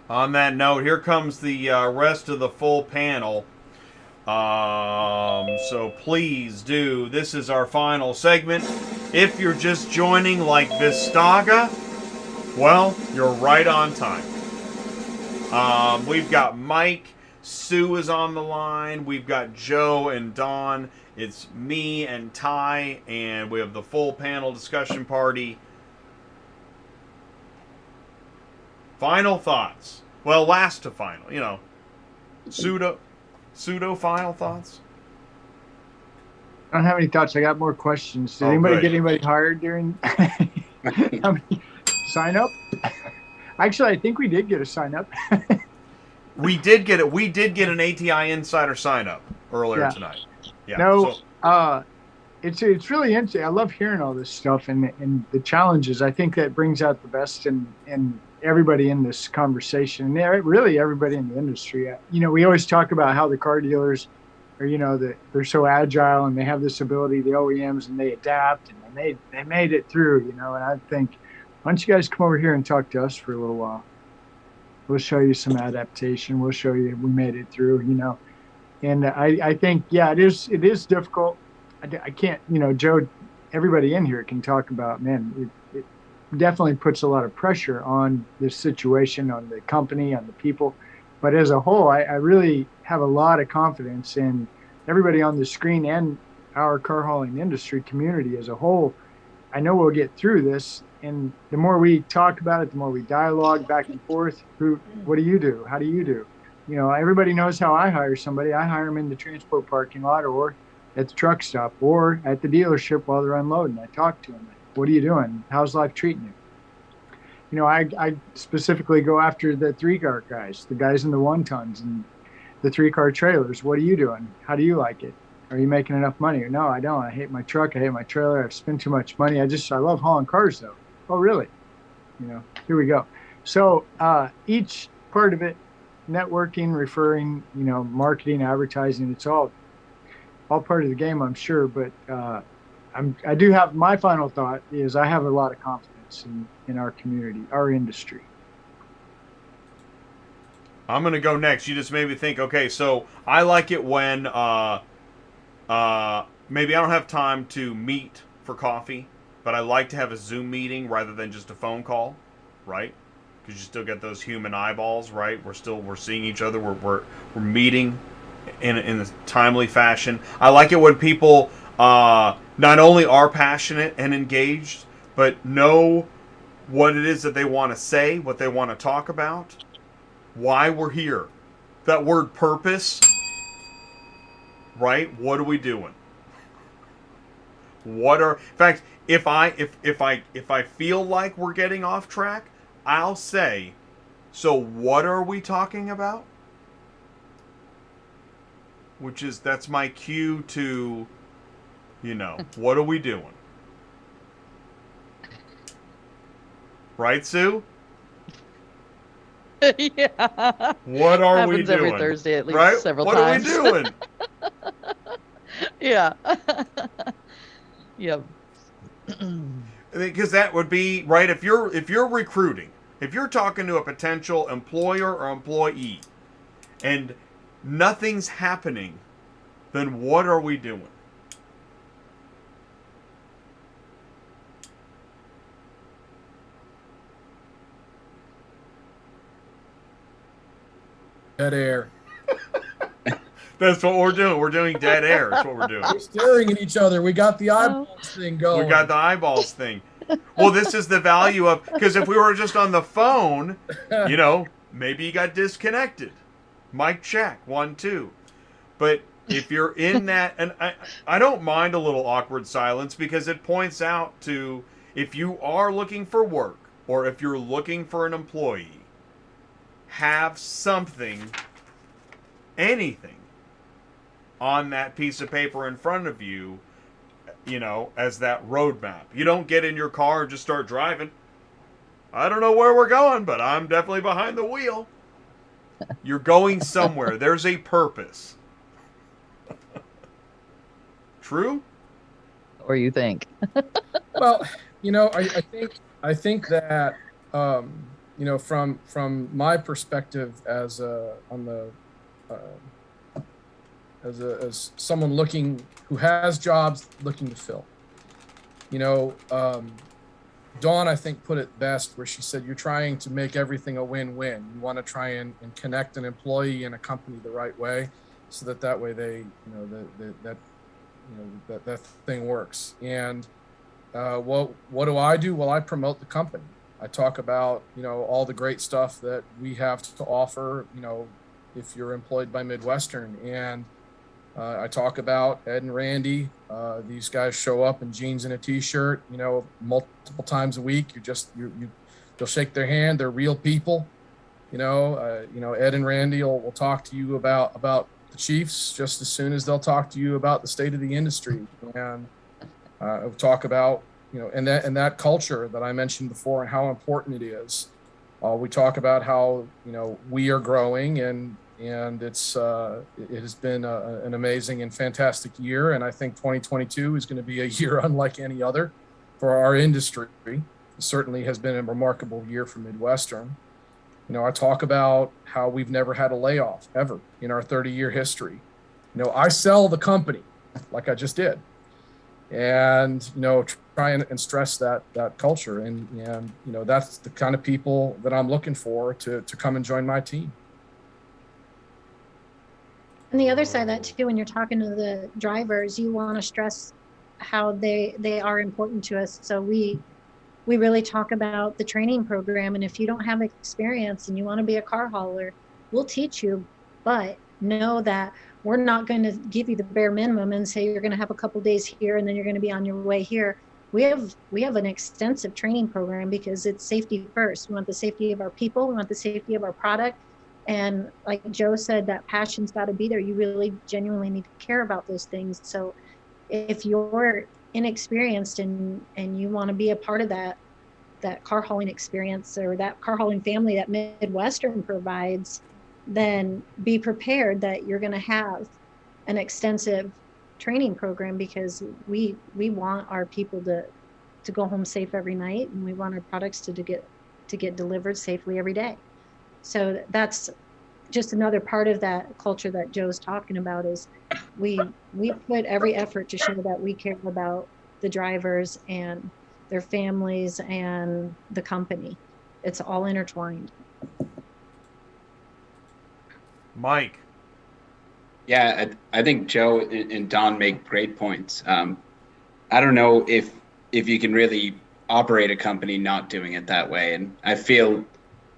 On that note, here comes the rest of the full panel. So please do. This is our final segment. If you're just joining like Vistaga, well, you're right on time. We've got Mike. Sue is on the line. We've got Joe and Dawn. It's me and Ty, and we have the full panel discussion party. Final thoughts. Well, last to final, pseudo final thoughts. I don't have any thoughts. I got more questions. Did get anybody hired during sign up? Actually, I think we did get a sign up. We did get it. We did get an ATI insider sign up earlier tonight. Yeah. No, it's really interesting. I love hearing all this stuff and the challenges. I think that brings out the best in everybody in this conversation, and really everybody in the industry. We always talk about how the car dealers are, they're so agile and they have this ability, the OEMs, and they adapt and they made it through, and I think, why don't you guys come over here and talk to us for a little while? We'll show you some adaptation. We'll show you we made it through, and I think, it is difficult. I can't, Joe, everybody in here can talk about, man, it definitely puts a lot of pressure on this situation, on the company, on the people. But as a whole, I really have a lot of confidence in everybody on the screen and our car hauling industry community as a whole. I know we'll get through this. And the more we talk about it, the more we dialogue back and forth. What do you do? How do you do? Everybody knows how I hire somebody. I hire them in the transport parking lot or at the truck stop or at the dealership while they're unloading. I talk to them. What are you doing? How's life treating you? I specifically go after the 3-car guys, the guys in the 1-tons and the 3-car trailers. What are you doing? How do you like it? Are you making enough money? No, I don't. I hate my truck. I hate my trailer. I've spent too much money. I love hauling cars though. Oh, really? Here we go. So each part of it, networking, referring, marketing, advertising, it's all part of the game, I'm sure. But I do have, my final thought is I have a lot of confidence in our community, our industry. I'm going to go next. You just made me think, okay, so I like it when maybe I don't have time to meet for coffee, but I like to have a Zoom meeting rather than just a phone call, right? Because you still get those human eyeballs, right? We're seeing each other. We're meeting in a timely fashion. I like it when people not only are passionate and engaged, but know what it is that they want to say, what they want to talk about, why we're here. That word purpose, right? What are we doing? In fact, if I feel like we're getting off track, I'll say, so what are we talking about? That's my cue to, what are we doing? Right, Sue? Yeah. What are we doing? Happens every Thursday at least right? several what times. What are we doing? Yeah. Yep. Because that would be right if you're recruiting, if you're talking to a potential employer or employee, and nothing's happening, then what are we doing? Dead air. That's what we're doing. We're doing dead air. That's what we're doing. We're staring at each other. We got the eyeballs thing going. We got the eyeballs thing. Well, this is the value of, because if we were just on the phone, you know, maybe you got disconnected. Mic check, 1, 2. But if you're in that, and I don't mind a little awkward silence because it points out to, if you are looking for work or if you're looking for an employee, have something, anything, on that piece of paper in front of you, you know, as that roadmap. You don't get in your car and just start driving. I don't know where we're going, but I'm definitely behind the wheel. You're going somewhere. There's a purpose. True? Or you think? Well, you know, I think that you know, from my perspective as as someone who has jobs looking to fill, you know, Dawn, I think, put it best where she said, you're trying to make everything a win-win. You want to try and connect an employee and a company the right way, so that way they, you know, that thing works. And what do I do? Well, I promote the company. I talk about, you know, all the great stuff that we have to offer, you know, if you're employed by Midwestern. And I talk about Ed and Randy. These guys show up in jeans and a t-shirt, you know, multiple times a week. You'll shake their hand. They're real people. You know, Ed and Randy will talk to you about the Chiefs just as soon as they'll talk to you about the state of the industry. And we'll talk about, you know, and that culture that I mentioned before and how important it is. We talk about how, you know, we are growing and it has been an amazing and fantastic year. And I think 2022 is going to be a year unlike any other for our industry. It certainly has been a remarkable year for Midwestern. You know, I talk about how we've never had a layoff ever in our 30-year history. You know, I sell the company like I just did. And, you know, try and stress that culture. And, you know, that's the kind of people that I'm looking for to come and join my team. And the other side of that too, when you're talking to the drivers, you want to stress how they are important to us. So we really talk about the training program. And if you don't have experience and you want to be a car hauler, we'll teach you, but know that we're not going to give you the bare minimum and say you're going to have a couple days here and then you're going to be on your way here. We have an extensive training program because it's safety first. We want the safety of our people. We want the safety of our product. And like Joe said, that passion's got to be there. You really genuinely need to care about those things. So if you're inexperienced and you want to be a part of that car hauling experience or that car hauling family that Midwestern provides, then be prepared that you're going to have an extensive training program, because we want our people to go home safe every night, and we want our products to get delivered safely every day. So that's just another part of that culture that Joe's talking about, is we put every effort to show that we care about the drivers and their families and the company. It's all intertwined. Mike. Yeah, I think Joe and Don make great points. I don't know if you can really operate a company not doing it that way, and I feel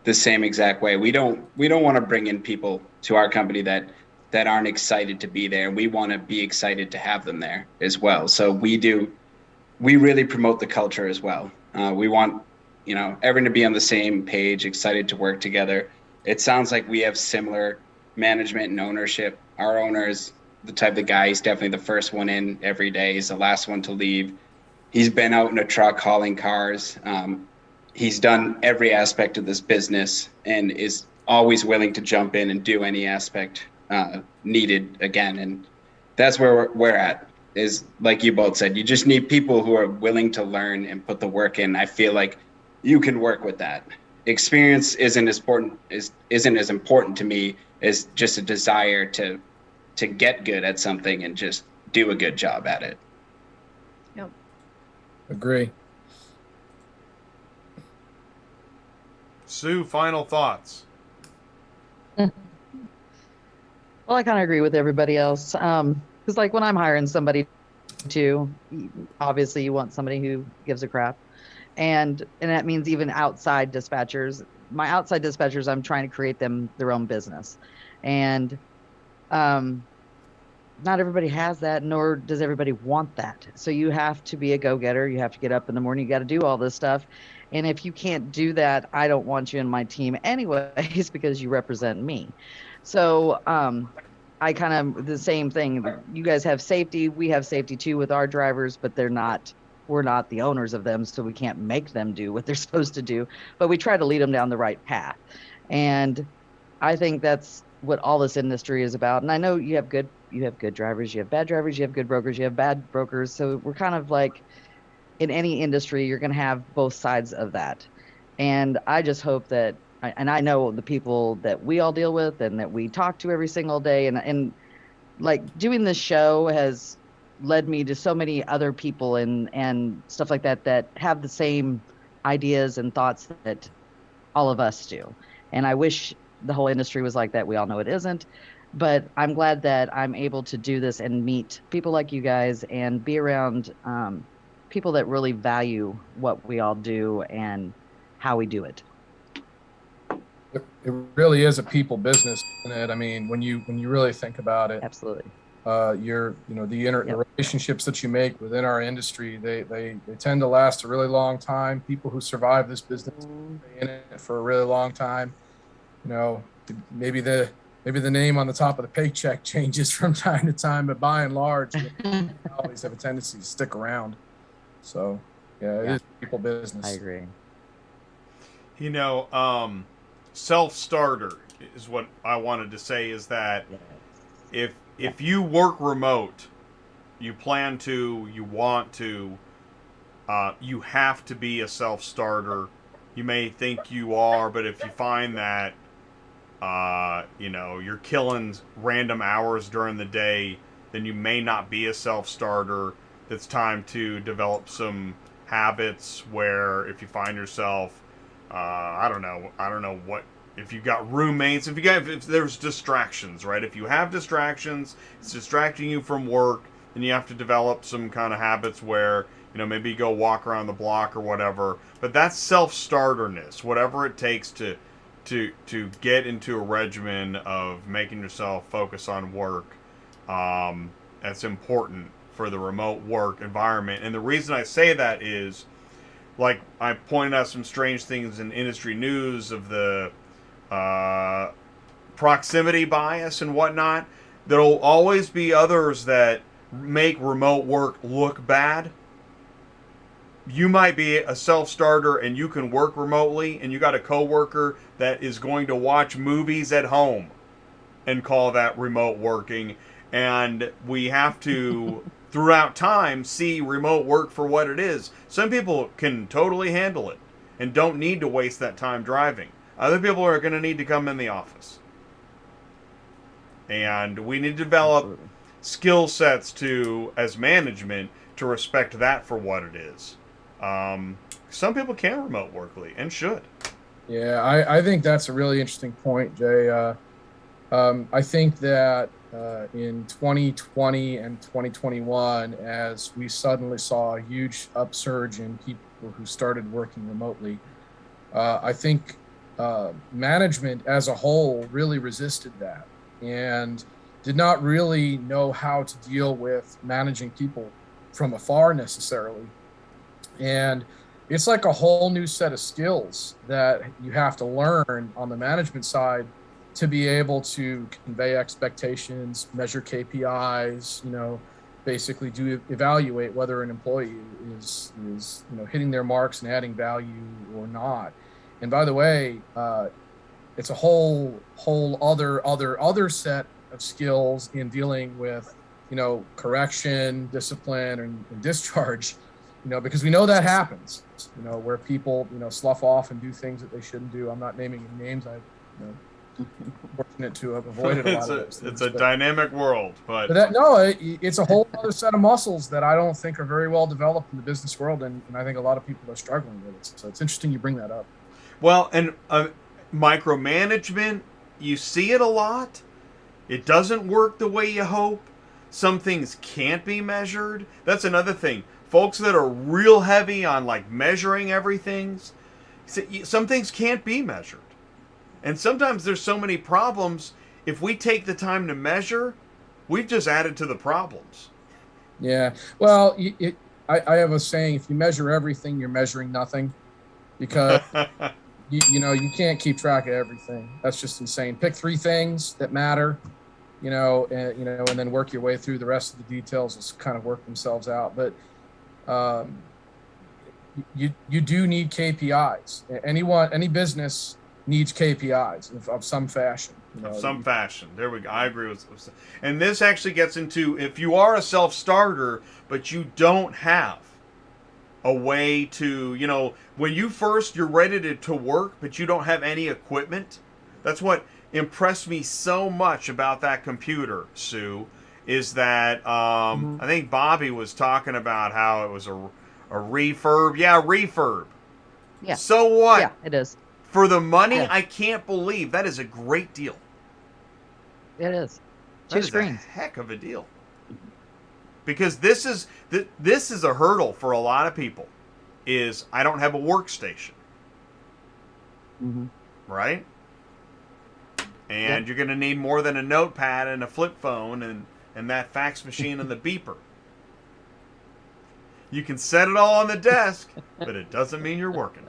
the same exact way. We don't want to bring in people to our company that aren't excited to be there. We want to be excited to have them there as well. So we really promote the culture as well. We want, you know, everyone to be on the same page, excited to work together. It sounds like we have similar management and ownership. Our owner is the type of guy, he's definitely the first one in every day. He's the last one to leave. He's been out in a truck hauling cars. He's done every aspect of this business and is always willing to jump in and do any aspect needed again. And that's where we're at. is like you both said, you just need people who are willing to learn and put the work in. I feel like you can work with that. Experience isn't as important to me as just a desire to get good at something and just do a good job at it. Yep. Agree. Sue, final thoughts. Well, I kind of agree with everybody else. Because like when I'm hiring somebody too, obviously you want somebody who gives a crap. And that means even outside dispatchers. My outside dispatchers, I'm trying to create them their own business. And not everybody has that, nor does everybody want that. So you have to be a go-getter. You have to get up in the morning. You got to do all this stuff. And if you can't do that, I don't want you in my team anyways, because you represent me. So I kind of the same thing. You guys have safety. We have safety too with our drivers, but we're not the owners of them, so we can't make them do what they're supposed to do. But we try to lead them down the right path. And I think that's what all this industry is about. And I know you have good drivers, you have bad drivers, you have good brokers, you have bad brokers. So we're kind of like in any industry, you're going to have both sides of that. And I just hope that, and I know the people that we all deal with and that we talk to every single day, and like doing this show has led me to so many other people and stuff like that have the same ideas and thoughts that all of us do. And I wish the whole industry was like that. We all know it isn't, but I'm glad that I'm able to do this and meet people like you guys and be around people that really value what we all do and how we do it. It really is a people business, isn't it? I mean, when you really think about it, Absolutely. The relationships that you make within our industry, they tend to last a really long time. People who survive this business stay in it for a really long time. You know, maybe the name on the top of the paycheck changes from time to time, but by and large, they always have a tendency to stick around. So, it is people business. I agree. You know, self-starter is what I wanted to say, is that if you work remote, you plan to, you want to, you have to be a self-starter. You may think you are, but if you find that, you're killing random hours during the day, then you may not be a self-starter. It's time to develop some habits where if you find yourself, I don't know what, if you've got roommates, if there's distractions, right? If you have distractions, it's distracting you from work, then you have to develop some kind of habits where, maybe go walk around the block or whatever. But that's self-starterness, whatever it takes to get into a regimen of making yourself focus on work. That's important for the remote work environment. And the reason I say that is, like I pointed out some strange things in industry news of the proximity bias and whatnot. There'll always be others that make remote work look bad. You might be a self-starter and you can work remotely, and you got a coworker that is going to watch movies at home and call that remote working. And we have to, throughout time, see remote work for what it is. Some people can totally handle it and don't need to waste that time driving. Other people are going to need to come in the office. And we need to develop skill sets as management, to respect that for what it is. Some people can remote work, and should. Yeah, I think that's a really interesting point, Jay. I think that in 2020 and 2021, as we suddenly saw a huge upsurge in people who started working remotely, I think management as a whole really resisted that and did not really know how to deal with managing people from afar necessarily. And it's like a whole new set of skills that you have to learn on the management side to be able to convey expectations, measure KPIs, basically evaluate whether an employee is hitting their marks and adding value or not. And by the way, it's a whole other set of skills in dealing with correction, discipline, and discharge, because we know that happens, where people, slough off and do things that they shouldn't do. I'm not naming any names. Fortunate to have avoided a lot of those things. It's a dynamic world, but it's a whole other set of muscles that I don't think are very well developed in the business world, and I think a lot of people are struggling with it. So it's interesting you bring that up. Well, and micromanagement, you see it a lot. It doesn't work the way you hope. Some things can't be measured. That's another thing. Folks that are real heavy on like measuring everything, some things can't be measured. And sometimes there's so many problems, if we take the time to measure, we've just added to the problems. Yeah. Well, I have a saying, if you measure everything, you're measuring nothing, because you can't keep track of everything. That's just insane. Pick 3 things that matter, and then work your way through the rest of the details. Just kind of work themselves out. But you do need KPIs. Any business needs KPIs of some fashion. Of some fashion. There we go. I agree with. And this actually gets into, if you are a self-starter, but you don't have a way to, when you're ready to work, but you don't have any equipment. That's what impressed me so much about that computer, Sue, is that I think Bobby was talking about how it was a refurb. Yeah, refurb. Yeah. So what? Yeah, it is. For the money, Yeah. I can't believe that is a great deal. It is. That 2 is screens. a heck of a deal. Because this is a hurdle for a lot of people. Is I don't have a workstation, right? And you're going to need more than a notepad and a flip phone and that fax machine and the beeper. You can set it all on the desk, but it doesn't mean you're working.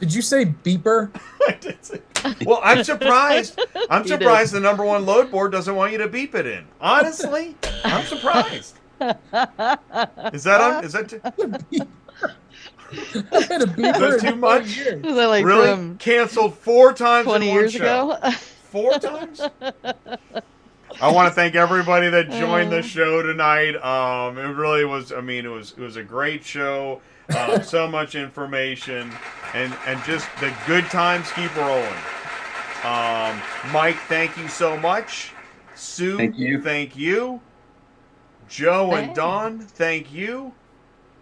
Did you say beeper? I did say. Well, I'm surprised. I'm surprised the number 1 load board doesn't want you to beep it in. Honestly, I'm surprised. Is that I had a beeper. Is that too much? Is that like Really? from Canceled 4 times 20 in one years show. ago? 4 times? I want to thank everybody that joined the show tonight. It really was. I mean, it was a great show. So much information, and just the good times keep rolling. Mike, thank you so much. Sue, thank you. Joe and Dawn, thank you.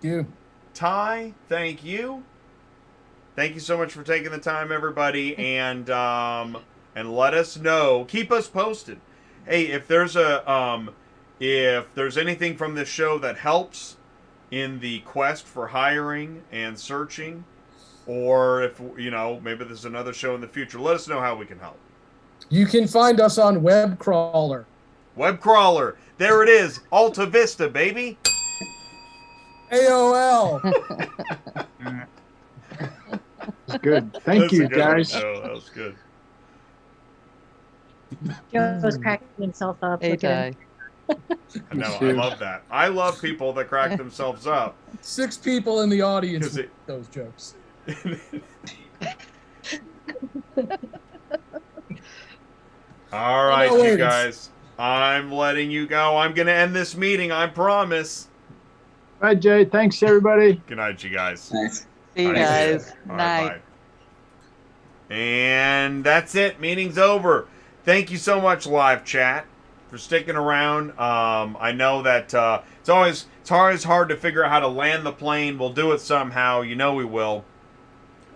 You. Ty, thank you. Thank you so much for taking the time, everybody, and let us know. Keep us posted. Hey, if there's anything from this show that helps in the quest for hiring and searching, or if maybe there's another show in the future, let us know how we can help. You can find us on Webcrawler. Webcrawler, there it is. Alta Vista, baby. AOL. That's good. Thank you, guys. Oh, that was good. Joe was cracking himself up. Hey, Look at him. No, I love that. I love people that crack themselves up. 6 people in the audience with it- those jokes. All right, No, you wait, guys. I'm letting you go. I'm going to end this meeting, I promise. All right, Jay. Thanks, everybody. Good night, you guys. Nice. See you Nice. guys. All right, Night. bye. And that's it. Meeting's over. Thank you so much, live chat, for sticking around. I know that it's always hard to figure out how to land the plane. We'll do it somehow. You know we will.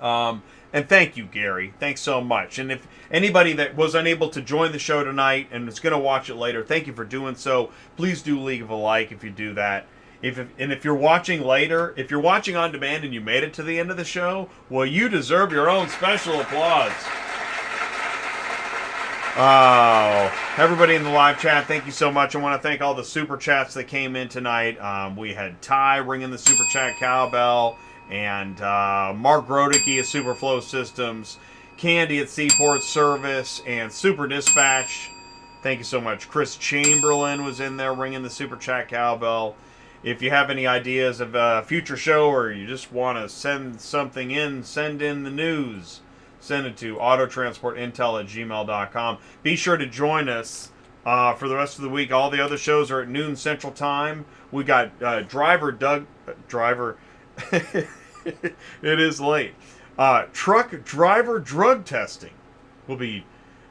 And thank you, Gary. Thanks so much. And if anybody that was unable to join the show tonight and is going to watch it later, thank you for doing so. Please do leave a like if you do that. If you're watching later, if you're watching on demand and you made it to the end of the show, well, you deserve your own special applause. Oh, everybody in the live chat, thank you so much. I want to thank all the super chats that came in tonight. We had Ty ringing the super chat cowbell, and Mark Rodicke at Superflow Systems, Candy at Seaport Service, and Super Dispatch. Thank you so much. Chris Chamberlain was in there ringing the super chat cowbell. If you have any ideas of a future show, or you just want to send something in, send in the news. Send it to autotransportintel@gmail.com. Be sure to join us For the rest of the week, all the other shows are at noon Central Time. We got driver. It is late. Truck driver drug testing. We'll be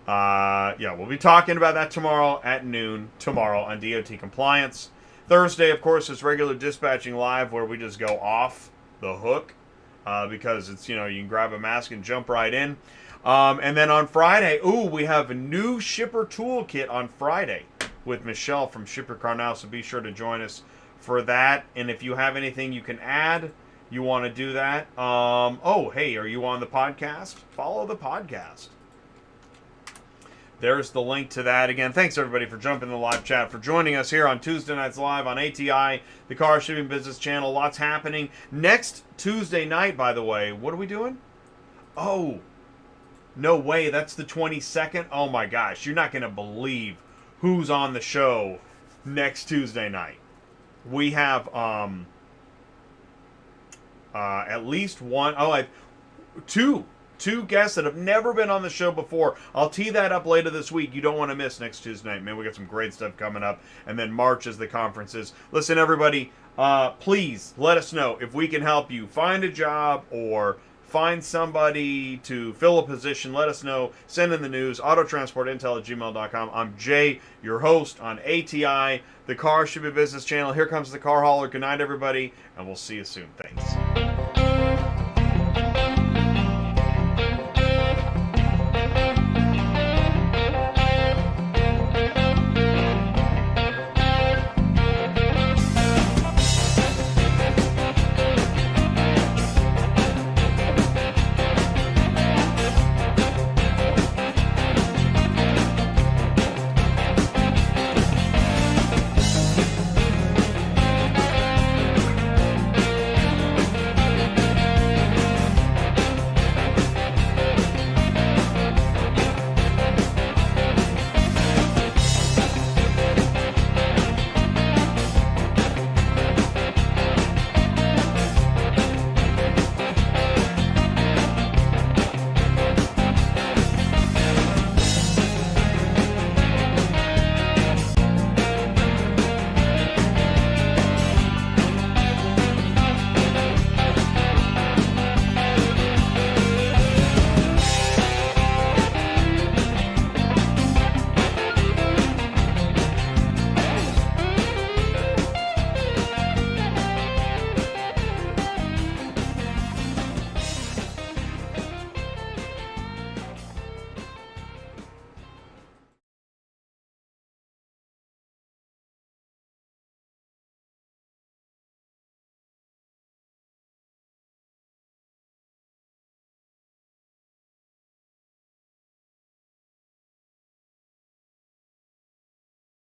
talking about that tomorrow at noon tomorrow on DOT compliance. Thursday, of course, is regular dispatching live where we just go off the hook because it's, you can grab a mask and jump right in. And then on Friday, we have a new shipper toolkit on Friday with Michelle from Ship Your Car Now, so be sure to join us for that. And if you have anything you can add, you want to do that. Hey, are you on the podcast? Follow the podcast. There's the link to that. Again, thanks everybody for jumping in the live chat, for joining us here on Tuesday Nights Live on ATI, the Car Shipping Business Channel. Lots happening. Next Tuesday night, by the way, what are we doing? Oh, no way, that's the 22nd? Oh my gosh, you're not going to believe who's on the show next Tuesday night. We have at least two guests that have never been on the show before. I'll tee that up later this week. You don't want to miss next Tuesday night. Man, we got some great stuff coming up. And then March is the conferences. Listen, everybody, please let us know if we can help you find a job or find somebody to fill a position. Let us know. Send in the news. Autotransportintel@gmail.com. I'm Jay, your host on ATI, the Car Shipping Business Channel. Here comes the Car Hauler. Good night, everybody, and we'll see you soon. Thanks.